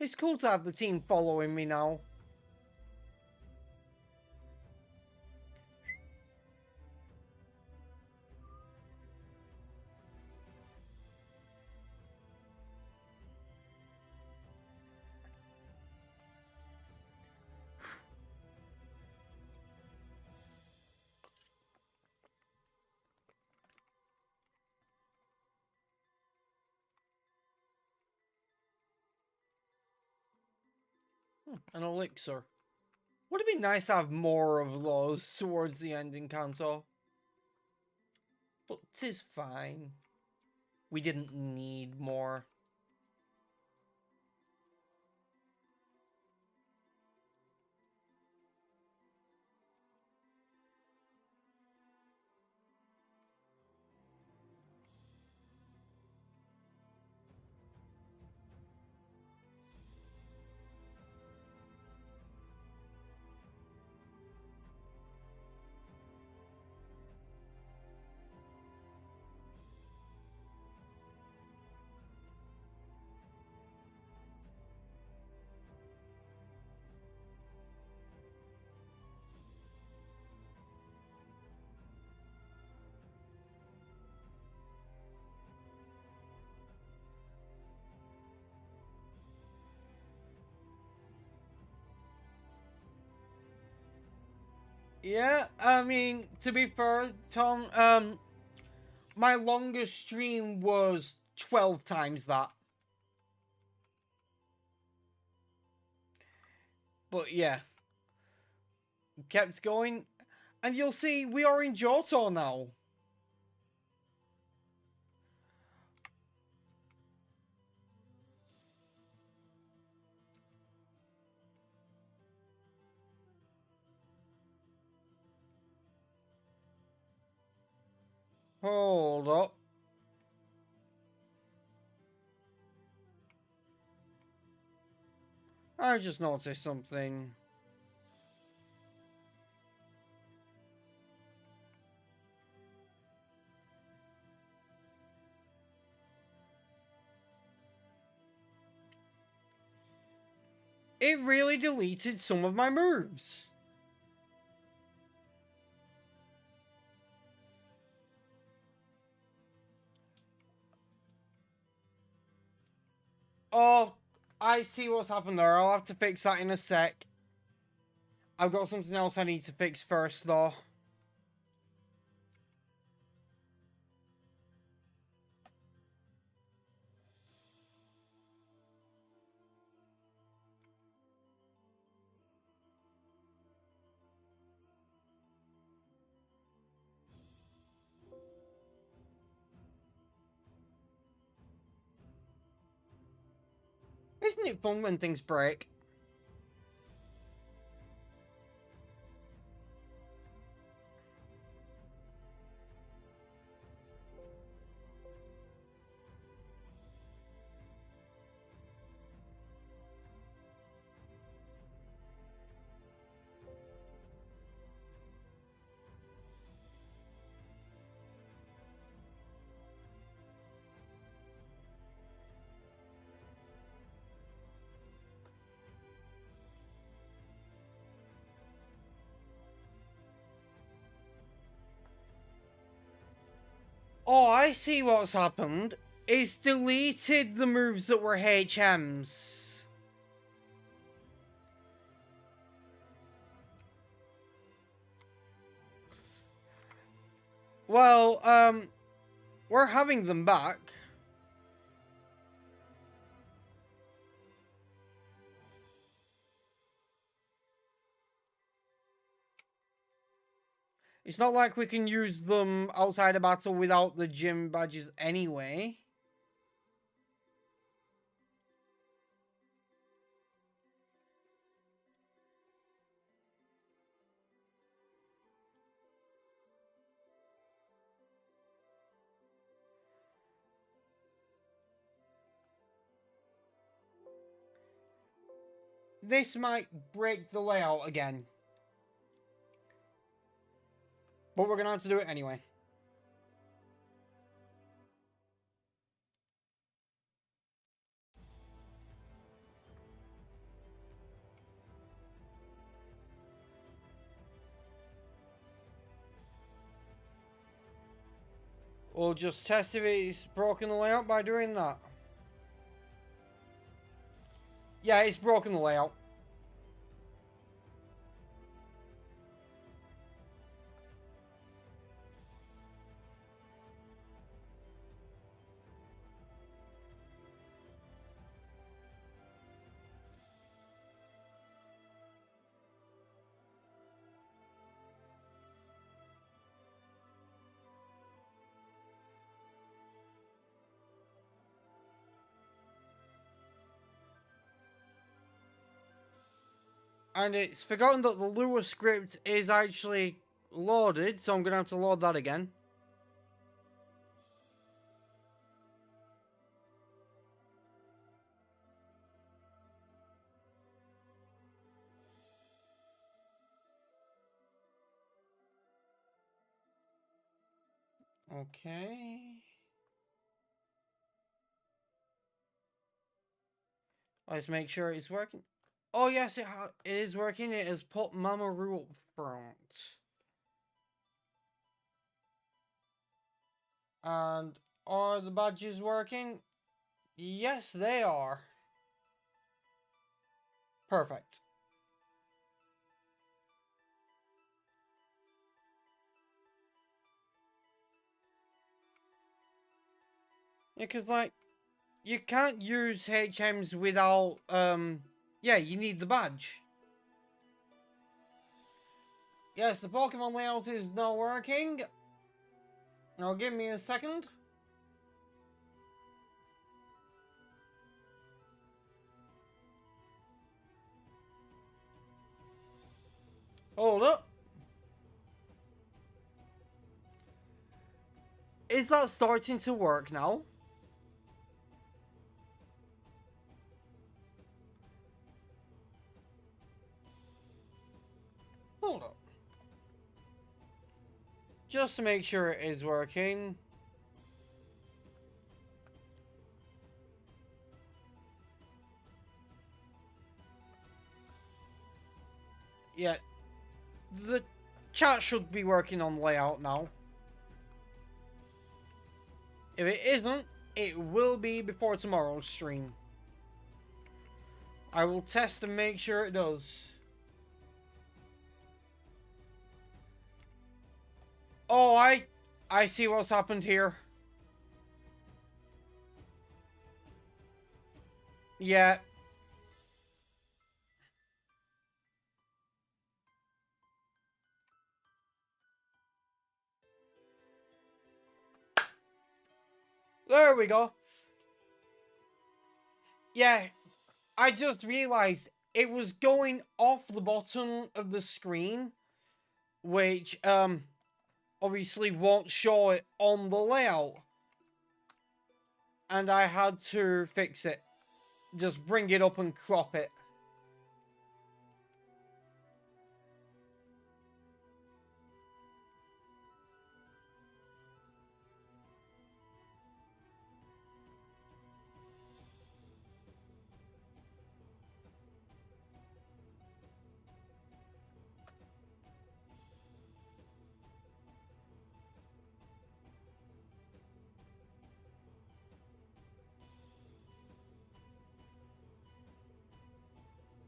It's cool to have the team following me now. An elixir. Would it be nice to have more of those towards the end in Kanto? But 'tis fine. We didn't need more. Yeah, I mean, to be fair, Tom, my longest stream was 12 times that. But yeah, kept going. And you'll see, we are in Johto now. Hold up. I just noticed something. It really deleted some of my moves. Oh, I see what's happened there. I'll have to fix that in a sec. I've got something else I need to fix first, though. Isn't it fun when things break? Oh, I see what's happened. It's deleted the moves that were HMs. Well, we're having them back. It's not like we can use them outside of battle without the gym badges anyway. This might break the layout again. But we're gonna have to do it anyway. We'll just test if it's broken the layout by doing that. Yeah, it's broken the layout. And it's forgotten that the Lua script is actually loaded, so I'm going to have to load that again. Okay. Let's make sure it's working. Oh yes, it is working. It has put Mamoru up front. And are the badges working? Yes, they are. Perfect. Yeah, because, like, you can't use HMs without, yeah, you need the badge. Yes, the Pokemon layout is not working. Now, give me a second. Hold up. Is that starting to work now? Hold up. Just to make sure it is working. Yeah, the chat should be working on layout now. If it isn't, it will be before tomorrow's stream. I will test and make sure it does. Oh, I see what's happened here. Yeah. There we go. Yeah, I just realized it was going off the bottom of the screen, which, obviously won't show it on the layout. And I had to fix it. Just bring it up and crop it.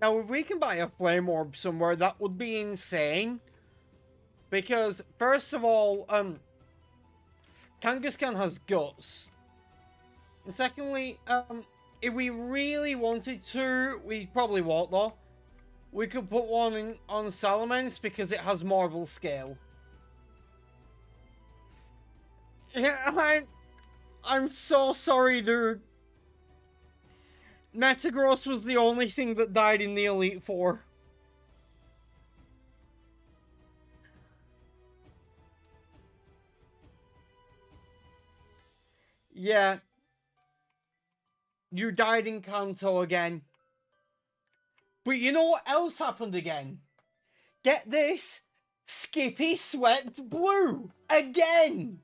Now, if we can buy a flame orb somewhere, that would be insane. Because, first of all, Kangaskhan has guts. And secondly, if we really wanted to, we probably won't though. We could put one in, on Salamence because it has Marvel scale. Yeah, I'm so sorry, dude. Metagross was the only thing that died in the Elite Four. Yeah. You died in Kanto again. But you know what else happened again? Get this! Skippy swept blue! Again!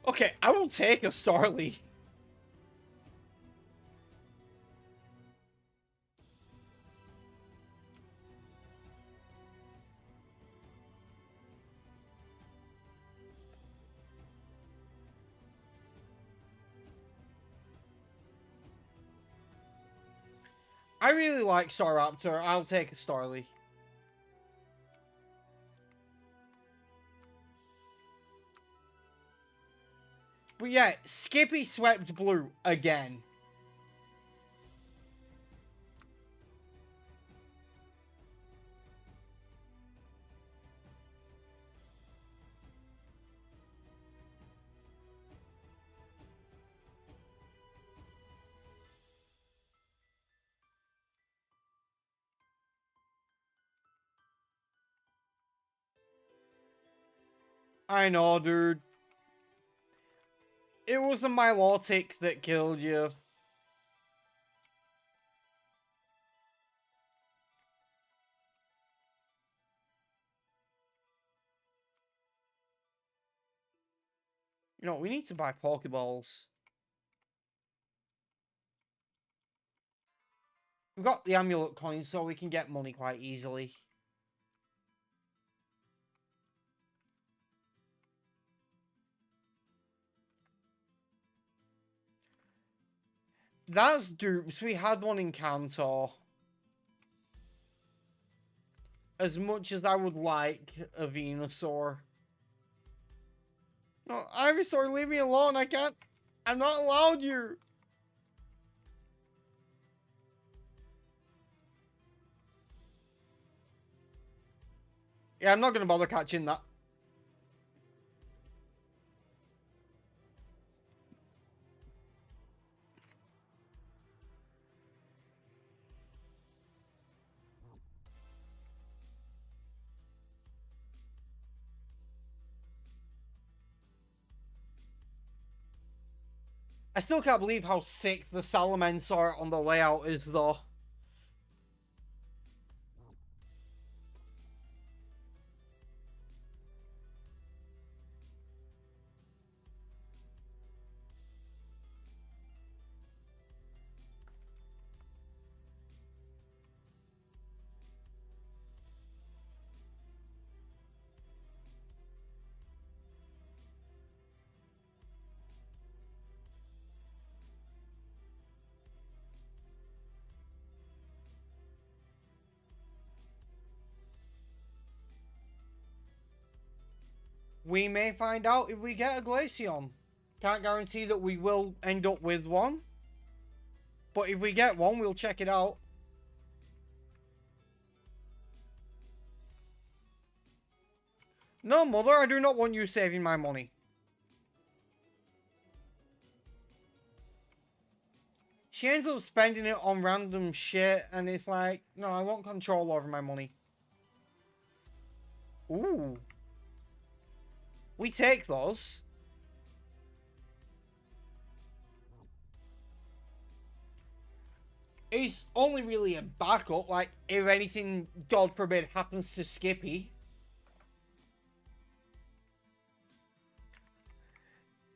Okay, I will take a Starly. I really like Staraptor. I'll take a Starly. But yeah, Skippy swept blue again. I know, dude. It was a Milotic that killed you. You know, we need to buy Pokeballs. We've got the amulet coin, so we can get money quite easily. That's dupes. We had one in Kanto. as much as I would like a Venusaur. No, Ivysaur, leave me alone. I can't. I'm not allowed you. Yeah, I'm not going to bother catching that. I still can't believe how sick the Salamensaur on the layout is, though. We may find out if we get a Glaceon. Can't guarantee that we will end up with one. But if we get one, we'll check it out. No, Mother, I do not want you saving my money. She ends up spending it on random shit, and it's like, no, I want control over my money. Ooh. We take those. It's only really a backup, like, if anything, God forbid, happens to Skippy.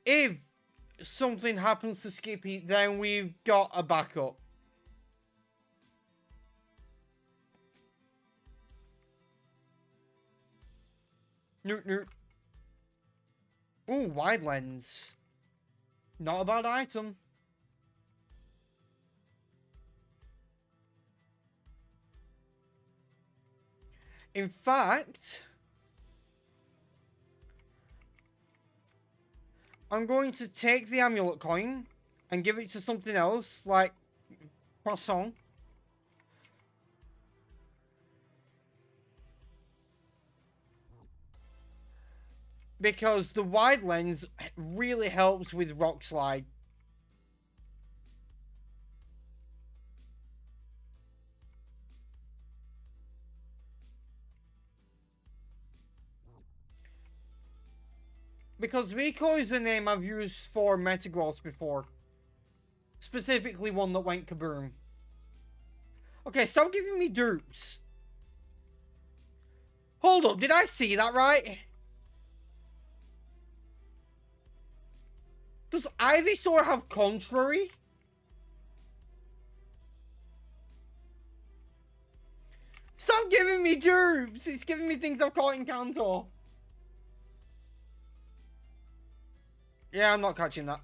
If something happens to Skippy, then we've got a backup. Noot noot. Ooh, wide lens. Not a bad item. In fact, I'm going to take the amulet coin and give it to something else, like Croissant. Because the wide lens really helps with Rock Slide. Because Rico is a name I've used for Metagross before. Specifically one that went kaboom. Okay, stop giving me dupes. Hold up, did I see that right? Does Ivysaur have contrary? Stop giving me dupes! It's giving me things I've caught in Kanto. Yeah, I'm not catching that.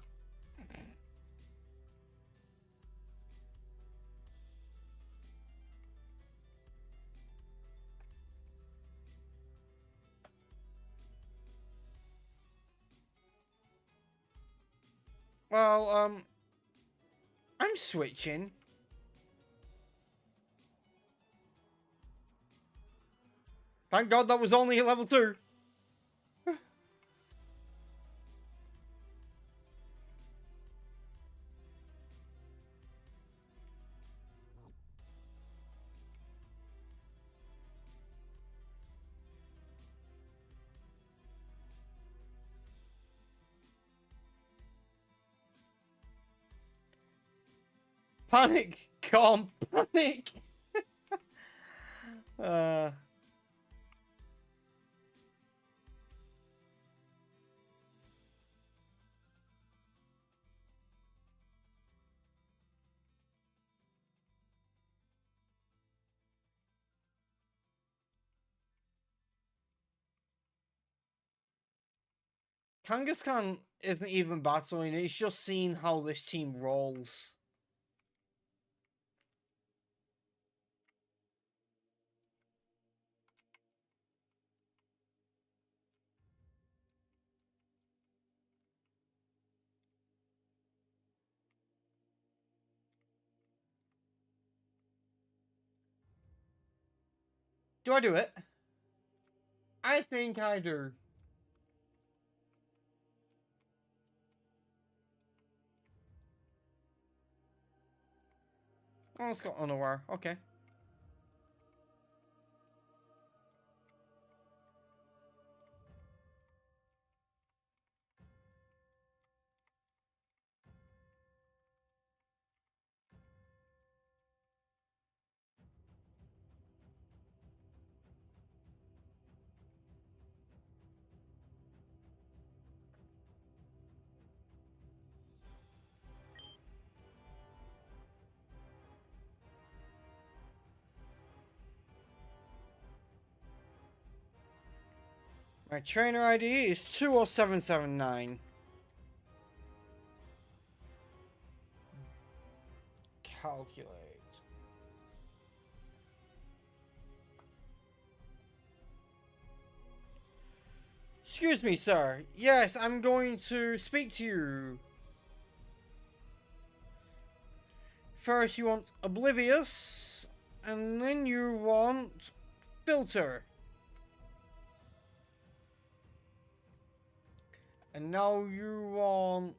Well, I'm switching. Thank God that was only at level 2. Panic! Calm. Panic! Kangaskhan isn't even battling, it's just seeing how this team rolls. Do I do it? I think I do. Oh, it's got unaware. Okay. My trainer ID is 20779. Calculate. Excuse me, sir. Yes, I'm going to speak to you. First, you want oblivious, and then you want filter. And now you want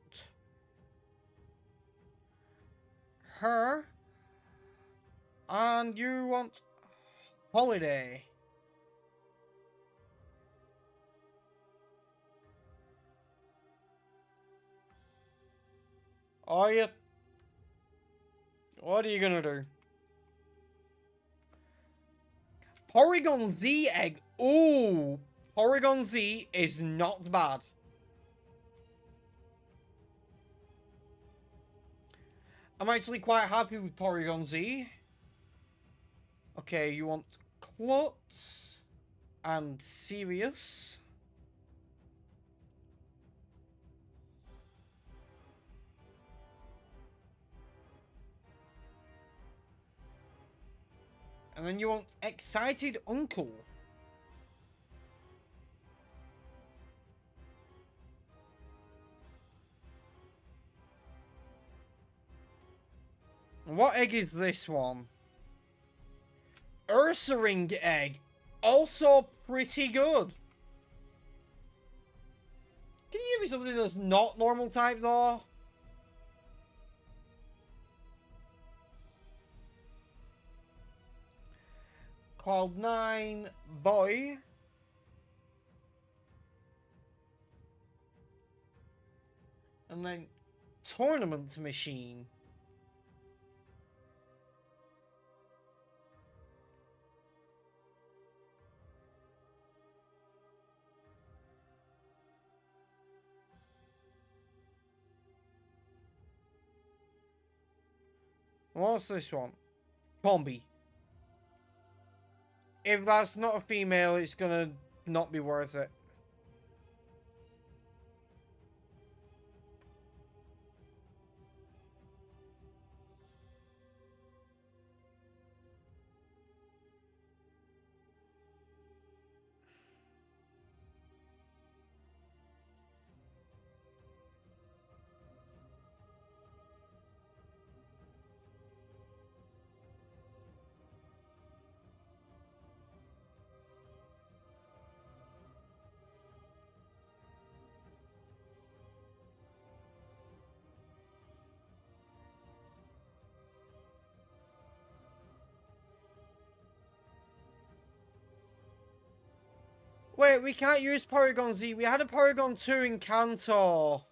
her, and you want holiday. Are you? What are you gonna do? Porygon Z egg. Ooh, Porygon Z is not bad. I'm actually quite happy with Porygon Z. Okay, you want Klutz and Sirius. And then you want Excited Uncle. What egg is this one? Ursaring egg. Also pretty good. Can you give me something that's not normal type though? Cloud9 boy. And then Tournament Machine. What's this one? Combi. If that's not a female, it's gonna not be worth it. Wait, we can't use Porygon Z. We had a Porygon 2 in Kanto.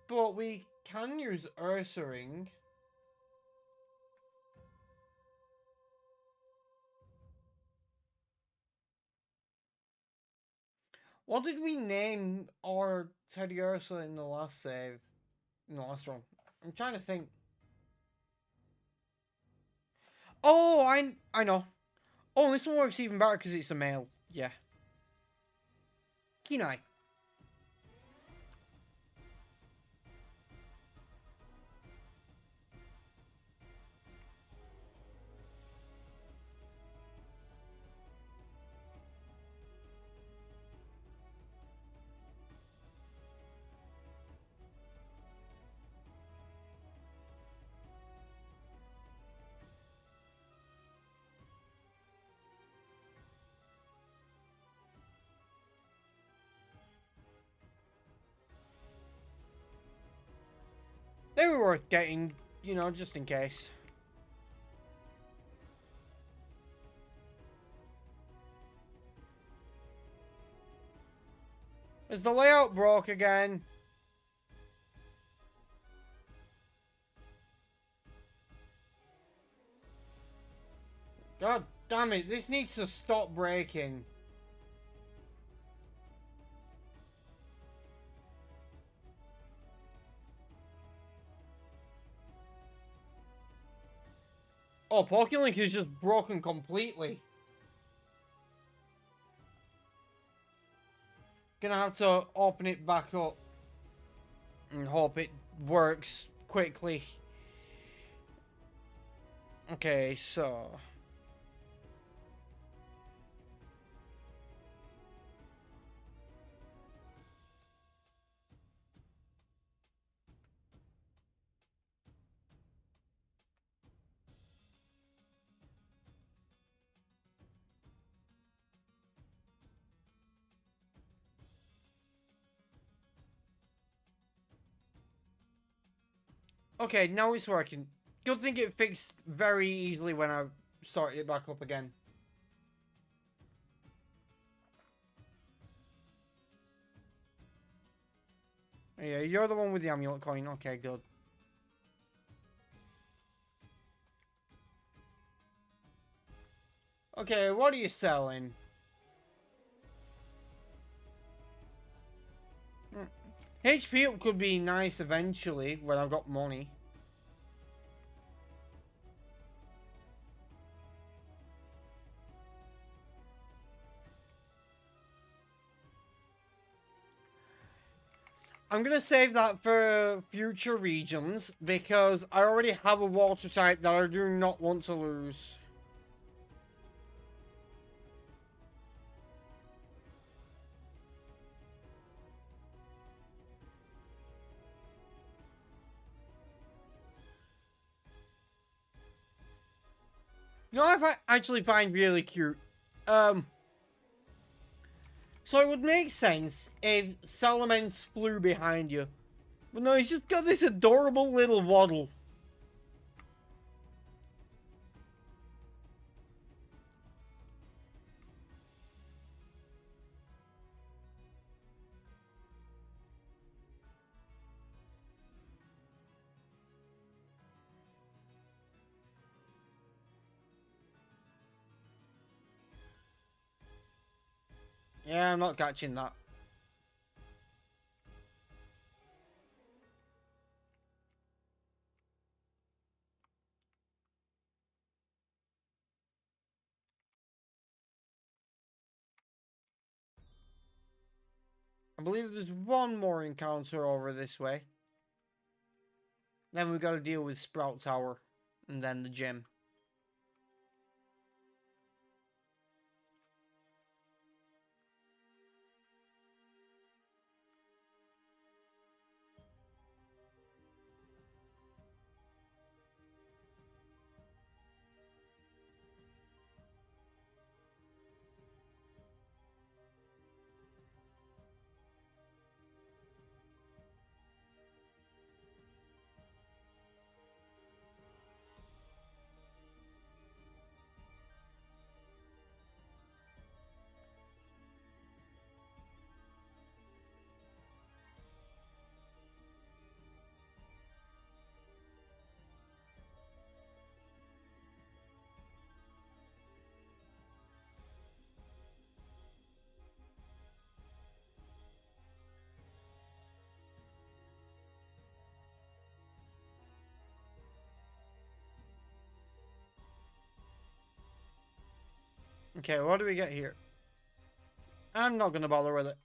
But we can use Ursaring. What did we name our Teddy Ursa in the last save? In the last one? I'm trying to think. Oh, I know. Oh, this one works even better because it's a male. Yeah. Kenai. They were worth getting, you know, just in case. Is the layout broke again? God damn it, this needs to stop breaking. Oh, PokeLink is just broken completely. Gonna have to open it back up and hope it works quickly. Okay, so... Okay, now it's working. Good thing it fixed very easily when I started it back up again. Yeah, you're the one with the amulet coin. Okay, good. Okay, what are you selling? HP up could be nice eventually when I've got money. I'm gonna save that for future regions because I already have a water type that I do not want to lose. You know what I actually find really cute? So it would make sense if Salamence flew behind you. But no, he's just got this adorable little waddle. Yeah, I'm not catching that. I believe there's one more encounter over this way. Then we've got to deal with Sprout Tower. And then the gym. Okay, what do we get here? I'm not gonna bother with it.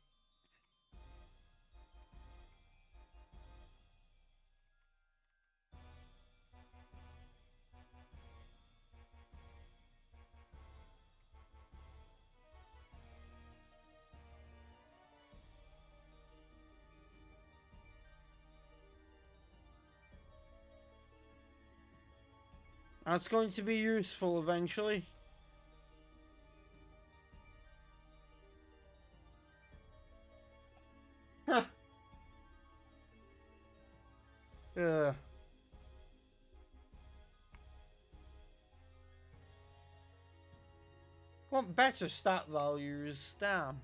That's going to be useful eventually. Huh. Ugh. Want better stat values, damn.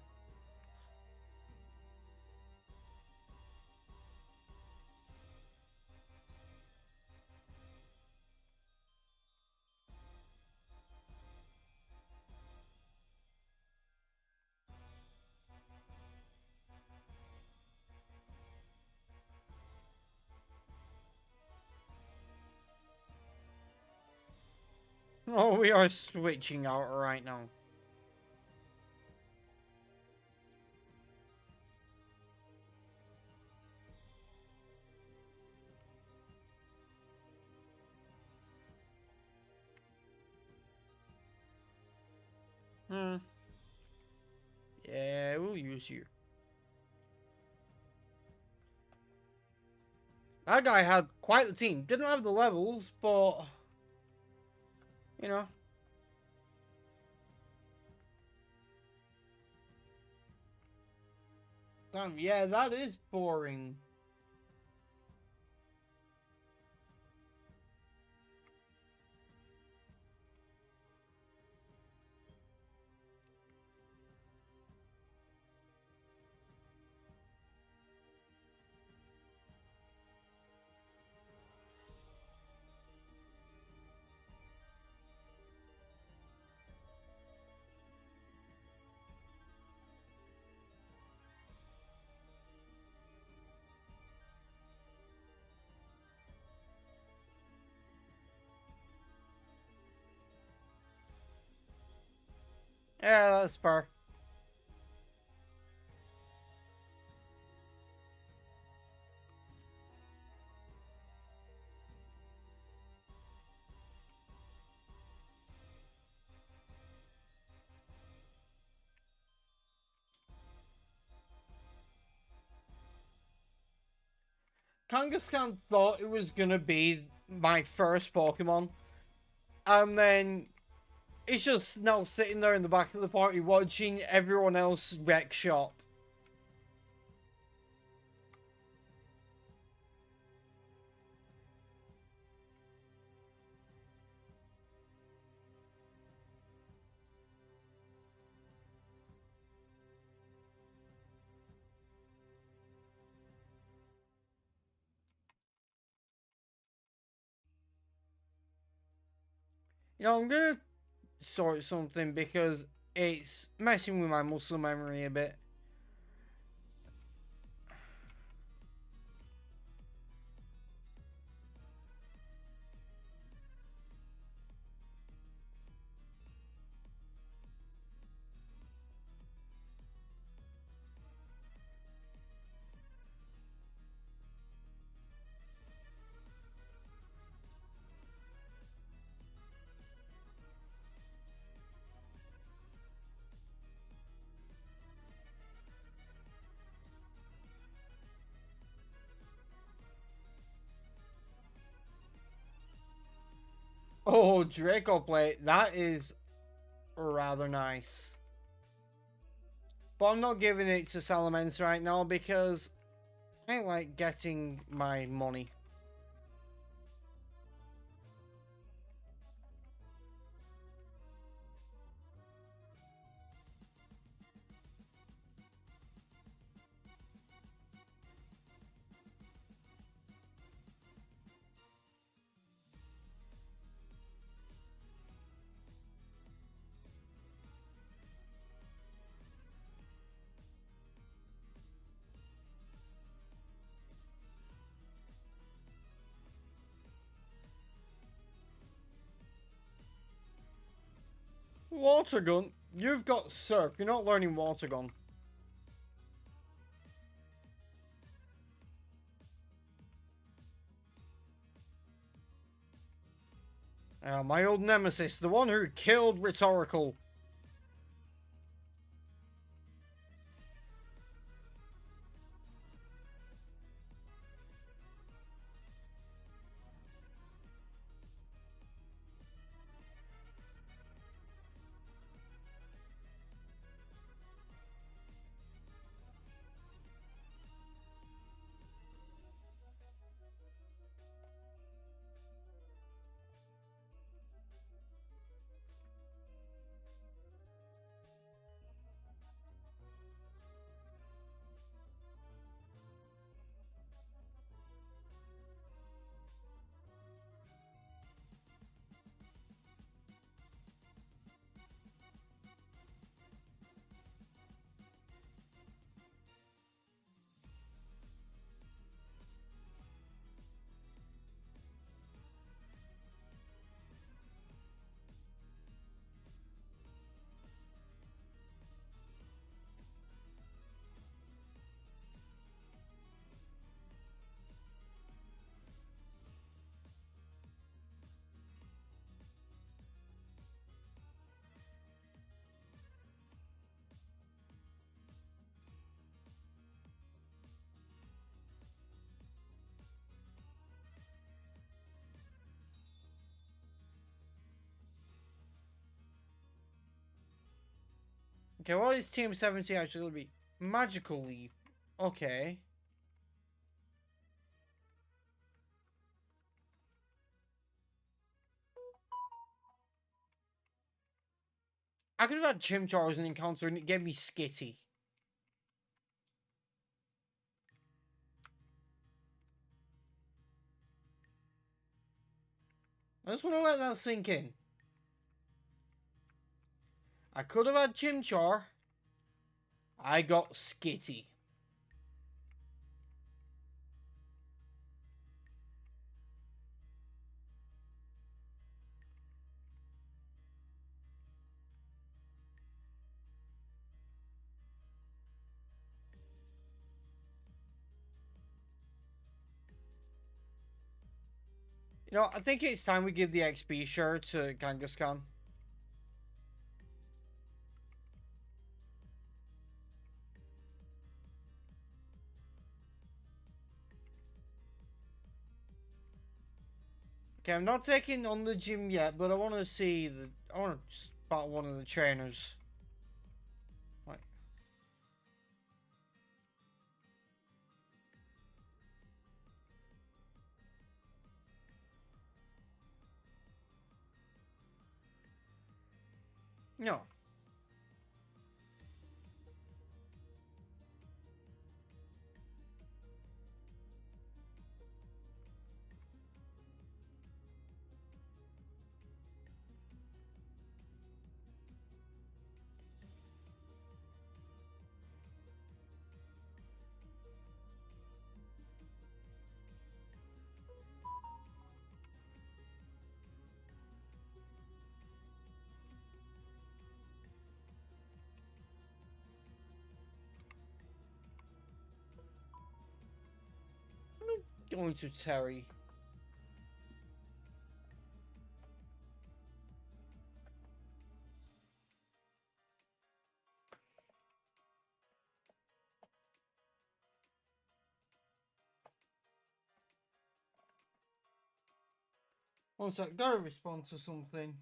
Oh, we are switching out right now. Hmm. Yeah, we'll use you. That guy had quite the team. Didn't have the levels, but you know. Damn, yeah, that is boring. Yeah, that's fair. Kangaskhan thought it was gonna be my first Pokemon, and then it's just now sitting there in the back of the party watching everyone else wreck shop. You know, I'm gonna sort something because it's messing with my muscle memory a bit. Oh, Draco Plate, that is rather nice. But I'm not giving it to Salamence right now because I like getting my money. Water Gun? You've got Surf, you're not learning Water Gun. My old nemesis, the one who killed Rhetorical. Okay, what is Team 70 actually going to be? Magical Leap. Okay. I could have had Chimchar as an encounter and it gave me Skitty. I just want to let that sink in. I could have had Chimchar. I got Skitty. You know, I think it's time we give the XP share to Kangaskhan. Okay, I'm not taking on the gym yet, but I want to see the... I want to spot one of the trainers. Right. No. I'm going to Terry. One sec, gotta respond to something.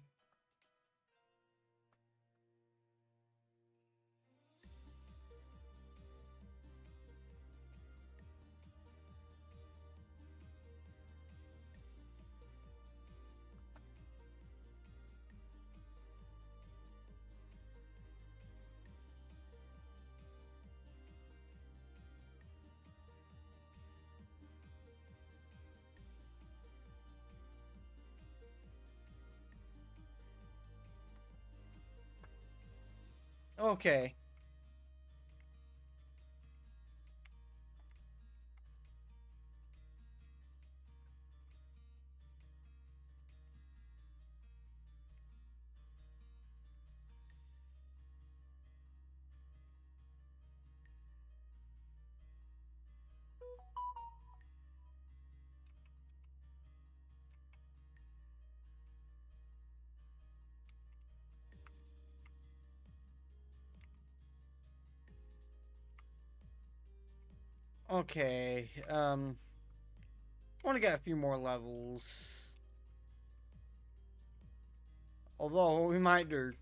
Okay. Okay, I want to get a few more levels. Although, what we might do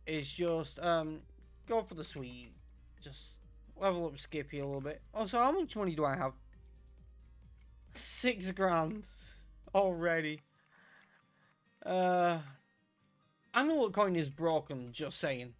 is just, go for the sweet. Just level up Skippy a little bit. Also, how much money do I have? 6 grand already. Amulet coin is broken, just saying.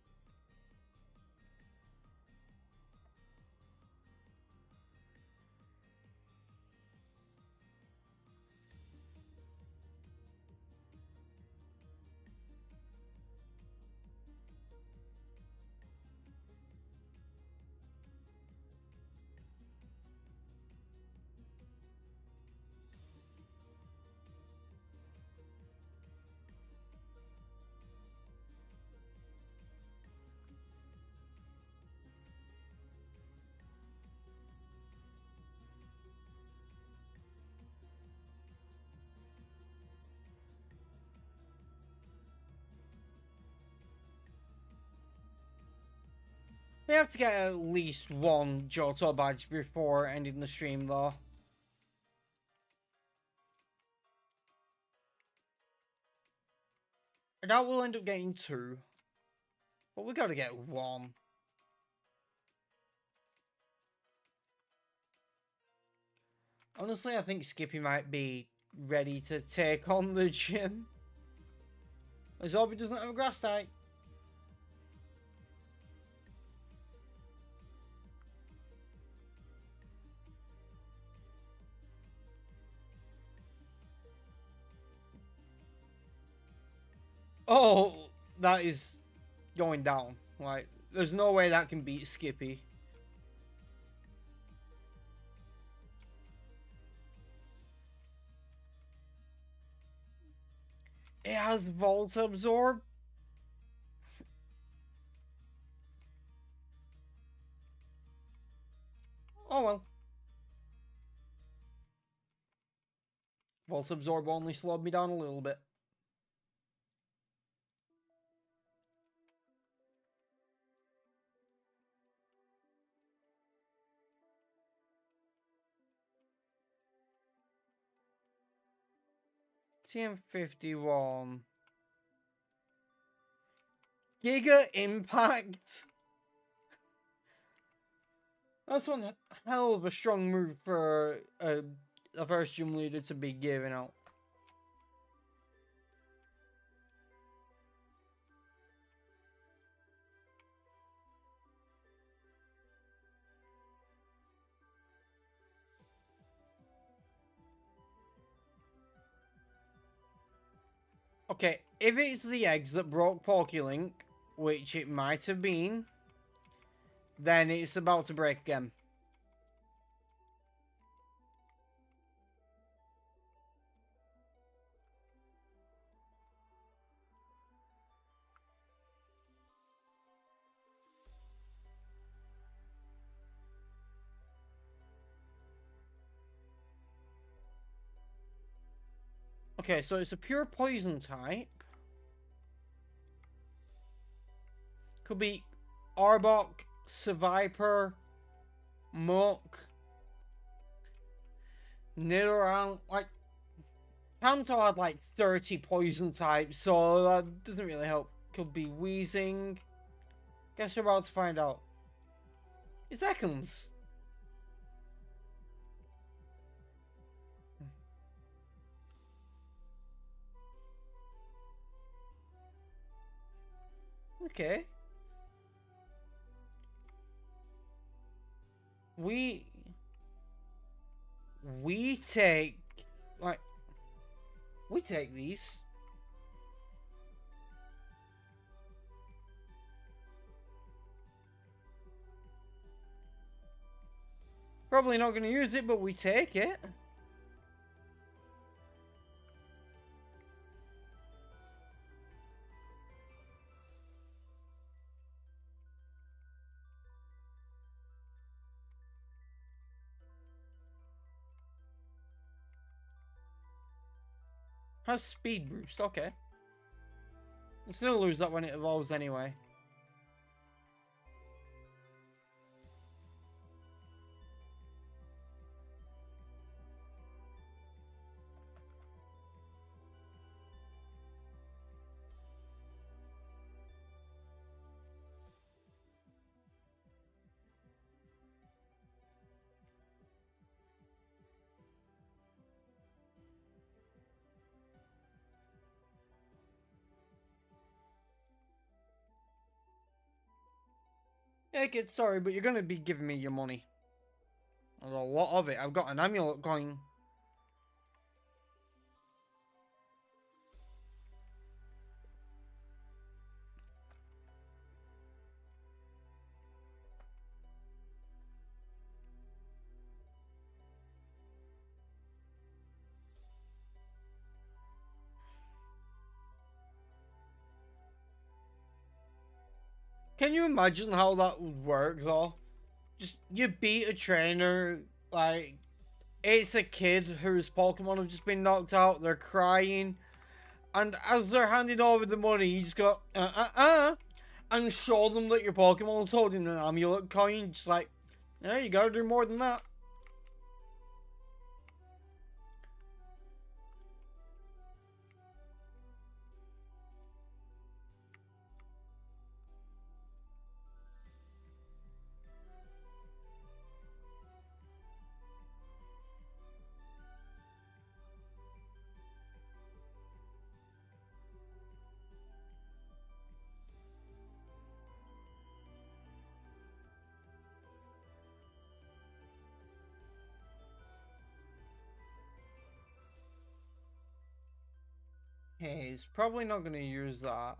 We have to get at least one Johto badge before ending the stream, though. I doubt we'll end up getting 2. But we gotta get 1. Honestly, I think Skippy might be ready to take on the gym. Let's hope he doesn't have a grass type. Oh, that is going down. Like, there's no way that can beat Skippy. It has Volt Absorb. Oh well. Volt Absorb only slowed me down a little bit. TM51. Giga Impact. That's one hell of a strong move for a first gym leader to be giving out. Okay, if it's the eggs that broke PokeLink, which it might have been, then it's about to break again. Okay, so it's a pure poison type. Could be Arbok, Seviper, Muck, Nidoran. Like, Kanto had like 30 poison types, so that doesn't really help. Could be Wheezing. Guess we're about to find out. It's Ekans. Okay. We take, like, we take these. Probably not going to use it, but we take it. Has speed boost, okay. We'll still lose that when it evolves anyway. Yeah, kid, sorry, but you're going to be giving me your money. There's a lot of it. I've got an amulet coin. Can you imagine how that would work, though? Just, you beat a trainer, like, it's a kid whose Pokemon have just been knocked out, they're crying, and as they're handing over the money, you just go, and show them that your Pokemon's holding an amulet coin, just like, yeah, you gotta do more than that. Hey, he's probably not going to use that.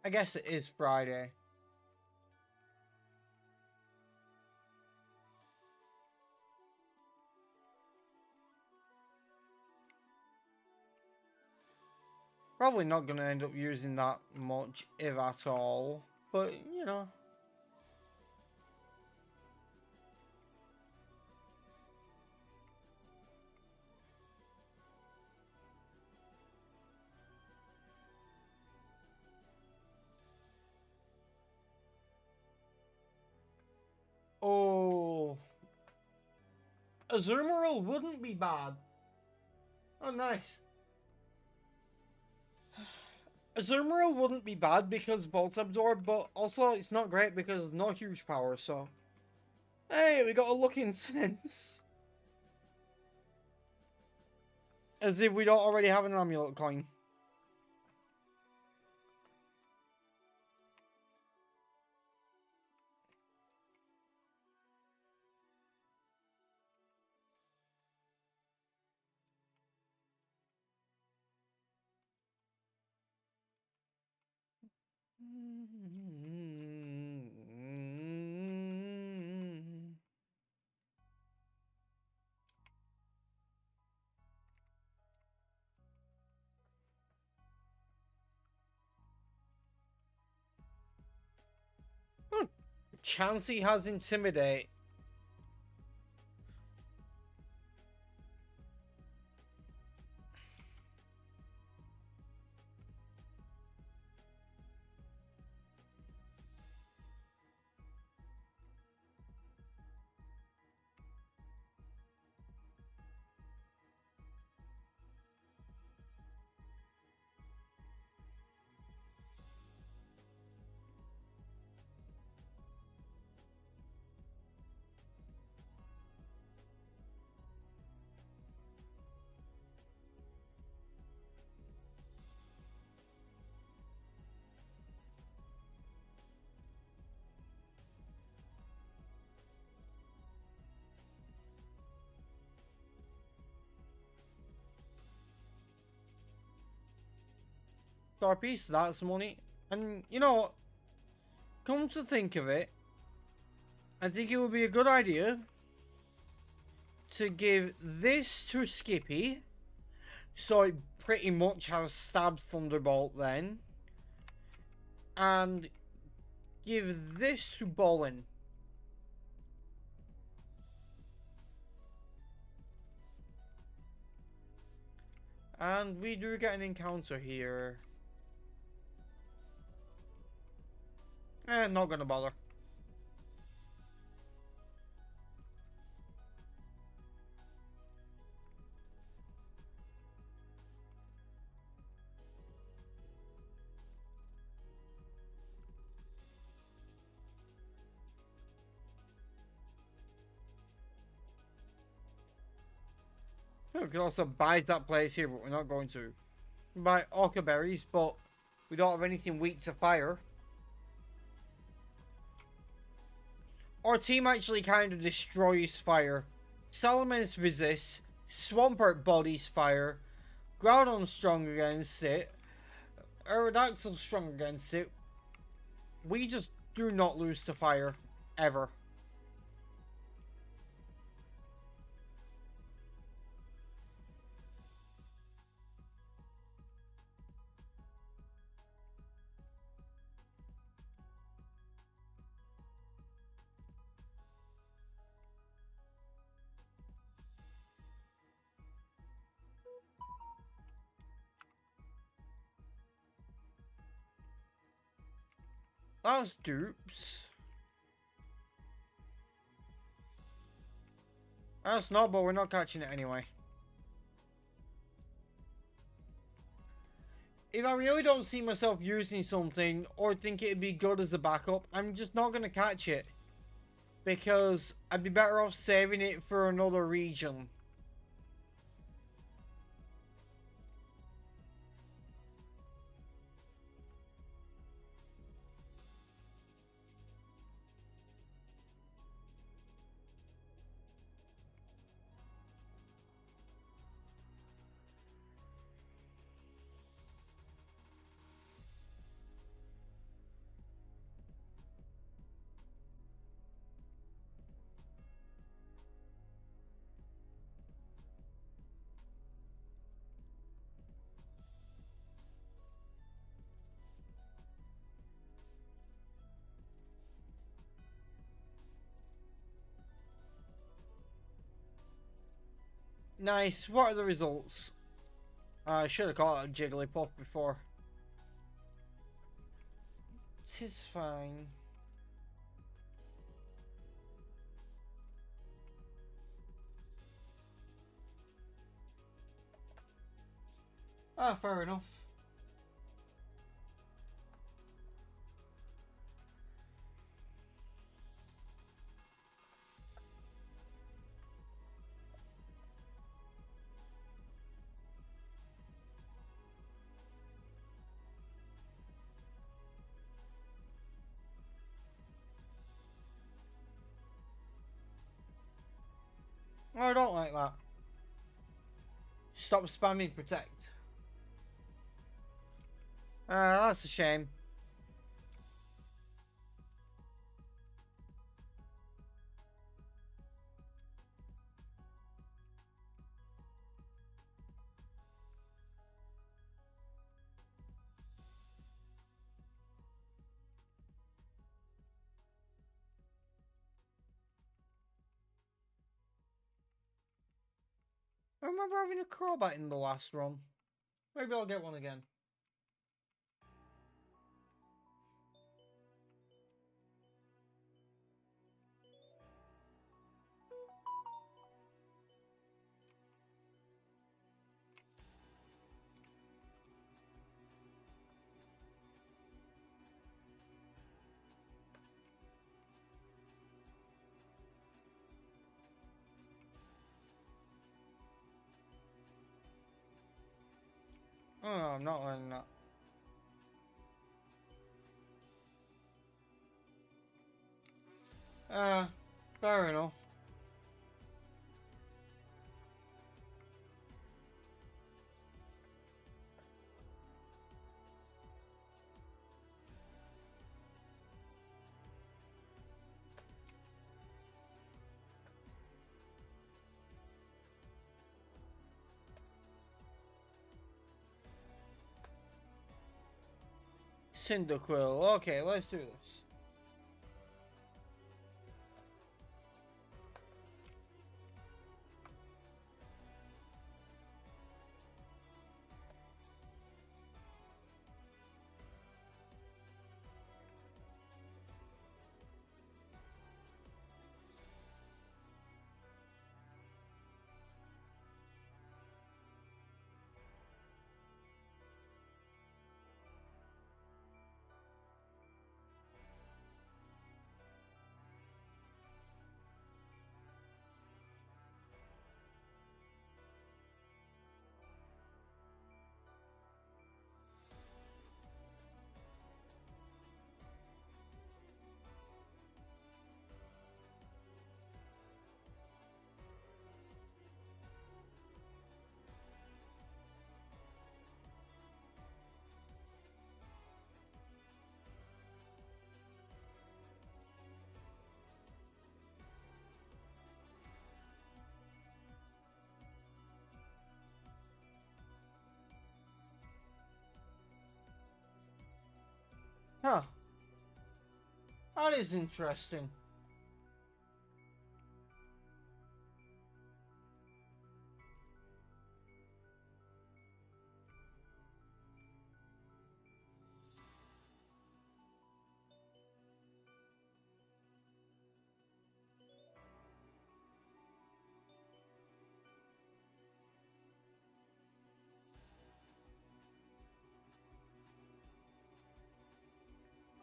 I guess it is Friday. Probably not going to end up using that much, if at all. But, you know. Oh. Azumarill wouldn't be bad. Oh, nice. Azumarill wouldn't be bad because Bolt Absorb, but also it's not great because no huge power, so... Hey, we got a looking sense. As if we don't already have an amulet coin. Chansey has Intimidate. Star piece, that's money. And, you know, come to think of it, I think it would be a good idea to give this to Skippy, so it pretty much has stabbed Thunderbolt then, and give this to Bolin. And we do get an encounter here. Not gonna bother. We could also buy that place here, but we're not going to. We buy Orca Berries, but we don't have anything weak to fire. Our team actually kind of destroys fire. Salamence resists, Swampert bodies fire, Groudon's strong against it, Aerodactyl's strong against it. We just do not lose to fire, ever. That was dupes. That's not, but we're not catching it anyway. If I really don't see myself using something or think it'd be good as a backup, I'm just not going to catch it. Because I'd be better off saving it for another region. Nice. What are the results? I should have called it a Jigglypuff before. Tis fine. Ah, fair enough. I don't like that. Stop spamming protect. Ah, that's a shame. I remember having a Crobat in the last run. Maybe I'll get one again. Oh no, I'm not learning that. Fair enough. Cyndaquil. Okay, let's do this. Huh. That is interesting.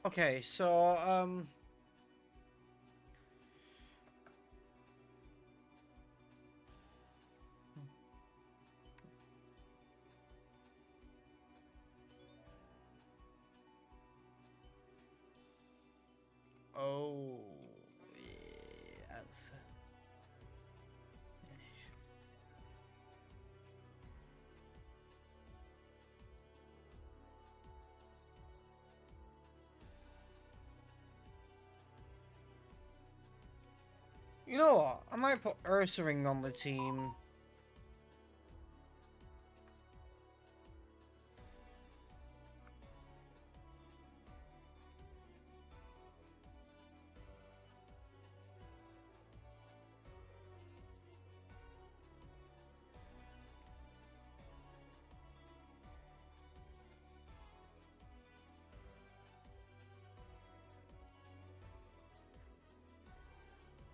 Okay, so oh yes. You know what? I might put Ursaring on the team.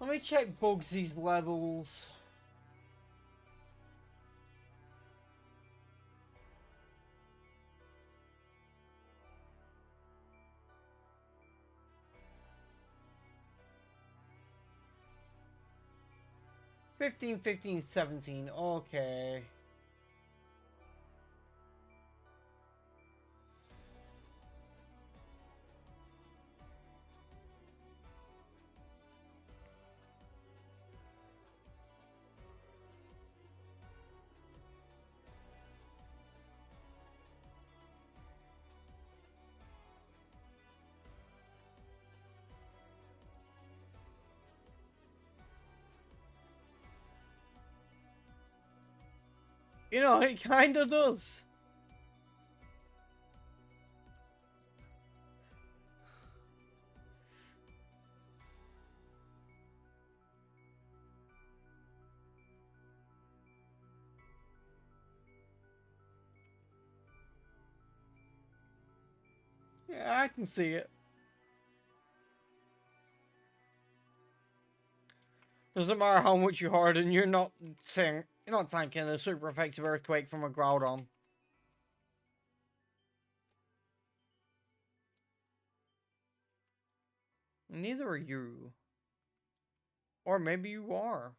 Let me check Bugsy's levels. Fifteen, 15, 17. Okay. You know, it kinda does. Yeah, I can see it. Doesn't matter how much you harden, you're not tanking a super effective earthquake from a Groudon. Neither are you. Or maybe you are.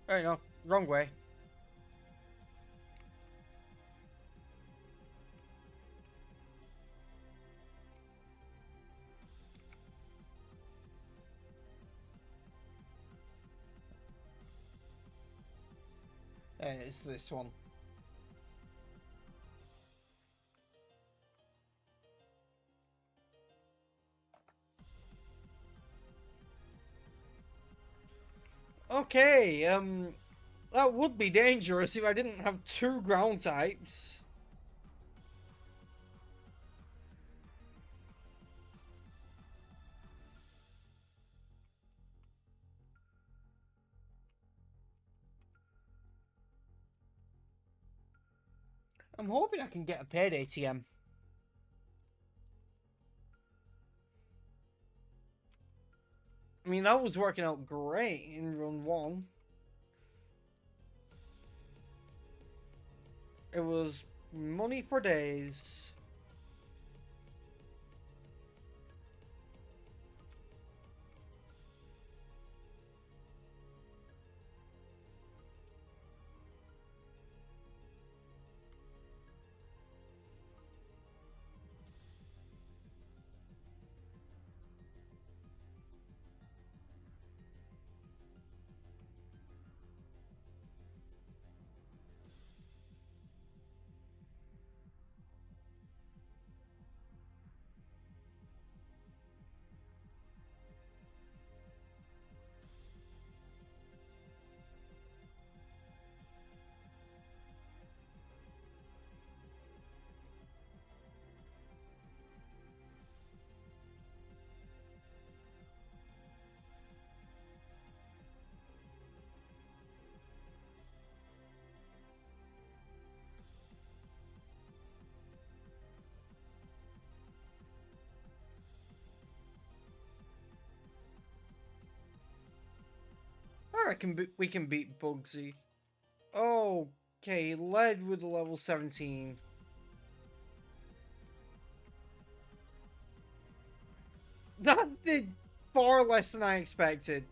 Right, no, wrong way. It's this one. Okay, that would be dangerous if I didn't have two ground types. I'm hoping I can get a paid ATM. I mean, that was working out great in run one. It was money for days. reckon we can beat Bugsy. Okay, led with a level 17. That did far less than I expected.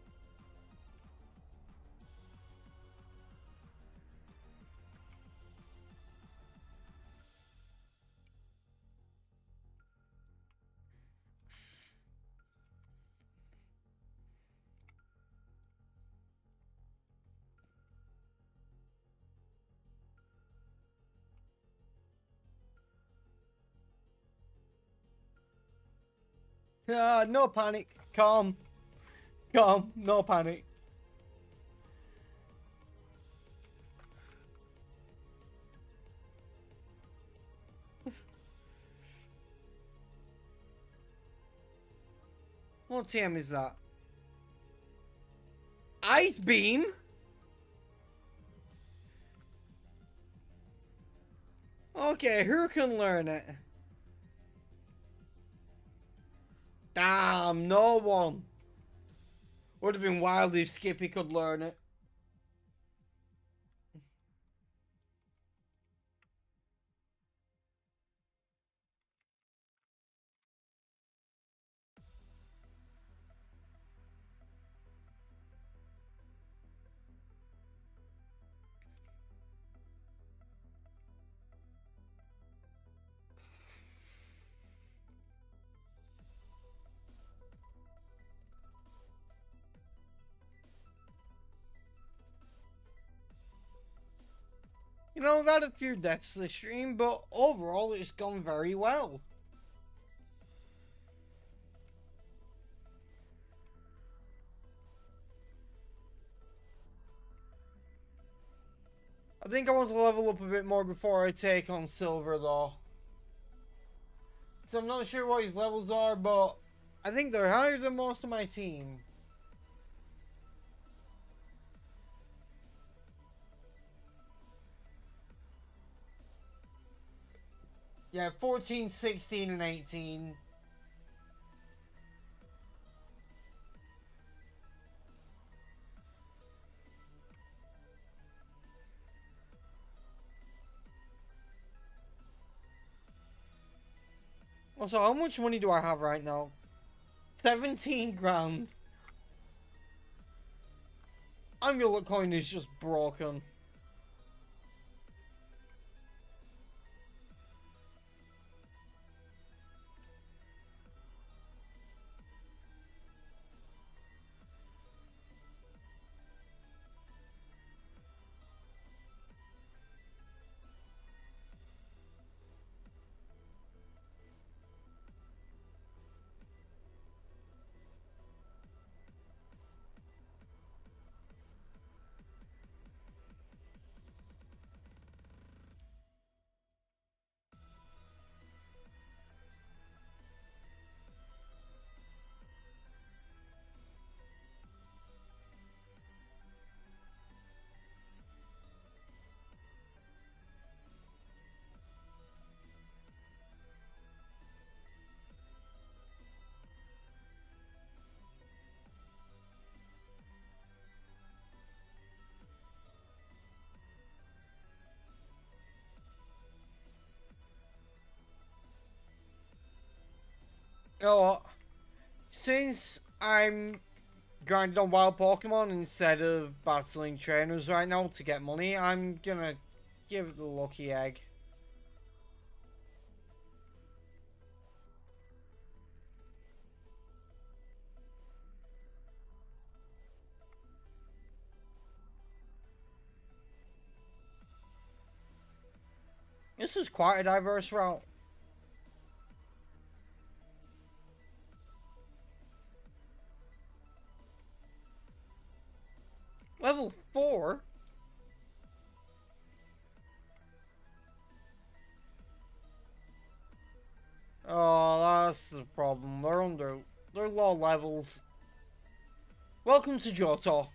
No panic. Calm. Calm. No panic. What TM is that? Ice Beam? Okay, who can learn it? Damn, no one. Would have been wild if Skippy could learn it. You know, I've had a few deaths this stream, but overall it's gone very well. I think I want to level up a bit more before I take on Silver, though. So I'm not sure what his levels are, but I think they're higher than most of my team. Yeah, 14, 16, and 18. Also, how much money do I have right now? 17 grand. Amulet coin is just broken. Oh, since I'm grinding on wild Pokemon instead of battling trainers right now to get money, I'm gonna give it the lucky egg. This is quite a diverse route. Level 4? Oh, that's the problem. They're low levels. Welcome to Johto.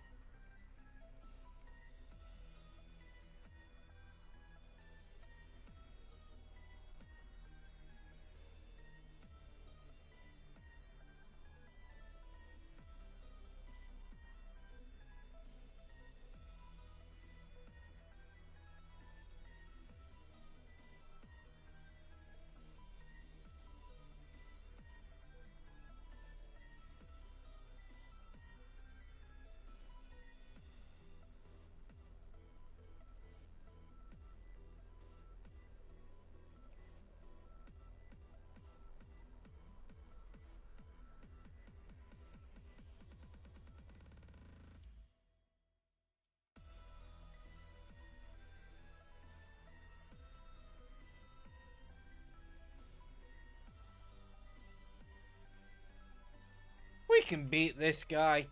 can beat this guy.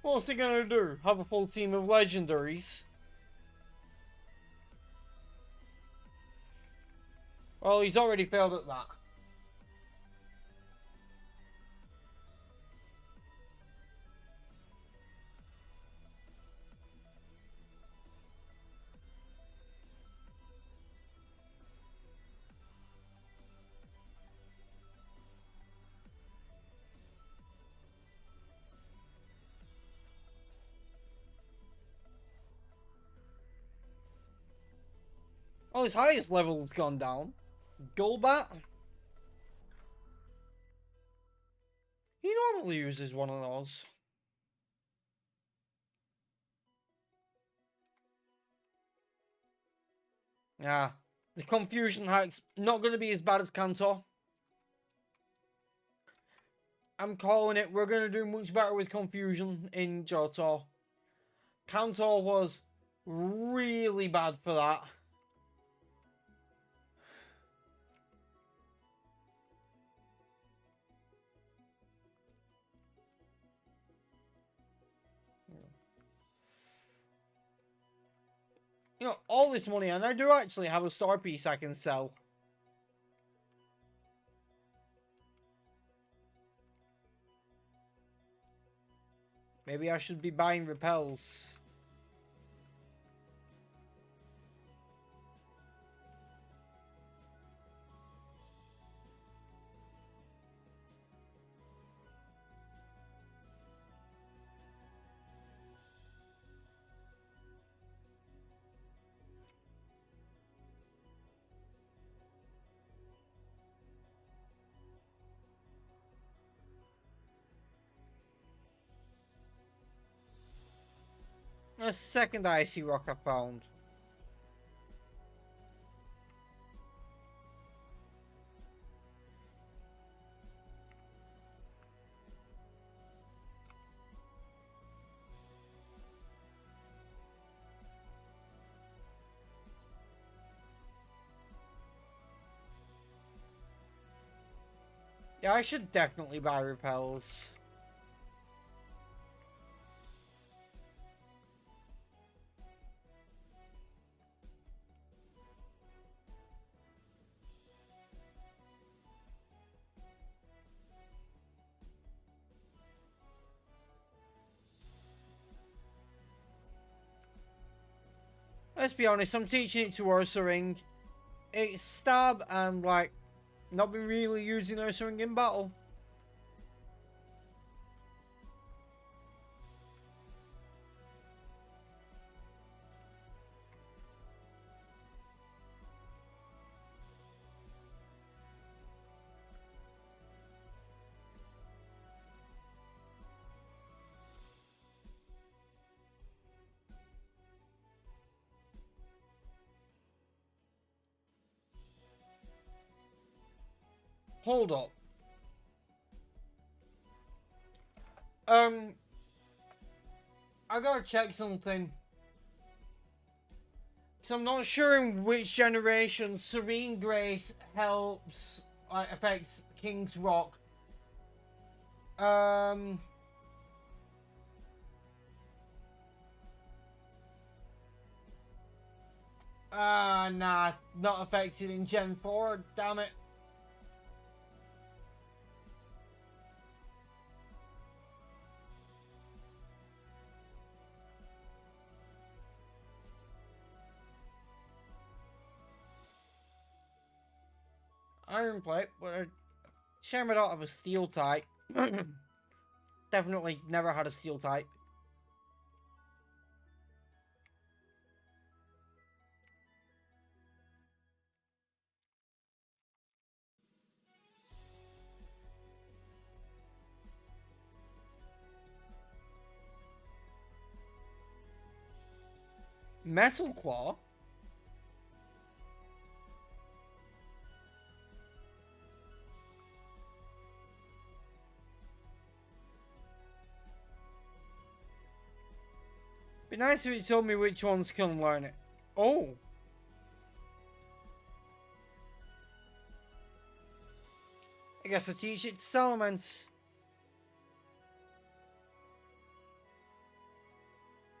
What's he gonna do? Have a full team of legendaries? Well, he's already failed at that. Oh, his highest level's gone down. Golbat? He normally uses one of those. Yeah. The confusion hack's not going to be as bad as Kanto. I'm calling it. We're going to do much better with confusion in Johto. Kanto was really bad for that. You know, all this money, and I do actually have a star piece I can sell. Maybe I should be buying repels. A second icy rock I found. Yeah, I should definitely buy repels. Let's be honest, I'm teaching it to Ursaring. It's stab and, like, not be really using Ursaring in battle. Hold up. I gotta check something. So I'm not sure in which generation Serene Grace helps, affects King's Rock. Nah, not affected in Gen 4, damn it. Iron Plate, but shame I don't have a steel type. Definitely never had a steel type. Metal Claw? Be nice if you told me which ones can learn it. Oh. I guess I teach it to Salamence.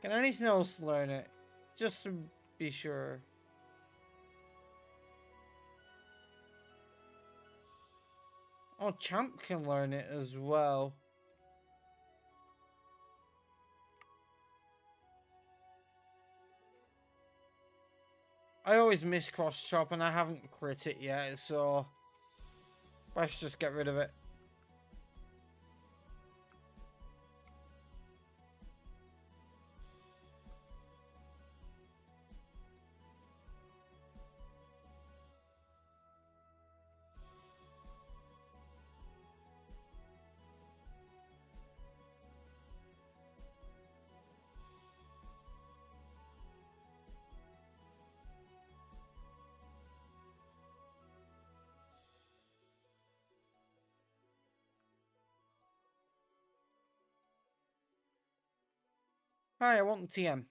Can anything else learn it? Just to be sure. Oh, Champ can learn it as well. I always miss cross chop and I haven't crit it yet, so let's just get rid of it. Hi, I want the TM.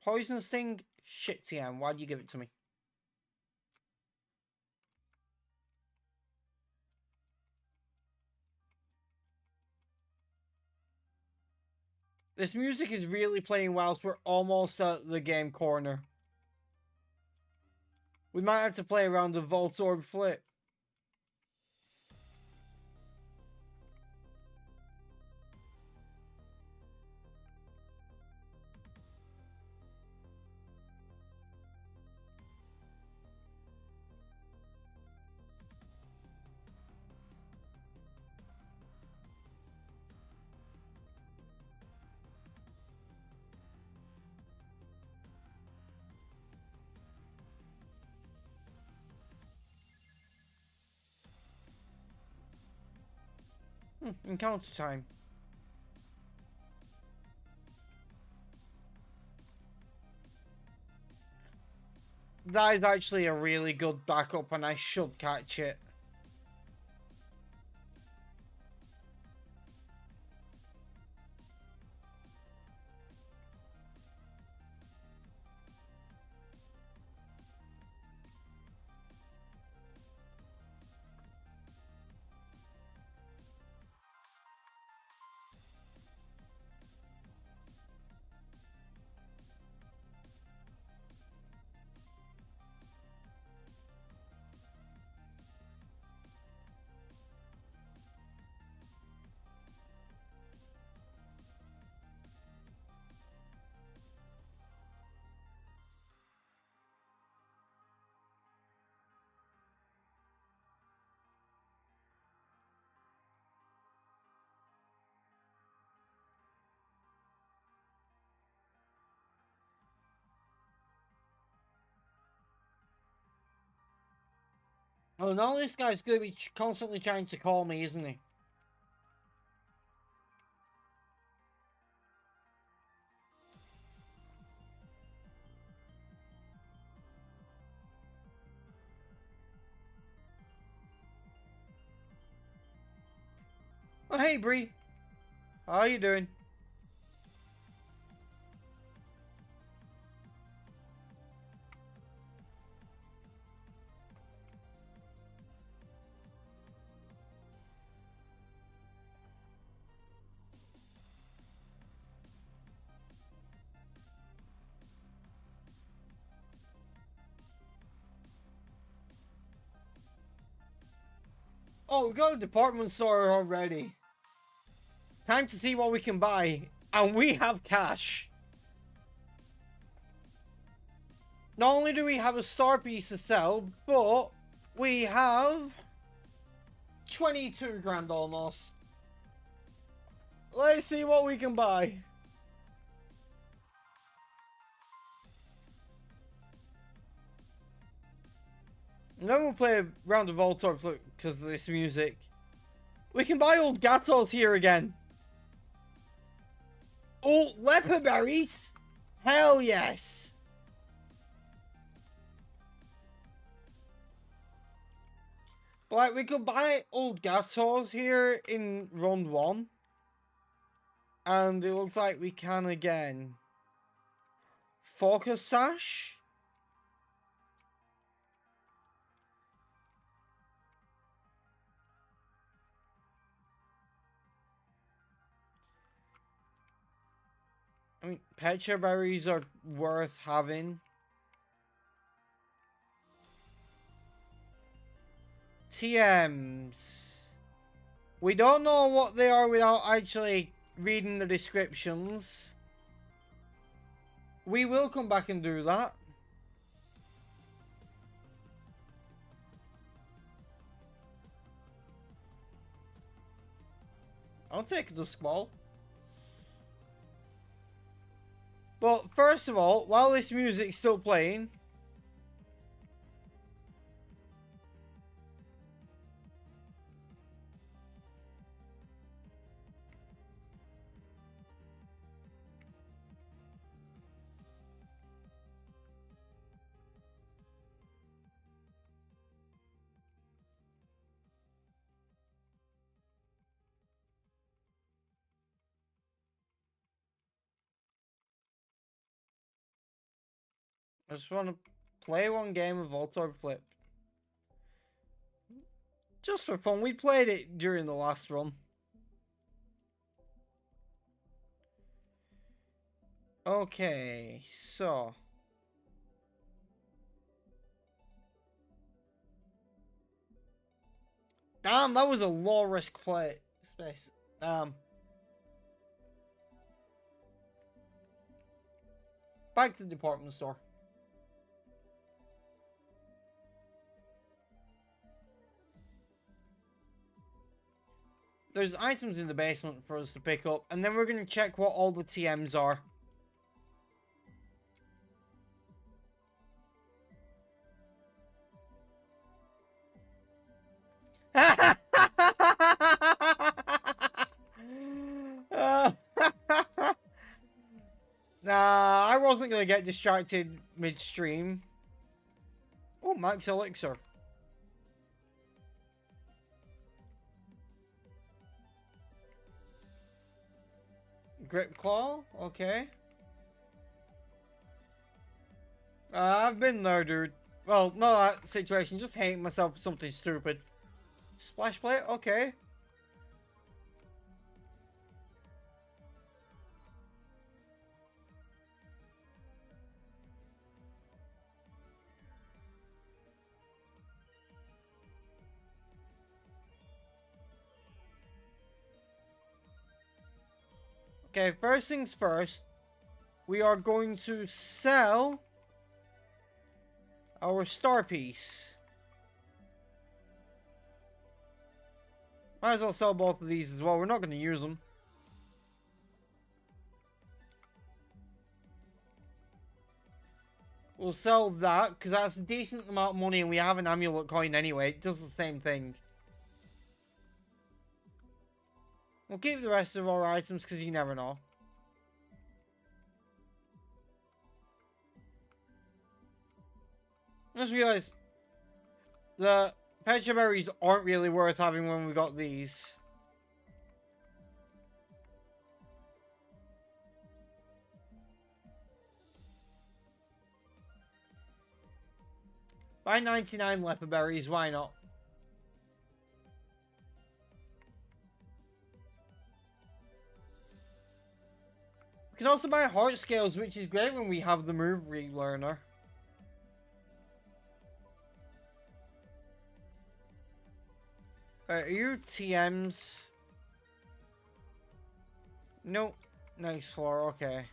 Poison Sting? Shit TM, why'd you give it to me? This music is really playing whilst we're almost at the game corner. We might have to play around the Voltorb flip. Encounter time. That is actually a really good backup and I should catch it. Oh, now this guy's going to be constantly trying to call me, isn't he? Oh, hey, Bree. How you doing? Oh, we got a department store already. Time to see what we can buy. And we have cash. Not only do we have a star piece to sell, but we have 22 grand almost. Let's see what we can buy. And then we'll play a round of Voltorb because of this music. We can buy old Gatos here again. Oh, leopard berries? Hell yes. Like, we could buy old Gatos here in round 1. And it looks like we can again. Focus Sash? I mean, pecha berries are worth having. TMs. We don't know what they are without actually reading the descriptions. We will come back and do that. I'll take the squall. But first of all, while this music's still playing, I just want to play one game of Voltorb Flip. Just for fun. We played it during the last run. Okay, so. Damn, that was a low risk play space. Damn. Back to the department store. There's items in the basement for us to pick up, and then we're going to check what all the TMs are. Nah, I wasn't going to get distracted midstream. Oh, Max Elixir. Grip Claw? Okay. I've been there, dude. Well, not that situation, just hating myself for something stupid. Splash plate? Okay. Okay, first things first. We are going to sell our star piece. Might as well sell both of these as well. We're not going to use them. We'll sell that, because that's a decent amount of money and we have an amulet coin anyway. It does the same thing. We'll keep the rest of our items, because you never know. I just realized the pecha berries aren't really worth having when we got these. Buy 99 leopard berries, why not? We can also buy heart scales, which is great when we have the move relearner. Are you TMs? Nope. Nice floor, okay.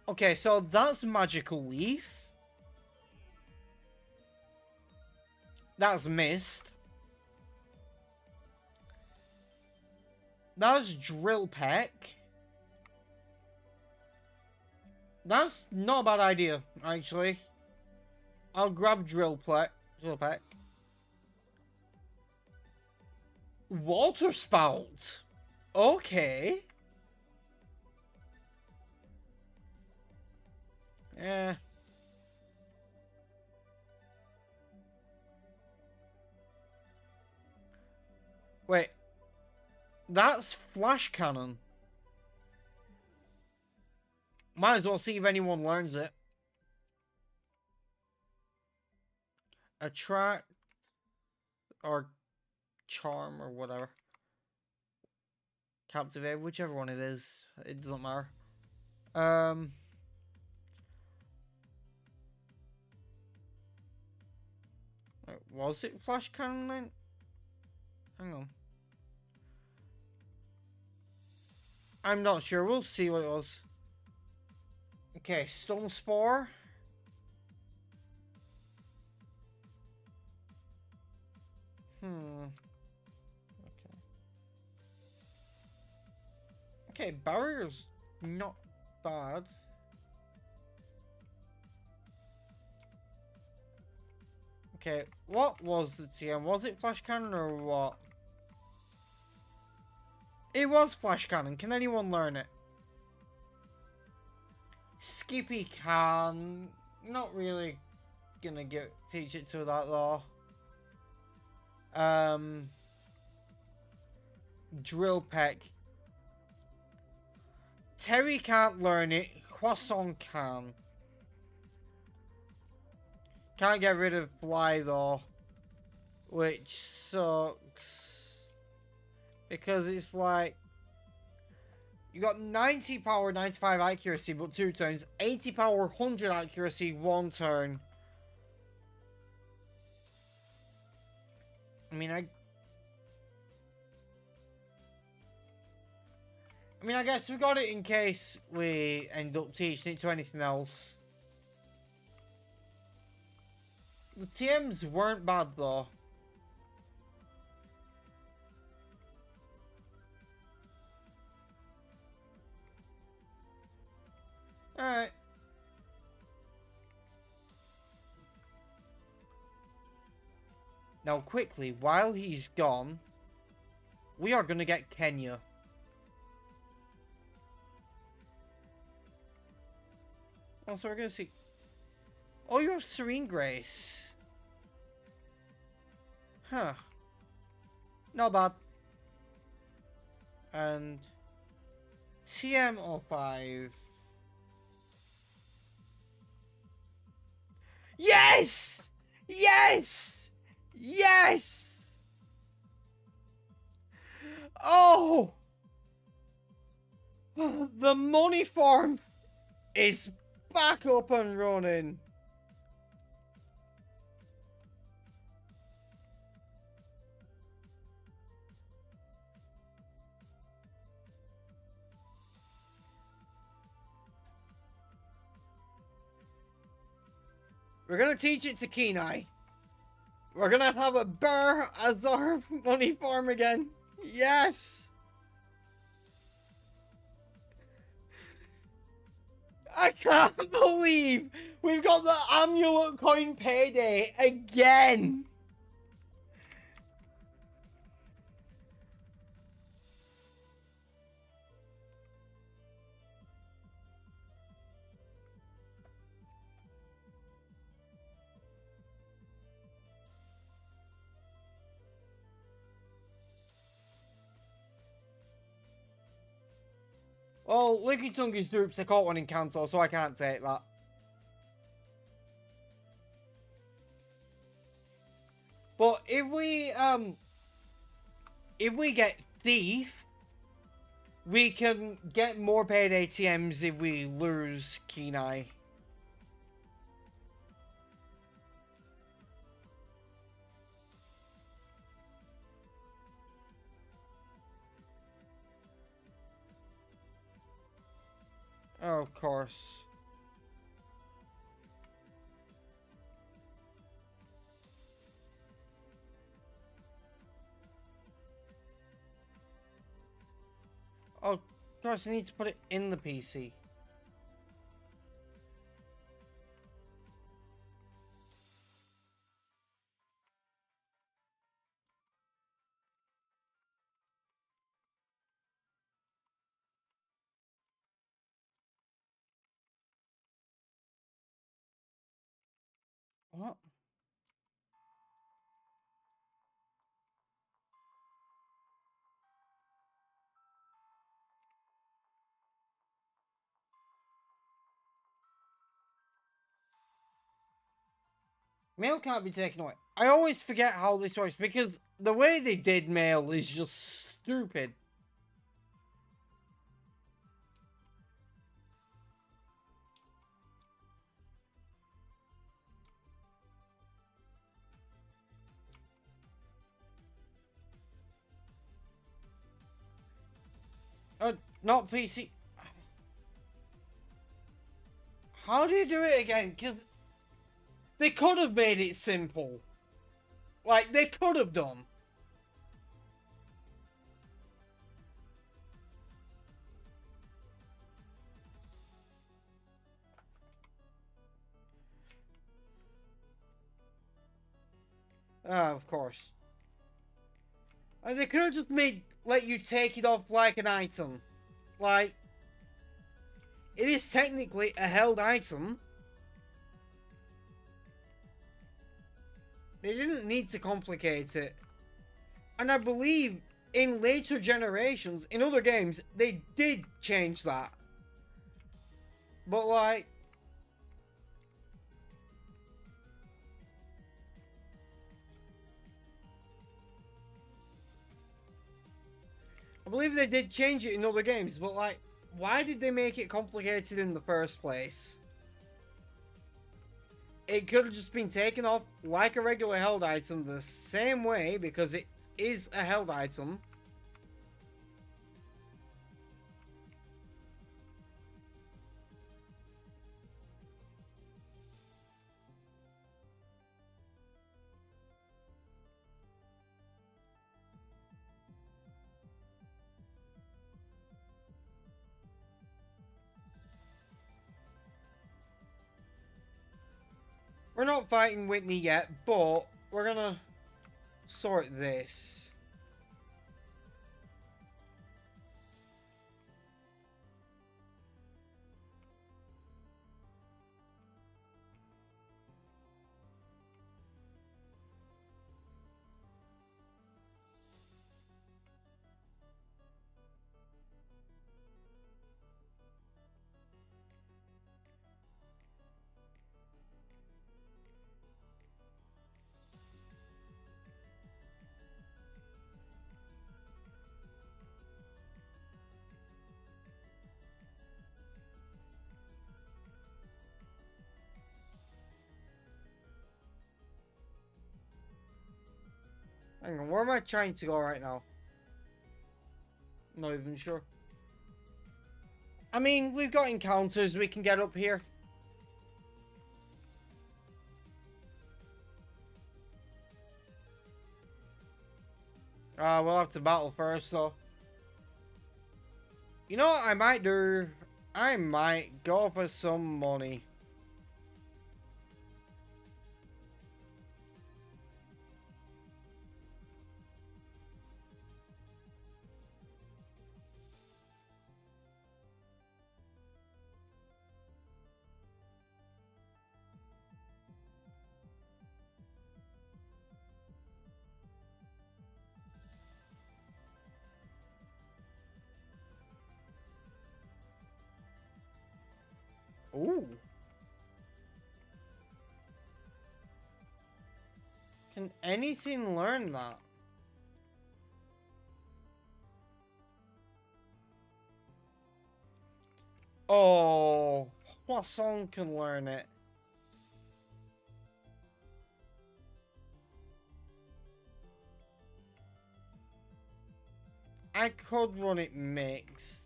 Okay, so that's Magical Leaf. That's Mist. That's Drill Peck. That's not a bad idea, actually. I'll grab Drill Peck. Water Spout. Okay. Yeah. Wait. That's Flash Cannon. Might as well see if anyone learns it. Attract or charm or whatever. Captivate, whichever one it is. It doesn't matter. Was it flash cannon then? Hang on. I'm not sure. We'll see what it was. Okay, Stone Spore. Okay. Okay, barrier's not bad. Okay, what was the TM? Was it flash cannon or what? It was flash cannon. Can anyone learn it? Skippy can. Not really gonna teach it to that though. Drill peck. Terry can't learn it. Croissant can. Can't get rid of fly though, which sucks because it's like you got 90 power, 95 accuracy, but 2 turns. 80 power, 100 accuracy, 1 turn. I mean, I guess we got it in case we end up teaching it to anything else. The TMs weren't bad though. Alright. Now quickly, while he's gone, we are gonna get Kenya. Also, we're gonna see. Oh, you have Serene Grace. Huh. Not bad. And TM05. Yes! Yes! Yes! Oh! The money farm is back up and running. We're gonna teach it to Kenai. We're gonna have a bear as our money farm again. Yes! I can't believe we've got the amulet coin payday again. Well, Licky Tungy's troops, I caught one in Kanto, so I can't take that. But if we get Thief, we can get more paid ATMs if we lose Kenai. Oh, of course. Oh, of course, I need to put it in the PC. What? Mail can't be taken away. I always forget how this works because the way they did mail is just stupid. Not PC. How do you do it again? Because they could have made it simple. Like, they could have done. Of course. And they could have just let you take it off like an item. Like, it is technically a held item. They didn't need to complicate it. And I believe in later generations, in other games, they did change that. But like... I believe they did change it in other games, but like, why did they make it complicated in the first place? It could have just been taken off like a regular held item the same way, because it is a held item. We're not fighting Whitney yet, but we're gonna sort this. Hang on, where am I trying to go right now? Not even sure. I mean, we've got encounters, we can get up here. We'll have to battle first, so. You know what I might do? I might go for some money. Ooh. Can anything learn that? Oh, what song can learn it? I could run it mixed.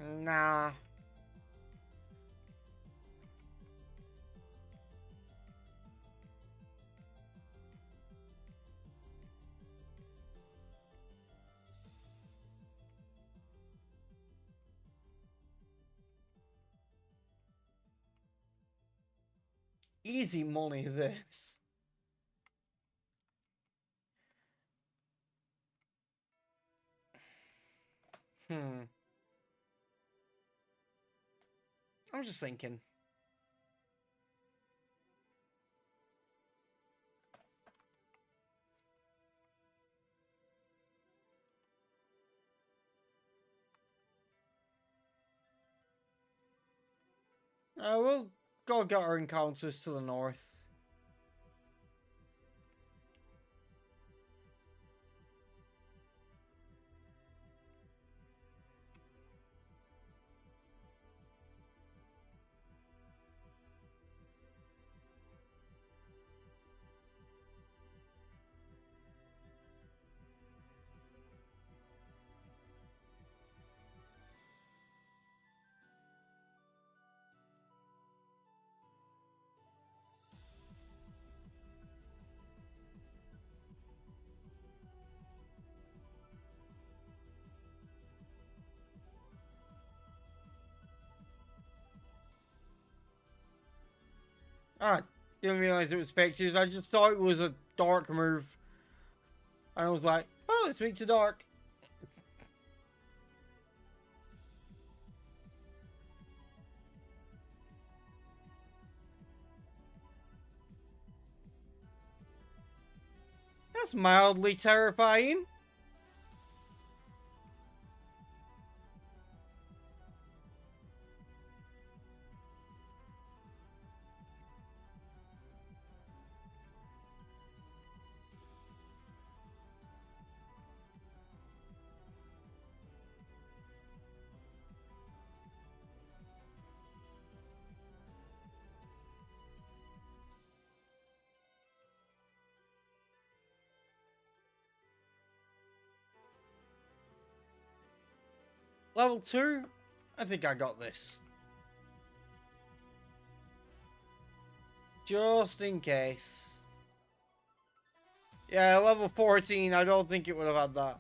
Nah. Easy money, this. I'm just thinking. We'll go get our encounters to the north. Ah, didn't realize it was fixtures. I just thought it was a dark move. And I was like, oh, let's speak to dark. That's mildly terrifying. Level 2? I think I got this. Just in case. Yeah, level 14, I don't think it would have had that.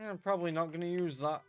I'm probably not going to use that.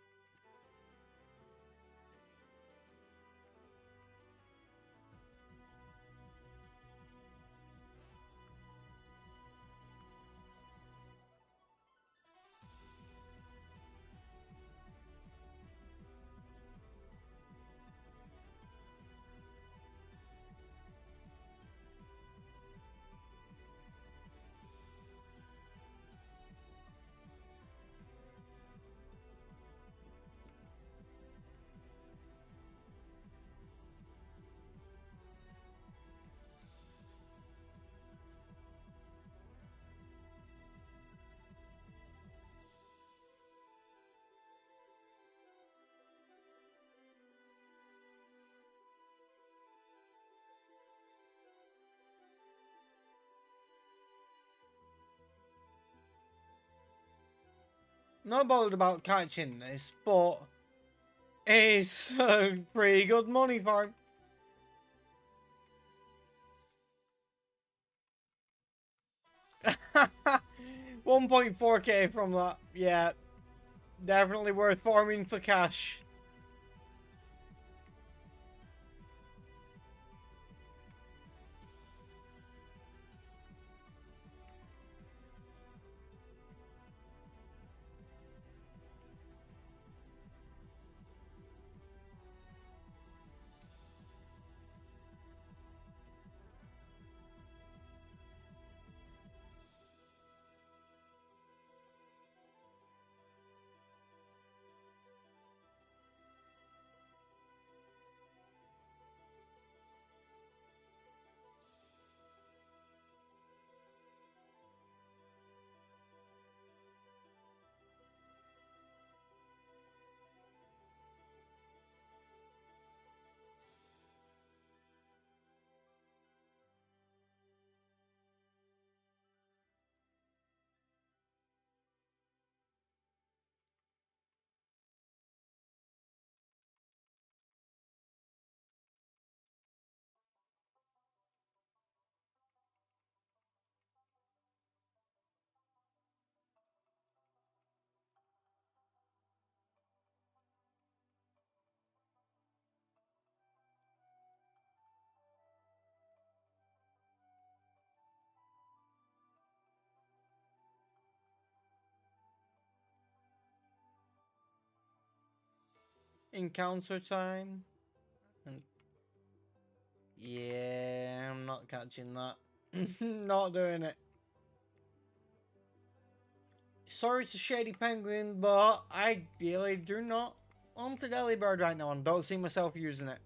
Not bothered about catching this, but it's a pretty good money farm. 1.4k from that. Yeah, definitely worth farming for cash. Encounter time. And yeah, I'm not catching that. Not doing it. Sorry to Shady Penguin, but I really do not want a Delibird Bird right now and don't see myself using it.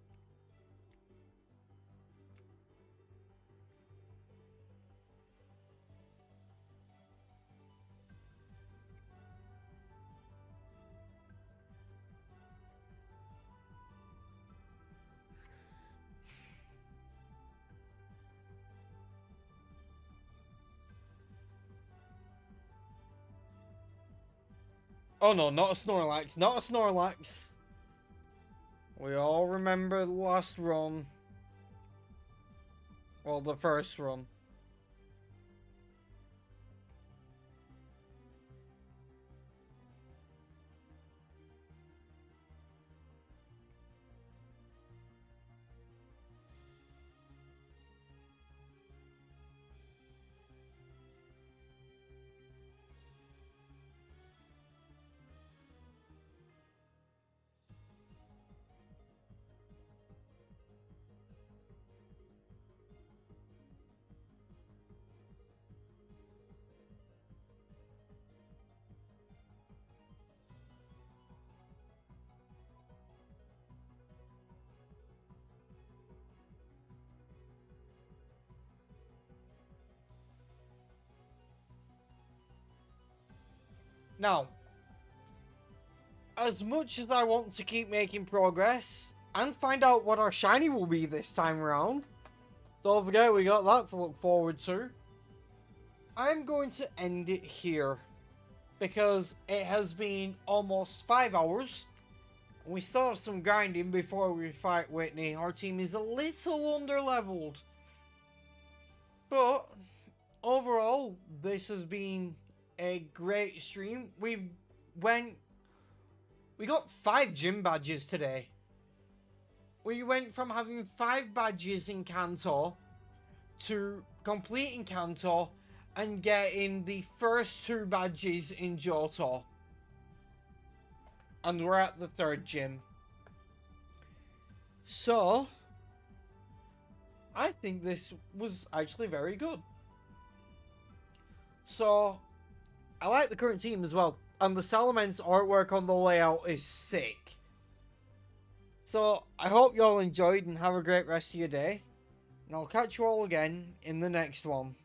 Oh no, not a Snorlax, not a Snorlax. We all remember the last run. Well, the first run. Now, as much as I want to keep making progress and find out what our shiny will be this time around, don't forget we got that to look forward to, I'm going to end it here because it has been almost 5 hours. We still have some grinding before we fight Whitney. Our team is a little under-leveled. But overall, this has been a great stream. We got 5 gym badges today. We went from having 5 badges in Kanto to completing Kanto and getting the first 2 badges in Johto. And we're at the 3rd gym. So, I think this was actually very good. So, I like the current team as well. And the Salamence artwork on the layout is sick. So, I hope you all enjoyed and have a great rest of your day. And I'll catch you all again in the next one.